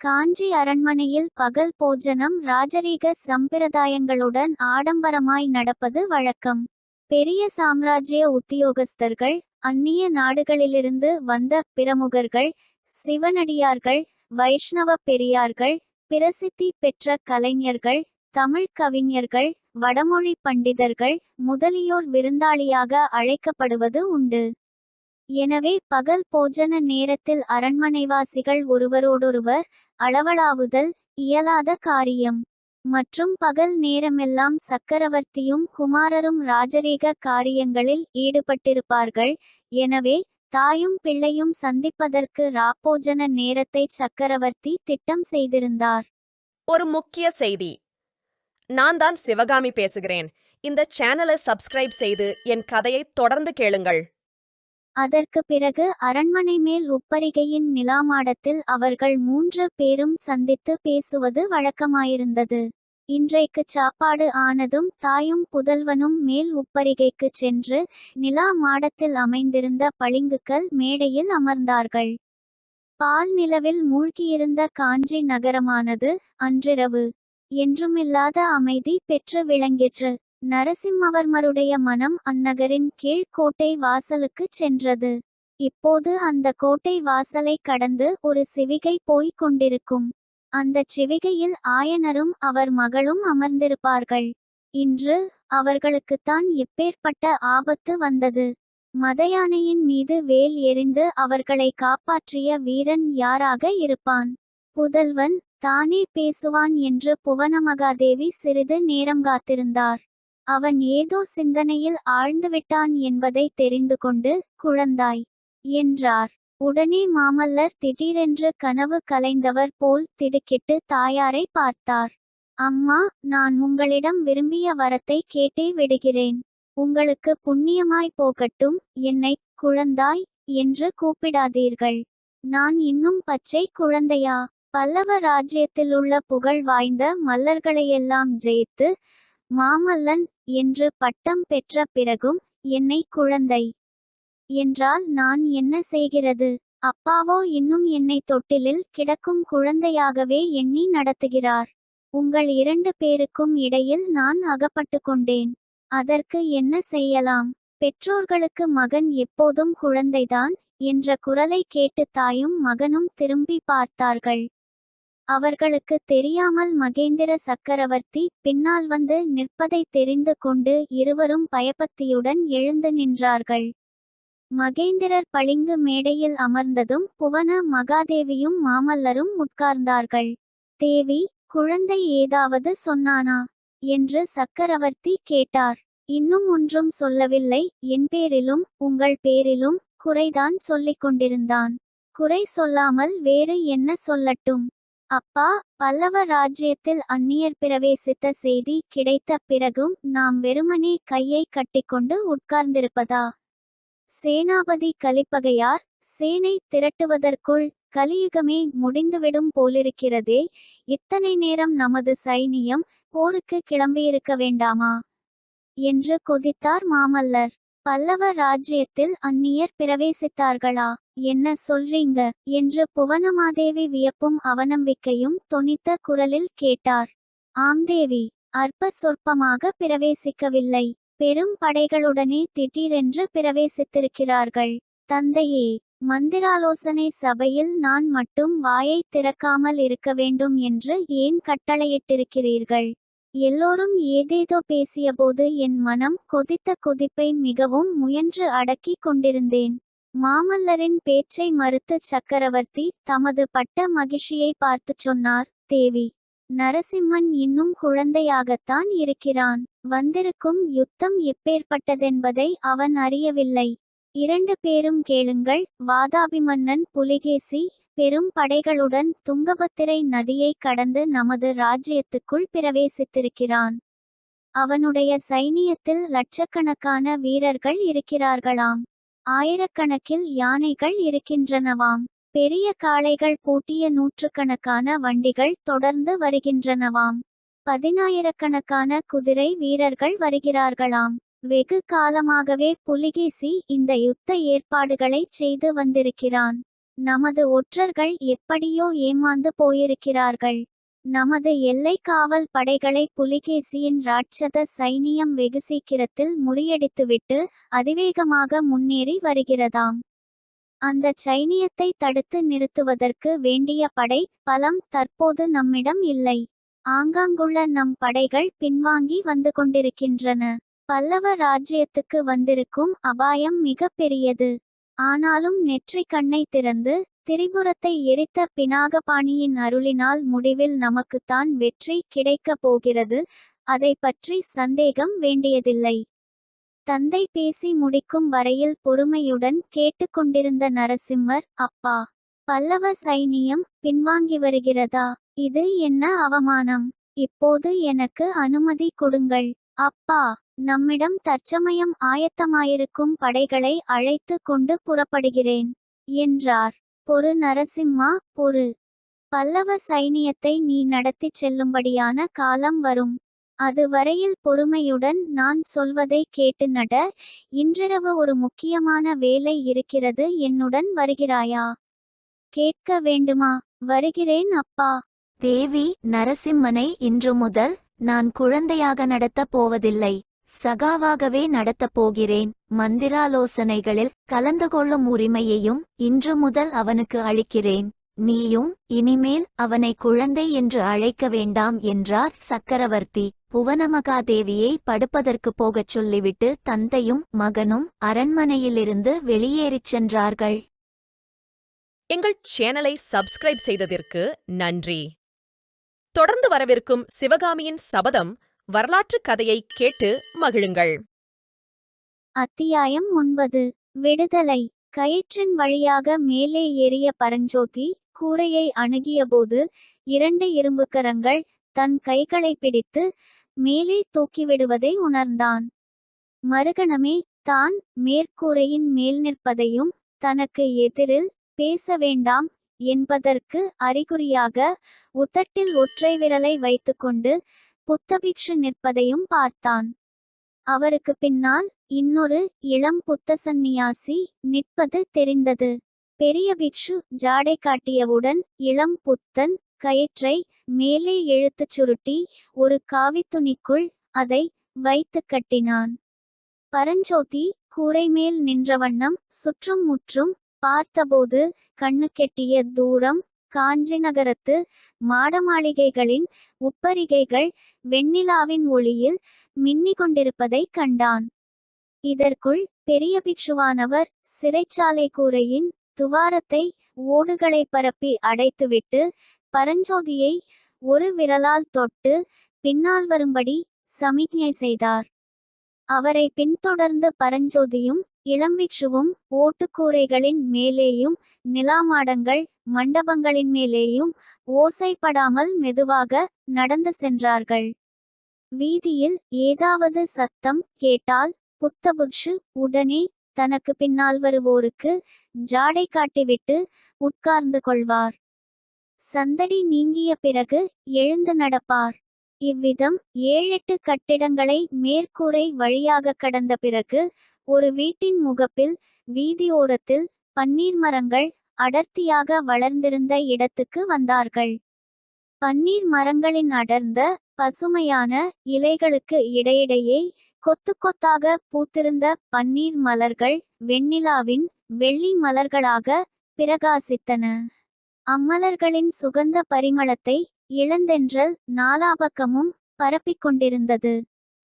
காஞ்சி அரண்மனையில் பகல் போஜனம் ராஜரீக சம்பிரதாயங்களுடன் ஆடம்பரமாய் நடப்பது வழக்கம். பெரிய சாம்ராஜ்ய உத்தியோகஸ்தர்கள், அந்நிய நாடுகளிலிருந்து வந்த பிரமுகர்கள், சிவனடியார்கள், வைஷ்ணவ பெரியார்கள், பிரசித்தி பெற்ற கலைஞர்கள், தமிழ் கவிஞர்கள், வடமொழி பண்டிதர்கள் முதலியோர் விருந்தாளியாக அழைக்கப்படுவது உண்டு. எனவே பகல் போஜன நேரத்தில் அரண்மனைவாசிகள் ஒருவரோடொருவர் அளவளாவுதல் இயலாத காரியம். மற்றும் பகல் நேரமெல்லாம் சக்கரவர்த்தியும் குமாரரும் ராஜரீக காரியங்களில் ஈடுபட்டிருப்பார்கள். எனவே தாயும் பிள்ளையும் சந்திப்பதற்கு ராப்போஜன நேரத்தை சக்கரவர்த்தி திட்டம் செய்திருந்தார். ஒரு முக்கிய செய்தி. நான் தான் சிவகாமி பேசுகிறேன். இந்த சேனலை சப்ஸ்கிரைப் செய்து என் கதையை தொடர்ந்து கேளுங்கள். அதற்கு பிறகு அரண்மனை மேல் உப்பரிகையின் நிலாமாடத்தில் அவர்கள் 3 பேரும் சந்தித்து பேசுவது வழக்கமாயிருந்தது. இன்றைக்குச் சாப்பாடு ஆனதும் தாயும் புதல்வனும் மேல் உப்பரிகைக்கு சென்று நிலா மாடத்தில் அமைந்திருந்த பளிங்குக்கல் மேடையில் அமர்ந்தார்கள். பால் நிலவில் மூழ்கியிருந்த காஞ்சி நகரமானது அன்றிரவு என்றுமில்லாத அமைதி பெற்று விளங்கிற்று. நரசிம்மவர்மருடைய மனம் அந்நகரின் கீழ் கோட்டை வாசலுக்குச் சென்றது. இப்போது அந்த கோட்டை வாசலை கடந்து ஒரு சிவிகை போய்க் கொண்டிருக்கும். அந்தச் சிவிகையில் ஆயனரும் அவர் மகளும் அமர்ந்திருப்பார்கள். இன்று அவர்களுக்குத்தான் எப்பேற்பட்ட ஆபத்து வந்தது? மதயானையின் மீது வேல் எறிந்து அவர்களை காப்பாற்றிய வீரன் யாராக இருப்பான்? புதல்வன் தானே பேசுவான் என்று புவனமகாதேவி சிறிது நேரம் காத்திருந்தார். அவன் ஏதோ சிந்தனையில் ஆழ்ந்துவிட்டான் என்பதை தெரிந்து கொண்டு, குழந்தாய் என்றார். உடனே மாமல்லர் திடீரென்று கனவு கலைந்தவர் போல் திடுக்கிட்டு தாயாரை பார்த்தார். அம்மா, நான் உங்களிடம் விரும்பிய வரத்தை கேட்டே விடுகிறேன். உங்களுக்கு புண்ணியமாய் போகட்டும். என்னை குழந்தாய் என்று கூப்பிடாதீர்கள். நான் இன்னும் பச்சை குழந்தையா? பல்லவ ராஜ்யத்திலுள்ள புகழ் வாய்ந்த மல்லர்களையெல்லாம் ஜெயித்து மாமல்லன் என்று பட்டம் பெற்ற பிறகும் என்னை குழந்தை என்றால் நான் என்ன செய்கிறது? அப்பாவோ இன்னும் என்னை தொட்டிலில் கிடக்கும் குழந்தையாகவே எண்ணி நடத்துகிறார். உங்கள் 2 பேருக்கும் இடையில் நான் அகப்பட்டு கொண்டேன். அதற்கு என்ன செய்யலாம்? பெற்றோர்களுக்கு மகன் எப்போதும் குழந்தைதான் என்ற குரலை கேட்டு தாயும் மகனும் திரும்பி பார்த்தார்கள். அவர்களுக்கு தெரியாமல் மகேந்திர சக்கரவர்த்தி பின்னால் வந்து நிற்பதை தெரிந்து கொண்டு இருவரும் பயபக்தியுடன் எழுந்து நின்றார்கள். மகேந்திரர் பளிங்கு மேடையில் அமர்ந்ததும் புவன மகாதேவியும் மாமல்லரும் உட்கார்ந்தார்கள். தேவி, குழந்தை ஏதாவது சொன்னானா என்று சக்கரவர்த்தி கேட்டார். இன்னும் ஒன்றும் சொல்லவில்லை. என் பேரிலும் உங்கள் பேரிலும் குறைதான் சொல்லிக் கொண்டிருந்தான். குறை சொல்லாமல் வேறு என்ன சொல்லட்டும்? அப்பா, பல்லவ ராஜ்யத்தில் அந்நியர் பிரவேசித்த செய்தி கிடைத்த பிறகும் நாம் வெறுமனே கையை கட்டிக்கொண்டு உட்கார்ந்திருப்பதா? சேனாபதி கலிப்பகையார், சேனை திரட்டுவதற்குள் கலியுகமே முடிந்துவிடும் போலிருக்கிறதே. இத்தனை நேரம் நமது சைனியம் போருக்கு கிளம்பியிருக்க வேண்டாமா என்று கொதித்தார் மாமல்லர். பல்லவ ராஜ்யத்தில் அந்நியர் பிரவேசித்தார்களா? என்ன சொல்றீங்க என்று புவனமாதேவி வியப்பும் அவநம்பிக்கையும் தொனித்த குரலில் கேட்டார். ஆம் தேவி, அற்ப சொற்பமாக பிரவேசிக்கவில்லை. பெரும் படைகளுடனே திடீரென்று பிரவேசித்திருக்கிறார்கள். தந்தையே, மந்திராலோசனை சபையில் நான் மட்டும் வாயை திறக்காமல் இருக்க வேண்டும் என்று ஏன் கட்டளையிட்டிருக்கிறீர்கள்? எல்லோரும் ஏதேதோ பேசியபோது என் மனம் கொதித்த கொதிப்பை மிகவும் முயன்று அடக்கி கொண்டிருந்தேன். மாமல்லரின் பேச்சை மறுத்து சக்கரவர்த்தி தமது பட்ட மகிழ்ச்சியை பார்த்துச் சொன்னார். தேவி, நரசிம்மன் இன்னும் குழந்தையாகத்தான் இருக்கிறான். வந்திருக்கும் யுத்தம் எப்பேற்பட்டதென்பதை அவன் அறியவில்லை. 2 பேரும் கேளுங்கள். வாதாபிமன்னன் புலிகேசி பெரும் படைகளுடன் துங்கபத்திரை நதியை கடந்து நமது ராஜ்யத்துக்குள் பிரவேசித்திருக்கிறான். அவனுடைய சைனியத்தில் லட்சக்கணக்கான வீரர்கள் இருக்கிறார்களாம். ஆயிரக்கணக்கில் யானைகள் இருக்கின்றனவாம். பெரிய காளைகள் பூட்டிய நூற்றுக்கணக்கான வண்டிகள் தொடர்ந்து வருகின்றனவாம். 10,000கணக்கான குதிரை வீரர்கள் வருகிறார்களாம். வெகு காலமாகவே புலிகேசி இந்த யுத்த ஏற்பாடுகளை செய்து வந்திருக்கிறான். நமது ஒற்றர்கள் எப்படியோ ஏமாந்து போயிருக்கிறார்கள். நமது எல்லை காவல் படைகளை புலிகேசியின் ராட்சத சைனியம் வெகு சீக்கிரத்தில் முறியடித்துவிட்டு அதிவேகமாக முன்னேறி வருகிறதாம். அந்த சைனியத்தை தடுத்து நிறுத்துவதற்கு வேண்டிய படை பலம் தற்போது நம்மிடம் இல்லை. ஆங்காங்குள்ள நம் படைகள் பின்வாங்கி வந்து கொண்டிருக்கின்றன. பல்லவ ராஜ்யத்துக்கு வந்திருக்கும் அபாயம் மிக பெரியது. ஆனாலும் நெற்றி கண்ணை திறந்து திரிபுரத்தை எரித்த பினாகபாணியின் அருளினால் முடிவில் நமக்குத்தான் வெற்றி கிடைக்கப் போகிறது. அதை பற்றி சந்தேகம் வேண்டியதில்லை. தந்தை பேசி முடிக்கும் வரையில் பொறுமையுடன் கேட்டுக்கொண்டிருந்த நரசிம்மர், அப்பா, பல்லவ சைனியம் பின்வாங்கி வருகிறதா? இது என்ன அவமானம்! இப்போது எனக்கு அனுமதி கொடுங்கள். அப்பா, நம்மிடம் தற்சமயம் ஆயத்தமாயிருக்கும் படைகளை அழைத்து கொண்டு புறப்படுகிறேன் என்றார். பொறு நரசிம்மா, பொறு. பல்லவ சைனியத்தை நீ நடத்திச் செல்லும்படியான காலம் வரும். அதுவரையில் பொறுமையுடன் நான் சொல்வதை கேட்டு நட. இன்றிரவு ஒரு முக்கியமான வேலை இருக்கிறது. என்னுடன் வருகிறாயா? கேட்க வேண்டுமா? வருகிறேன் அப்பா. தேவி, நரசிம்மனை இன்று முதல் நான் குழந்தையாக நடத்தப் போவதில்லை, சகாவாகவே நடத்தப் போகிறேன். மந்திராலோசனைகளில் கலந்து கொள்ளும் உரிமையையும் இன்று முதல் அவனுக்கு அளிக்கிறேன். நீயும் இனிமேல் அவனை குழந்தை என்று அழைக்க வேண்டாம் என்றார் சக்கரவர்த்தி. புவனமகாதேவியை படுப்பதற்கு போகச் சொல்லிவிட்டு தந்தையும் மகனும் அரண்மனையிலிருந்து வெளியேறிச் சென்றார்கள். எங்கள் சேனலை சப்ஸ்கிரைப் செய்ததற்கு நன்றி. தொடர்ந்து வரவிருக்கும் சிவகாமியின் சபதம் வரலாற்று கதையை கேட்டு மகிழுங்கள். அத்தியாயம் 9. விடுதலை. கயிற்றின் வழியாக மேலே ஏறிய பரஞ்சோதி கூரையை அணுகியபோது 2 இரும்புக்கரங்கள் தன் கைகளை பிடித்து மேலே தூக்கிவிடுவதை உணர்ந்தான். மறுகணமே தான் மேற்கூரையின் மேல் நிற்பதையும் தனக்கு எதிரில் பேச வேண்டாம் என்பதற்கு அறிகுறியாக உதட்டில் ஒற்றை விரலை வைத்துக்கொண்டு புத்தபிக்ஷு நிற்பதையும் பார்த்தான். அவருக்கு பின்னால் இன்னொரு இளம் புத்த சந்நியாசி நிற்பது தெரிந்தது. பெரிய பிக்ஷு ஜாடை காட்டியவுடன் இளம் புத்தன் கயிற்றை மேலே இழுத்துச் சுருட்டி ஒரு காவித்துணிக்குள் அதை வைத்து கட்டினான். பரஞ்சோதி கூரை மேல் நின்ற வண்ணம் சுற்றும் முற்றும் பார்த்தபோது கண்ணுக்கெட்டிய தூரம் காஞ்சி நகரத்து மாடமாளிகைகளின் உப்பரிகைகள் வெண்ணிலாவின் ஒளியில் மின்னிக் கொண்டிருப்பதைக் கண்டான். இதற்குள் பெரிய பிக்ஷுவானவர் சிறைச்சாலை கூரையின் துவாரத்தை ஓடுகளை பரப்பி அடைத்துவிட்டு பரஞ்சோதியை ஒரு விரலால் தொட்டு பின்னால் வரும்படி சமிக்ஞை செய்தார். அவரை பின்தொடர்ந்து பரஞ்சோதியும் இளம்பிக்ஷுவும் ஓட்டுக்கூரைகளின் மேலேயும் நிலாமாடங்கள் மண்டபங்களின் மேலேயும் ஓசைப்படாமல் மெதுவாக நடந்து சென்றார்கள். வீதியில் ஏதாவது சத்தம் கேட்டால் புத்தபிக்ஷு உடனே தனக்கு பின்னால் வருவோருக்கு ஜாடை காட்டிவிட்டு உட்கார்ந்து கொள்வார். சந்தடி நீங்கிய பிறகு எழுந்து நடப்பார். இவ்விதம் 7-8 கட்டிடங்களை மேற்கூரை வழியாக கடந்த பிறகு ஒரு வீட்டின் முகப்பில் வீதியோரத்தில் பன்னீர் மரங்கள் அடர்த்தியாக வளர்ந்திருந்த இடத்துக்கு வந்தார்கள். பன்னீர் மரங்களின் அடர்ந்த பசுமையான இலைகளுக்கு இடையிடையே கொத்து கொத்தாக பூத்திருந்த பன்னீர் மலர்கள் வெண்ணிலாவின் வெள்ளி மலர்களாக பிரகாசித்தன. அம்மலர்களின் சுகந்த பரிமளத்தை இளந்தென்றல் நாலாபக்கமும் பரப்பிக் கொண்டிருந்தது.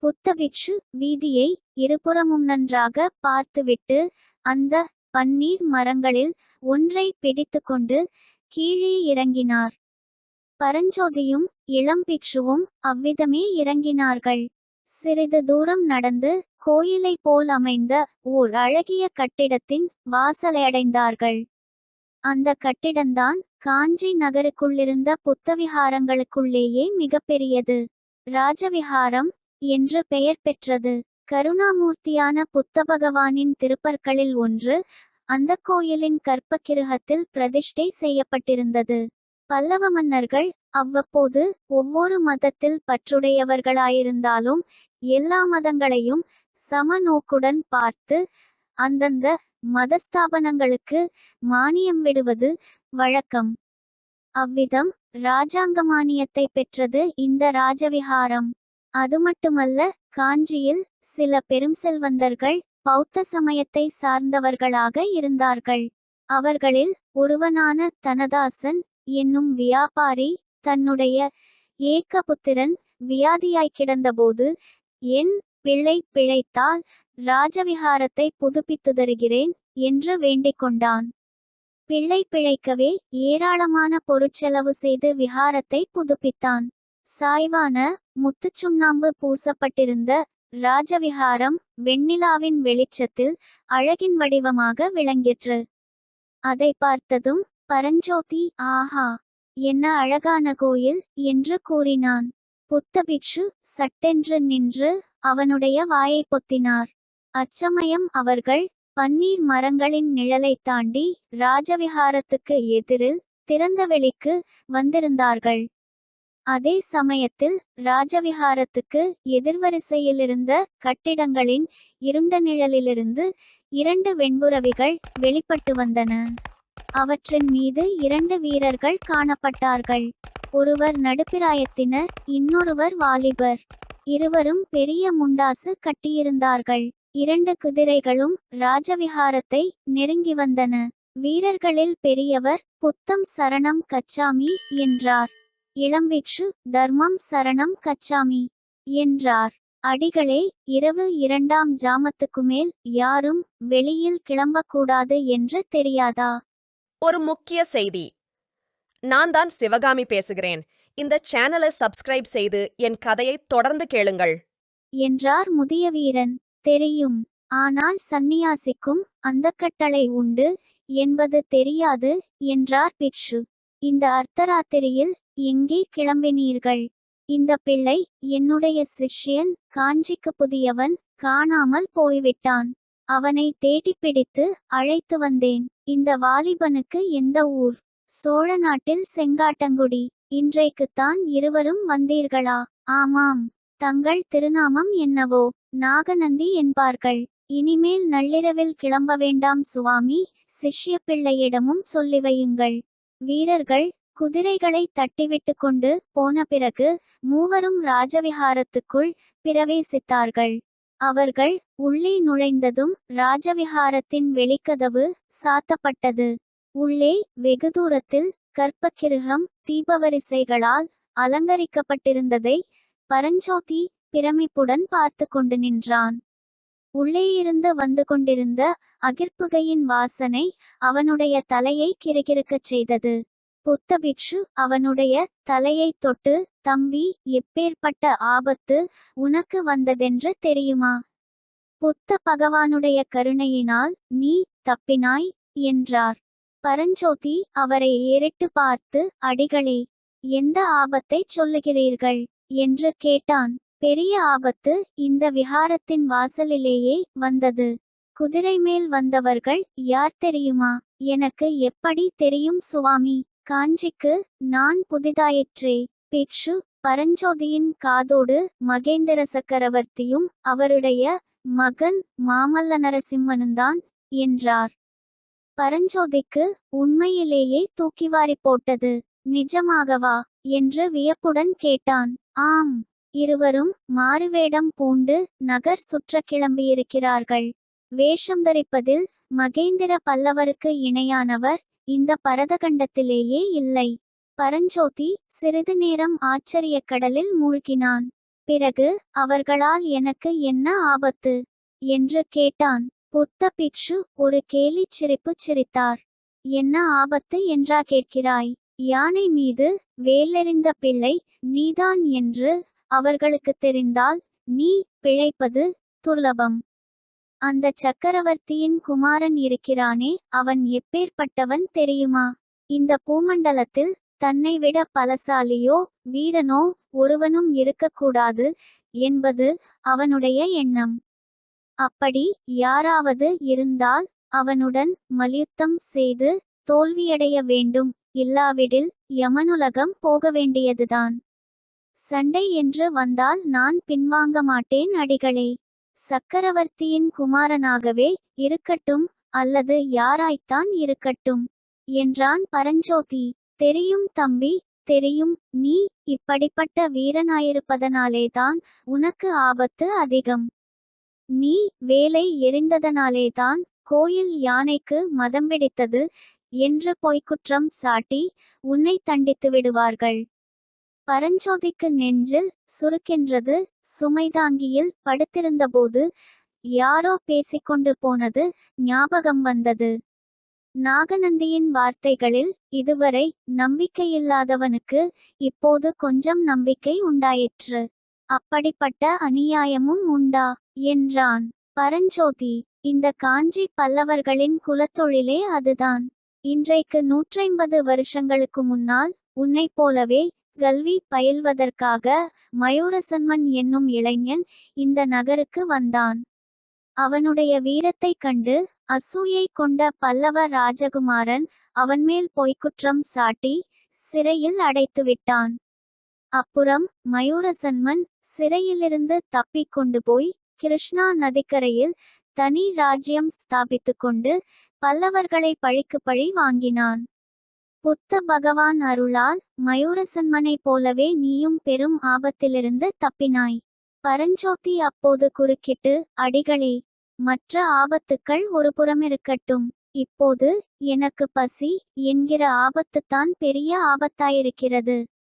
புத்தபிக்ஷு வீதியை இருபுறமும் நன்றாக பார்த்துவிட்டு அந்த பன்னீர் மரங்களில் ஒன்றை பிடித்துக்கொண்டு கீழே இறங்கினார். பரஞ்சோதியும் இளம்பிக்ஷுவும் அவ்விதமே இறங்கினார்கள். சிறிது தூரம் நடந்து கோயிலை போல் அமைந்த ஓர் அழகிய கட்டிடத்தின் வாசலை அடைந்தார்கள். அந்த கட்டிடந்தான் காஞ்சி நகருக்குள்ளிருந்த புத்தவிஹாரங்களுக்குள்ளேயே மிகப்பெரியது. ராஜவிஹாரம் என்று பெயர் பெற்றது. கருணாமூர்த்தியான புத்த பகவானின் திருப்பற்களில் ஒன்று அந்த கோயிலின் கற்பகிருஹத்தில் பிரதிஷ்டை செய்யப்பட்டிருந்தது. பல்லவ மன்னர்கள் அவ்வப்போது ஒவ்வொரு மதத்தில் பற்றுடையவர்களாயிருந்தாலும் எல்லா மதங்களையும் சம நோக்குடன் பார்த்து அந்தந்த மதஸ்தாபனங்களுக்கு மானியம் விடுவது வழக்கம். அவ்விதம் இராஜாங்க மானியத்தை பெற்றது இந்த ராஜவிஹாரம். அது மட்டுமல்ல, காஞ்சியில் சில பெரும் செல்வந்தர்கள் பௌத்த சமயத்தை சார்ந்தவர்களாக இருந்தார்கள். அவர்களில் ஒருவனான தனதாசன் என்னும் வியாபாரி தன்னுடைய ஏக்கபுத்திரன் வியாதியாய் கிடந்தபோது, என் பிள்ளை பிழைத்தால் ராஜவிஹாரத்தை புதுப்பித்து தருகிறேன் என்று வேண்டிக் கொண்டான். பிள்ளை பிழைக்கவே ஏராளமான பொருட்செலவு செய்து விஹாரத்தை புதுப்பித்தான். சாய்வான முத்துச்சுண்ணாம்பு பூசப்பட்டிருந்த ராஜவிஹாரம் வெண்ணிலாவின் வெளிச்சத்தில் அழகின் வடிவமாக விளங்கிற்று. அதை பார்த்ததும் பரஞ்சோதி, ஆஹா, என்ன அழகான கோயில் என்று கூறினான். புத்தபிக்ஷு சட்டென்று நின்று அவனுடைய வாயை பொத்தினார். அச்சமயம் அவர்கள் பன்னீர் மரங்களின் நிழலை தாண்டி ராஜவிஹாரத்துக்கு எதிரில் திறந்த வெளிக்கு வந்திருந்தார்கள். அதே சமயத்தில் ராஜவிஹாரத்துக்கு எதிர்வரிசையிலிருந்த கட்டிடங்களின் இருண்ட நிழலிலிருந்து 2 வெண்புறவிகள் வெளிப்பட்டு வந்தன. அவற்றின் மீது 2 வீரர்கள் காணப்பட்டார்கள். ஒருவர் நடுப்பிராயத்தினர், இன்னொருவர் வாலிபர். இருவரும் பெரிய முண்டாசு கட்டியிருந்தார்கள். 2 குதிரைகளும் ராஜவிஹாரத்தை நெருங்கி வந்தன. வீரர்களில் பெரியவர் புத்தம் சரணம் கச்சாமி என்றார். இளம்பிக்ஷு தர்மம் சரணம் கச்சாமி என்றார். அடிகளே, இரவு 2ஆம் ஜாமத்துக்குமேல் யாரும் வெளியில் கிளம்பக்கூடாது என்று தெரியாதா? ஒரு முக்கிய செய்தி. நான் தான் சிவகாமி பேசுகிறேன். இந்த சேனலை சப்ஸ்கிரைப் செய்து என் கதையை தொடர்ந்து கேளுங்கள் என்றார் முதிய வீரன். தெரியும், ஆனால் சந்நியாசிக்கும் அந்த கட்டளை உண்டு என்பது தெரியாது என்றார் பிக்ஷு. இந்த அர்த்தராத்திரியில் எங்கே கிளம்பினீர்கள்? இந்த பிள்ளை என்னுடைய சிஷ்யன், காஞ்சிக்கு புதியவன், காணாமல் போய்விட்டான். அவனை தேடிப்பிடித்து அழைத்து வந்தேன். இந்த வாலிபனுக்கு எந்த ஊர்? சோழ நாட்டில் செங்காட்டங்குடி. இன்றைக்குத்தான் இருவரும் வந்தீர்களா? ஆமாம். தங்கள் திருநாமம் என்னவோ? நாகநந்தி என்பார்கள். இனிமேல் நள்ளிரவில் கிளம்ப வேண்டாம் சுவாமி, சிஷ்ய பிள்ளையிடமும் சொல்லி வையுங்கள். வீரர்கள் குதிரைகளை தட்டிவிட்டு கொண்டு போன பிறகு மூவரும் ராஜவிஹாரத்துக்குள் பிரவேசித்தார்கள். அவர்கள் உள்ளே நுழைந்ததும் ராஜவிஹாரத்தின் வெளிக்கதவு சாத்தப்பட்டது. உள்ளே வெகு தூரத்தில் கற்பக்கிருகம் தீபவரிசைகளால் அலங்கரிக்கப்பட்டிருந்ததை பரஞ்சோதி பிரமிப்புடன் பார்த்து கொண்டு நின்றான். உள்ளேயிருந்து வந்து கொண்டிருந்த அகிர்புகையின் வாசனை அவனுடைய தலையை கிறுகிறுக்கச் செய்தது. புத்த பிக்ஷு அவனுடைய தலையைத் தொட்டு, தம்பி, எப்பேற்பட்ட ஆபத்து உனக்கு வந்ததென்று தெரியுமா? புத்த பகவானுடைய கருணையினால் நீ தப்பினாய் என்றார். பரஞ்சோதி அவரை ஏறிட்டு பார்த்து, அடிகளே, எந்த ஆபத்தைச் சொல்லுகிறீர்கள் என்று கேட்டான். பெரிய ஆபத்து இந்த விஹாரத்தின் வாசலிலேயே வந்தது. குதிரை மேல் வந்தவர்கள் யார் தெரியுமா? எனக்கு எப்படி தெரியும் சுவாமி? காஞ்சிக்கு நான் புதிதாயிற்றே. பிக்ஷு பரஞ்சோதியின் காதோடு மகேந்திர சக்கரவர்த்தியும் அவருடைய மகன் மாமல்ல நரசிம்மனுந்தான் என்றார். பரஞ்சோதிக்கு உண்மையிலேயே தூக்கிவாரி போட்டது. நிஜமாகவா என்று வியப்புடன் கேட்டான். ஆம், இருவரும் மாறுவேடம் பூண்டு நகர் சுற்ற கிளம்பியிருக்கிறார்கள். வேஷம் தரிப்பதில் மகேந்திர பல்லவருக்கு இணையானவர் இந்த பரதகண்டத்திலேயே இல்லை. பரஞ்சோதி சிறிது நேரம் ஆச்சரியக் கடலில் மூழ்கினான். பிறகு அவர்களால் எனக்கு என்ன ஆபத்து என்று கேட்டான். புத்த பிக்ஷு ஒரு கேலிச் சிரிப்பு சிரித்தார். என்ன ஆபத்து என்றா கேட்கிறாய்? யானை மீது வேலெறிந்த பிள்ளை நீதான் என்று அவர்களுக்கு தெரிந்தால் நீ பிழைப்பது துர்லபம். அந்த சக்கரவர்த்தியின் குமாரன் இருக்கிறானே, அவன் எப்பேற்பட்டவன் தெரியுமா? இந்த பூமண்டலத்தில் தன்னை விட பலசாலியோ வீரனோ ஒருவனும் இருக்கக்கூடாது என்பது அவனுடைய எண்ணம். அப்படி யாராவது இருந்தால் அவனுடன் மல்யுத்தம் செய்து தோல்வியடைய வேண்டும், இல்லாவிடில் யமனுலகம் போக வேண்டியதுதான். சண்டை என்று வந்தால் நான் பின்வாங்க மாட்டேன் அடிகளே. சக்கரவர்த்தியின் குமாரனாகவே இருக்கட்டும், அல்லது யாராய்த்தான் இருக்கட்டும் என்றான் பரஞ்சோதி. தெரியும் தம்பி, தெரியும். நீ இப்படிப்பட்ட வீரனாயிருப்பதனாலேதான் உனக்கு ஆபத்து அதிகம். நீ வேலை எறிந்ததனாலேதான் கோயில் யானைக்கு மதம் பிடித்தது என்று பொய்க்குற்றம் சாட்டி உன்னை தண்டித்து விடுவார்கள். பரஞ்சோதிக்கு நெஞ்சில் சுருக்கென்றது. சுமைதாங்கியில் படுத்திருந்தபோது யாரோ பேசிக்கொண்டு போனது ஞாபகம் வந்தது. நாகநந்தியின் வார்த்தைகளில் இதுவரை நம்பிக்கையில்லாதவனுக்கு இப்போது கொஞ்சம் நம்பிக்கை உண்டாயிற்று. அப்படிப்பட்ட அநியாயமும் உண்டா என்றான் பரஞ்சோதி. இந்த காஞ்சி பல்லவர்களின் குலத்தொழிலே அதுதான். இன்றைக்கு 150 வருஷங்களுக்கு முன்னால் உன்னைப் போலவே கல்வி பயில்வதற்காக மயூரசன்மன் என்னும் இளைஞன் இந்த நகருக்கு வந்தான். அவனுடைய வீரத்தைக் கண்டு அசூயை கொண்ட பல்லவ ராஜகுமாரன் அவன்மேல் பொய்க்குற்றம் சாட்டி சிறையில் அடைத்துவிட்டான். அப்புறம் மயூரசன்மன் சிறையிலிருந்து தப்பிக் கொண்டு போய் கிருஷ்ணா நதிக்கரையில் தனி ராஜ்யம் ஸ்தாபித்து கொண்டு பல்லவர்களை பழிக்கு பழி வாங்கினான். புத்த பகவான் அருளால் மயூரசன்மனைப் போலவே நீயும் பெரும் ஆபத்திலிருந்து தப்பினாய். பரஞ்சோதி அப்போது குறுக்கிட்டு, அடிகளே, மற்ற ஆபத்துக்கள் ஒரு புறமிருக்கட்டும். இப்போது எனக்கு பசி என்கிற ஆபத்துத்தான் பெரிய ஆபத்தாயிருக்கிறது.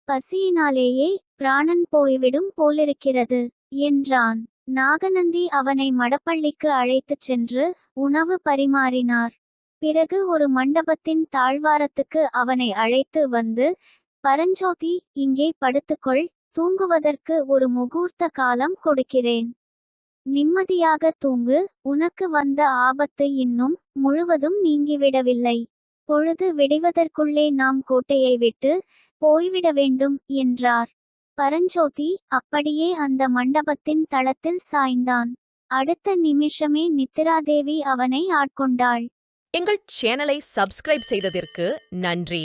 பசியினாலேயே பிராணன் போய்விடும் போலிருக்கிறது என்றான். நாகநந்தி அவனை மடப்பள்ளிக்கு அழைத்துச் சென்று உணவு பரிமாறினார். பிறகு ஒரு மண்டபத்தின் தாழ்வாரத்துக்கு அவனை அழைத்து வந்து, பரஞ்சோதி, இங்கே படுத்துக்கொள், தூங்குவதற்கு ஒரு முகூர்த்த காலம் கொடுக்கிறேன். நிம்மதியாக தூங்கு, உனக்கு வந்த ஆபத்து இன்னும் முழுவதும் நீங்கிவிடவில்லை. பொழுது விடிவதற்குள்ளே நாம் கோட்டையை விட்டு போய்விட வேண்டும் என்றார். பரஞ்சோதி அப்படியே அந்த மண்டபத்தின் தளத்தில் சாய்ந்தான். அடுத்த நிமிஷமே நித்திராதேவி அவனை ஆட்கொண்டாள். எங்கள் சேனலை சப்ஸ்கிரைப் செய்ததற்கு நன்றி.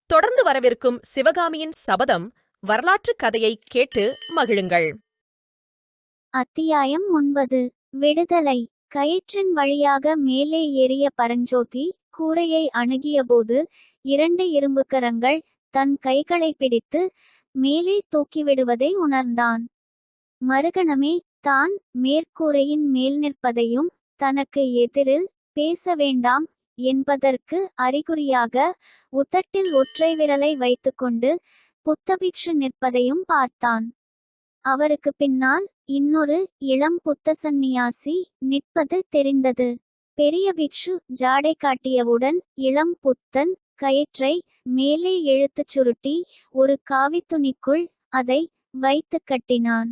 தொடர்ந்து வரவிருக்கும் சிவகாமியின் சபதம் வரலாற்று கதையை கேட்டு மகிழுங்கள். அத்தியாயம் 9. விடுதலை. கயிற்றின் வழியாக மேலே ஏறிய பரஞ்சோதி கூரையை அணுகியபோது 2 இரும்புக்கரங்கள் தன் கைகளை பிடித்து மேலே தூக்கிவிடுவதை உணர்ந்தான். மறுகணமே தான் மேற்கூரையின் மேல் நிற்பதையும் தனக்கு எதிரில் பேச வேண்டாம் என்பதற்கு அறிகுறியாக உதட்டில் ஒற்றை விரலை வைத்துக்கொண்டு புத்தபிக்ஷு நிற்பதையும் பார்த்தான். அவருக்கு பின்னால் இன்னொரு இளம் புத்த சந்நியாசி நிற்பது தெரிந்தது. பெரிய பிக்ஷு ஜாடை காட்டியவுடன் இளம் புத்தன் கயிற்றை மேலே இழுத்துச் சுருட்டி ஒரு காவித்துணிக்குள் அதை வைத்து கட்டினான்.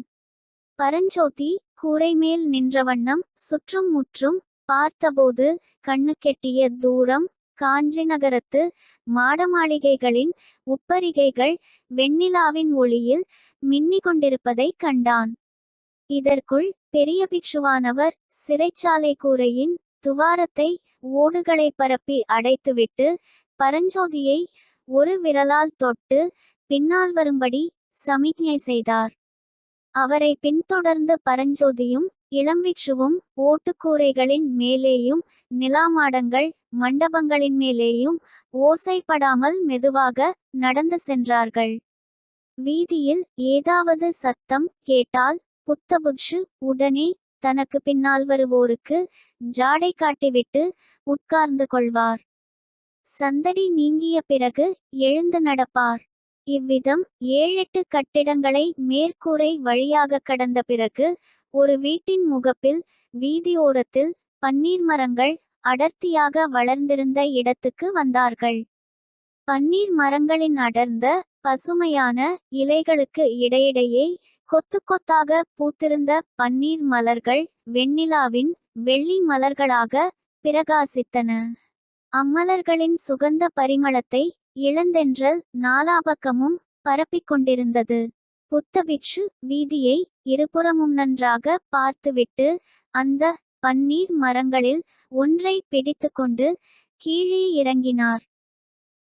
பரஞ்சோதி கூரை மேல் நின்ற வண்ணம் சுற்றும் முற்றும் பார்த்தபோது கண்ணுக்கெட்டிய தூரம் காஞ்சி நகரத்து மாடமாளிகைகளின் உப்பரிகைகள் வெண்ணிலாவின் ஒளியில் மின்னிக் கொண்டிருப்பதைக் கண்டான். இதற்குள் பெரிய பிக்ஷுவானவர் சிறைச்சாலை கூரையின் துவாரத்தை ஓடுகளை பரப்பி அடைத்துவிட்டு பரஞ்சோதியை ஒரு விரலால் தொட்டு பின்னால் வரும்படி சமிக்ஞை செய்தார். அவரை பின்தொடர்ந்து பரஞ்சோதியும் இளம்பிக்ஷுவும் ஓட்டுக்கூரைகளின் மேலேயும் நிலாமாடங்கள் மண்டபங்களின் மேலேயும் ஓசைப்படாமல் மெதுவாக நடந்து சென்றார்கள். வீதியில் ஏதாவது சத்தம் கேட்டால் புத்தபிக்ஷு உடனே தனக்கு பின்னால் வருவோருக்கு ஜாடை காட்டிவிட்டு உட்கார்ந்து கொள்வார். சந்தடி நீங்கிய பிறகு எழுந்து நடப்பார். இவ்விதம் 7-8 கட்டிடங்களை மேற்கூரை வழியாக கடந்த பிறகு ஒரு வீட்டின் முகப்பில் வீதியோரத்தில் பன்னீர் மரங்கள் அடர்த்தியாக வளர்ந்திருந்த இடத்துக்கு வந்தார்கள். பன்னீர் மரங்களின் அடர்ந்த பசுமையான இலைகளுக்கு இடையிடையே கொத்து கொத்தாக பூத்திருந்த பன்னீர் மலர்கள் வெண்ணிலாவின் வெள்ளி மலர்களாக பிரகாசித்தன. அம்மலர்களின் சுகந்த பரிமளத்தை இளந்தென்றல் நாலாபக்கமும் பரப்பிக்கொண்டிருந்தது. புத்தபிக்ஷு வீதியை இருபுறமும் நன்றாக பார்த்துவிட்டு அந்த பன்னீர் மரங்களில் ஒன்றை பிடித்துக்கொண்டு கீழே இறங்கினார்.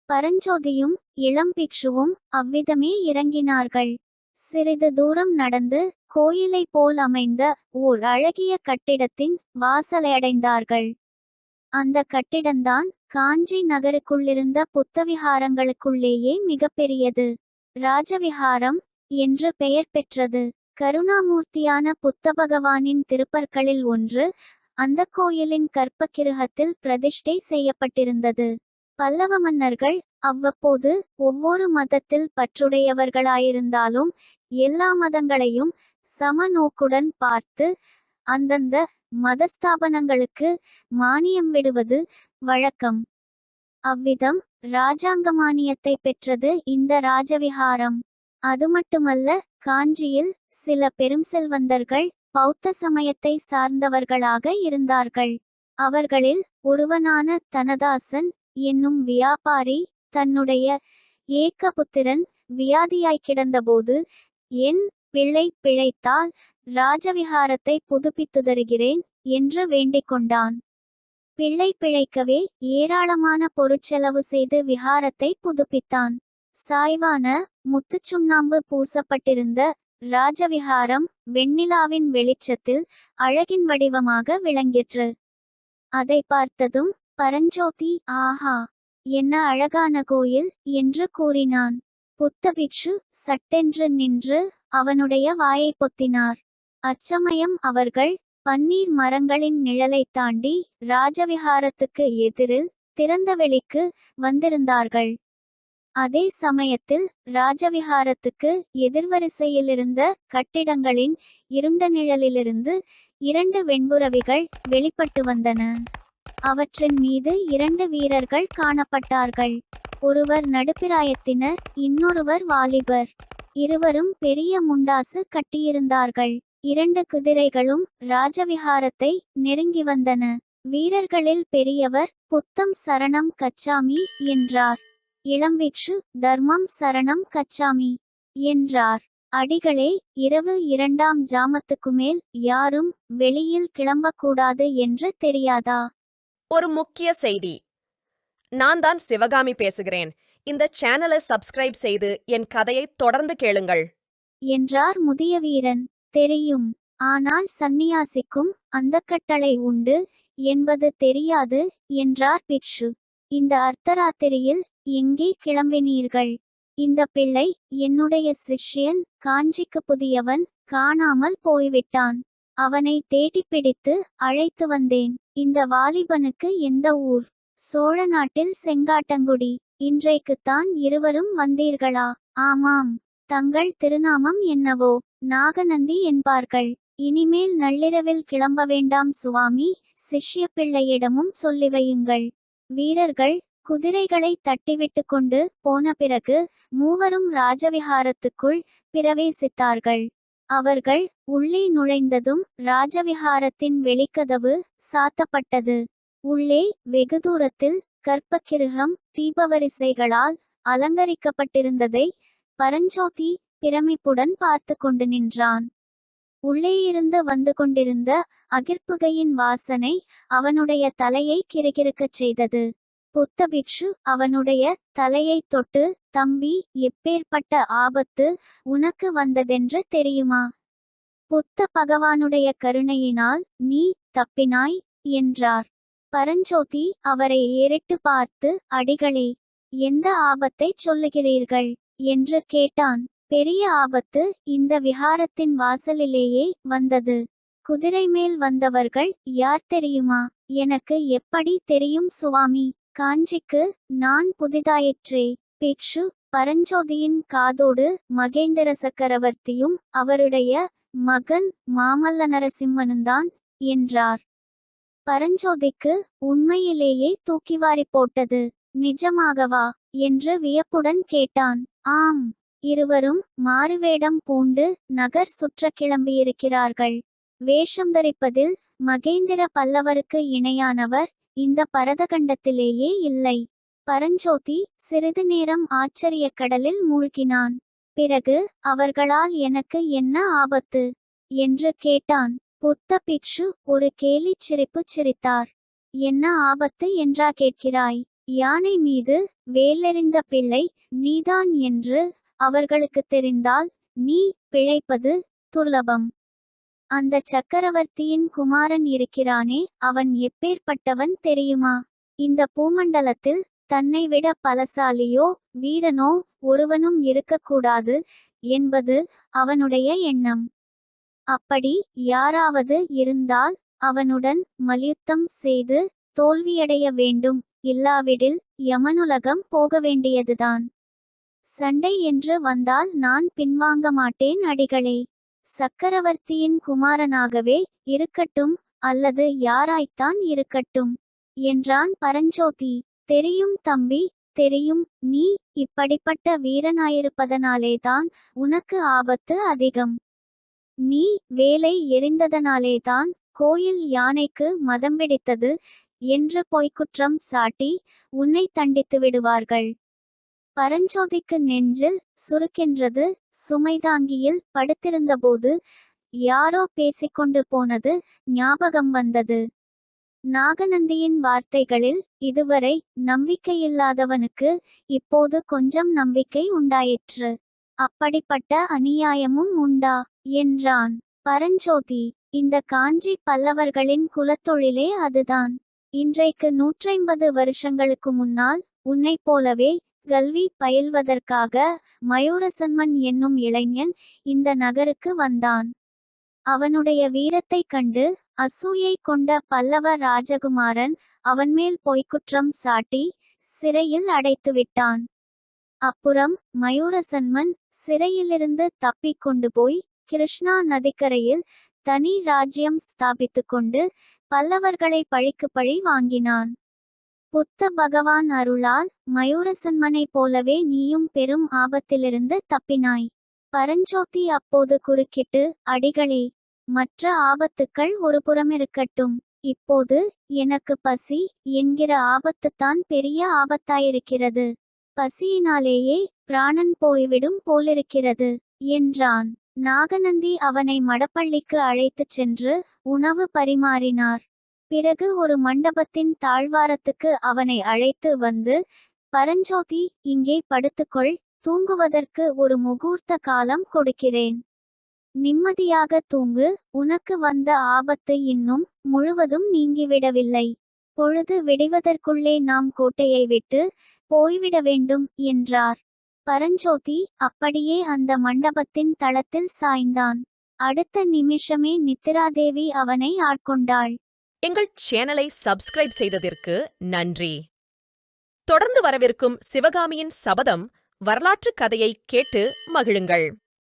பரஞ்சோதியும் இளம்பிக்ஷுவும் அவ்விதமே இறங்கினார்கள். சிறிது தூரம் நடந்து கோயிலை போல் அமைந்த ஓர் அழகிய கட்டிடத்தின் வாசலை அடைந்தார்கள். அந்த கட்டிடந்தான் காஞ்சி நகருக்குள்ளிருந்த புத்தவிஹாரங்களுக்குள்ளேயே மிகப்பெரியது. ராஜவிஹாரம் என்று பெயர் பெற்றது. கருணாமூர்த்தியான புத்த பகவானின் திருப்பற்களில் ஒன்று அந்த கோயிலின் கற்பகிருஹத்தில் பிரதிஷ்டை செய்யப்பட்டிருந்தது. பல்லவ மன்னர்கள் அவ்வப்போது ஒவ்வொரு மதத்தில் பற்றுடையவர்களாயிருந்தாலும் எல்லா மதங்களையும் சம நோக்குடன் பார்த்து அந்தந்த மதஸ்தாபனங்களுக்கு மானியம் விடுவது வழக்கம். அவ்விதம் இராஜாங்க மானியத்தை பெற்றது இந்த ராஜவிஹாரம். அது மட்டுமல்ல, காஞ்சியில் சில பெரும் செல்வந்தர்கள் பௌத்த சமயத்தை சார்ந்தவர்களாக இருந்தார்கள். அவர்களில் ஒருவனான தனதாசன் என்னும் வியாபாரி தன்னுடைய ஏக்கபுத்திரன் வியாதியாய் கிடந்தபோது, என் பிள்ளை பிழைத்தால் ராஜவிஹாரத்தை புதுப்பித்து தருகிறேன் என்று வேண்டிக் கொண்டான். பிள்ளை பிழைக்கவே ஏராளமான பொருட்செலவு செய்து விஹாரத்தை புதுப்பித்தான். சாய்வான முத்துச்சுண்ணாம்பு பூசப்பட்டிருந்த ராஜவிஹாரம் வெண்ணிலாவின் வெளிச்சத்தில் அழகின் வடிவமாக விளங்கிற்று. அதை பார்த்ததும் பரஞ்சோதி, ஆஹா, என்ன அழகான கோயில் என்று கூறினான். புத்தபிக்ஷு சட்டென்று நின்று அவனுடைய வாயை பொத்தினார். அச்சமயம் அவர்கள் பன்னீர் மரங்களின் நிழலை தாண்டி ராஜவிஹாரத்துக்கு எதிரில் திறந்தவெளிக்கு வந்திருந்தார்கள். அதே சமயத்தில் ராஜவிஹாரத்துக்கு எதிர்வரிசையிலிருந்த கட்டிடங்களின் இருண்ட நிழலிலிருந்து 2 வெண்புறவிகள் வெளிப்பட்டு வந்தன. அவற்றின் மீது 2 வீரர்கள் காணப்பட்டார்கள். ஒருவர் நடுப்பிராயத்தினர், இன்னொருவர் வாலிபர். இருவரும் பெரிய முண்டாசு கட்டியிருந்தார்கள். 2 குதிரைகளும் ராஜவிஹாரத்தை நெருங்கி வந்தன. வீரர்களில் பெரியவர் புத்தம் சரணம் கச்சாமி என்றார். இளம்பிக்ஷு தர்மம் சரணம் கச்சாமி என்றார். அடிகளே, இரவு 2ஆம் ஜாமத்துக்குமேல் யாரும் வெளியில் கிளம்பக்கூடாது என்று தெரியாதா? ஒரு முக்கிய செய்தி. நான் தான் சிவகாமி பேசுகிறேன். இந்த சேனலை சப்ஸ்கிரைப் செய்து என் கதையை தொடர்ந்து கேளுங்கள் என்றார் முதிய வீரன். தெரியும், ஆனால் சந்நியாசிக்கும் அந்த கட்டளை உண்டு என்பது தெரியாது என்றார் பிக்ஷு. இந்த அர்த்தராத்திரியில் எங்கே கிளம்பினீர்கள்? இந்த பிள்ளை என்னுடைய சிஷ்யன், காஞ்சிக்கு புதியவன், காணாமல் போய்விட்டான். அவனை தேடிப்பிடித்து அழைத்து வந்தேன். இந்த வாலிபனுக்கு எந்த ஊர்? சோழ நாட்டில் செங்காட்டங்குடி. இன்றைக்குத்தான் இருவரும் வந்தீர்களா? ஆமாம். தங்கள் திருநாமம் என்னவோ? நாகநந்தி என்பார்கள். இனிமேல் நள்ளிரவில் கிளம்ப வேண்டாம் சுவாமி, சிஷ்ய பிள்ளையிடமும் சொல்லி வையுங்கள். வீரர்கள் குதிரைகளை தட்டிவிட்டு கொண்டு போன பிறகு மூவரும் ராஜவிஹாரத்துக்குள் பிரவேசித்தார்கள். அவர்கள் உள்ளே நுழைந்ததும் ராஜவிஹாரத்தின் வெளிக்கதவு சாத்தப்பட்டது. உள்ளே வெகு தூரத்தில் கற்பக்கிருகம் தீபவரிசைகளால் அலங்கரிக்கப்பட்டிருந்ததை பரஞ்சோதி பிரமிப்புடன் பார்த்து கொண்டு நின்றான். உள்ளேயிருந்து வந்து கொண்டிருந்த அகிர்புகையின் வாசனை அவனுடைய தலையை கிறுகிறுக்கச் செய்தது. புத்த பிக்ஷு அவனுடைய தலையைத் தொட்டு, தம்பி, எப்பேற்பட்ட ஆபத்து உனக்கு வந்ததென்று தெரியுமா? புத்த பகவானுடைய கருணையினால் நீ தப்பினாய் என்றார். பரஞ்சோதி அவரை ஏறிட்டு பார்த்து, அடிகளே, எந்த ஆபத்தைச் சொல்லுகிறீர்கள் என்று கேட்டான். பெரிய ஆபத்து இந்த விஹாரத்தின் வாசலிலேயே வந்தது. குதிரை மேல் வந்தவர்கள் யார் தெரியுமா? எனக்கு எப்படி தெரியும் சுவாமி? காஞ்சிக்கு நான் புதிதாயிற்றே. பிக்ஷு பரஞ்சோதியின் காதோடு மகேந்திர சக்கரவர்த்தியும் அவருடைய மகன் மாமல்ல நரசிம்மனுந்தான் என்றார். பரஞ்சோதிக்கு உண்மையிலேயே தூக்கிவாரி போட்டது. நிஜமாகவா என்று வியப்புடன் கேட்டான். ஆம், இருவரும் மாறுவேடம் பூண்டு நகர் சுற்ற கிளம்பியிருக்கிறார்கள். வேஷம் தரிப்பதில் மகேந்திர பல்லவருக்கு இணையானவர் இந்த பரதகண்டத்திலேயே இல்லை. பரஞ்சோதி சிறிது நேரம் ஆச்சரியக் கடலில் மூழ்கினான். பிறகு அவர்களால் எனக்கு என்ன ஆபத்து என்று கேட்டான். புத்த பிக்ஷு ஒரு கேலிச் சிரிப்பு சிரித்தார். என்ன ஆபத்து என்றா கேட்கிறாய்? யானை மீது வேலெறிந்த பிள்ளை நீதான் என்று அவர்களுக்கு தெரிந்தால் நீ பிழைப்பது துர்லபம். அந்த சக்கரவர்த்தியின் குமாரன் இருக்கிறானே, அவன் எப்பேற்பட்டவன் தெரியுமா? இந்த பூமண்டலத்தில் தன்னை விட பலசாலியோ வீரனோ ஒருவனும் இருக்கக்கூடாது என்பது அவனுடைய எண்ணம். அப்படி யாராவது இருந்தால் அவனுடன் மல்யுத்தம் செய்து தோல்வியடைய வேண்டும், இல்லாவிடில் யமனுலகம் போக வேண்டியதுதான். சண்டை என்று வந்தால் நான் பின்வாங்க மாட்டேன் அடிகளே. சக்கரவர்த்தியின் குமாரனாகவே இருக்கட்டும், அல்லது யாராய்த்தான் இருக்கட்டும் என்றான் பரஞ்சோதி. தெரியும் தம்பி, தெரியும். நீ இப்படிப்பட்ட வீரனாயிருப்பதனாலேதான் உனக்கு ஆபத்து அதிகம். நீ வேலை எறிந்ததனாலேதான் கோயில் யானைக்கு மதம் பிடித்தது என்று பொய்க்குற்றம் சாட்டி உன்னை தண்டித்து விடுவார்கள். பரஞ்சோதிக்கு நெஞ்சில் சுருக்கென்றது. சுமைதாங்கியில் படுத்திருந்தபோது யாரோ பேசிக்கொண்டு போனது ஞாபகம் வந்தது. நாகநந்தியின் வார்த்தைகளில் இதுவரை நம்பிக்கையில்லாதவனுக்கு இப்போது கொஞ்சம் நம்பிக்கை உண்டாயிற்று. அப்படிப்பட்ட அநியாயமும் உண்டா என்றான் பரஞ்சோதி. இந்த காஞ்சி பல்லவர்களின் குலத்தொழிலே அதுதான். இன்றைக்கு 150 வருஷங்களுக்கு முன்னால் உன்னைப் போலவே கல்வி பயில்வதற்காக மயூரசன்மன் என்னும் இளைஞன் இந்த நகருக்கு வந்தான். அவனுடைய வீரத்தைக் கண்டு அசூயை கொண்ட பல்லவ ராஜகுமாரன் அவன்மேல் பொய்க்குற்றம் சாட்டி சிறையில் அடைத்துவிட்டான். அப்புறம் மயூரசன்மன் சிறையிலிருந்து தப்பிக் கொண்டு போய் கிருஷ்ணா நதிக்கரையில் தனி ராஜ்யம் ஸ்தாபித்து கொண்டு பல்லவர்களை பழிக்கு பழி வாங்கினான். புத்த பகவான் அருளால் மயூரசன்மனைப் போலவே நீயும் பெரும் ஆபத்திலிருந்து தப்பினாய். பரஞ்சோதி அப்போது குறுக்கிட்டு, அடிகளே, மற்ற ஆபத்துக்கள் ஒரு புறமிருக்கட்டும். இப்போது எனக்கு பசி என்கிற ஆபத்துத்தான் பெரிய ஆபத்தாயிருக்கிறது. பசியினாலேயே பிராணன் போய்விடும் போலிருக்கிறது என்றான். நாகநந்தி அவனை மடப்பள்ளிக்கு அழைத்துச் சென்று உணவு பரிமாறினார். பிறகு ஒரு மண்டபத்தின் தாழ்வாரத்துக்கு அவனை அழைத்து வந்து, பரஞ்சோதி, இங்கே படுத்துக்கொள், தூங்குவதற்கு ஒரு முகூர்த்த காலம் கொடுக்கிறேன். நிம்மதியாக தூங்கு, உனக்கு வந்த ஆபத்து இன்னும் முழுவதும் நீங்கிவிடவில்லை. பொழுது விடிவதற்குள்ளே நாம் கோட்டையை விட்டு போய்விட வேண்டும் என்றார். பரஞ்சோதி அப்படியே அந்த மண்டபத்தின் தளத்தில் சாய்ந்தான். அடுத்த நிமிஷமே நித்திராதேவி அவனை ஆட்கொண்டாள். எங்கள் சேனலை சப்ஸ்கிரைப் செய்ததற்கு நன்றி. தொடர்ந்து வரவிருக்கும் சிவகாமியின் சபதம் வரலாற்றுக் கதையை கேட்டு மகிழுங்கள்.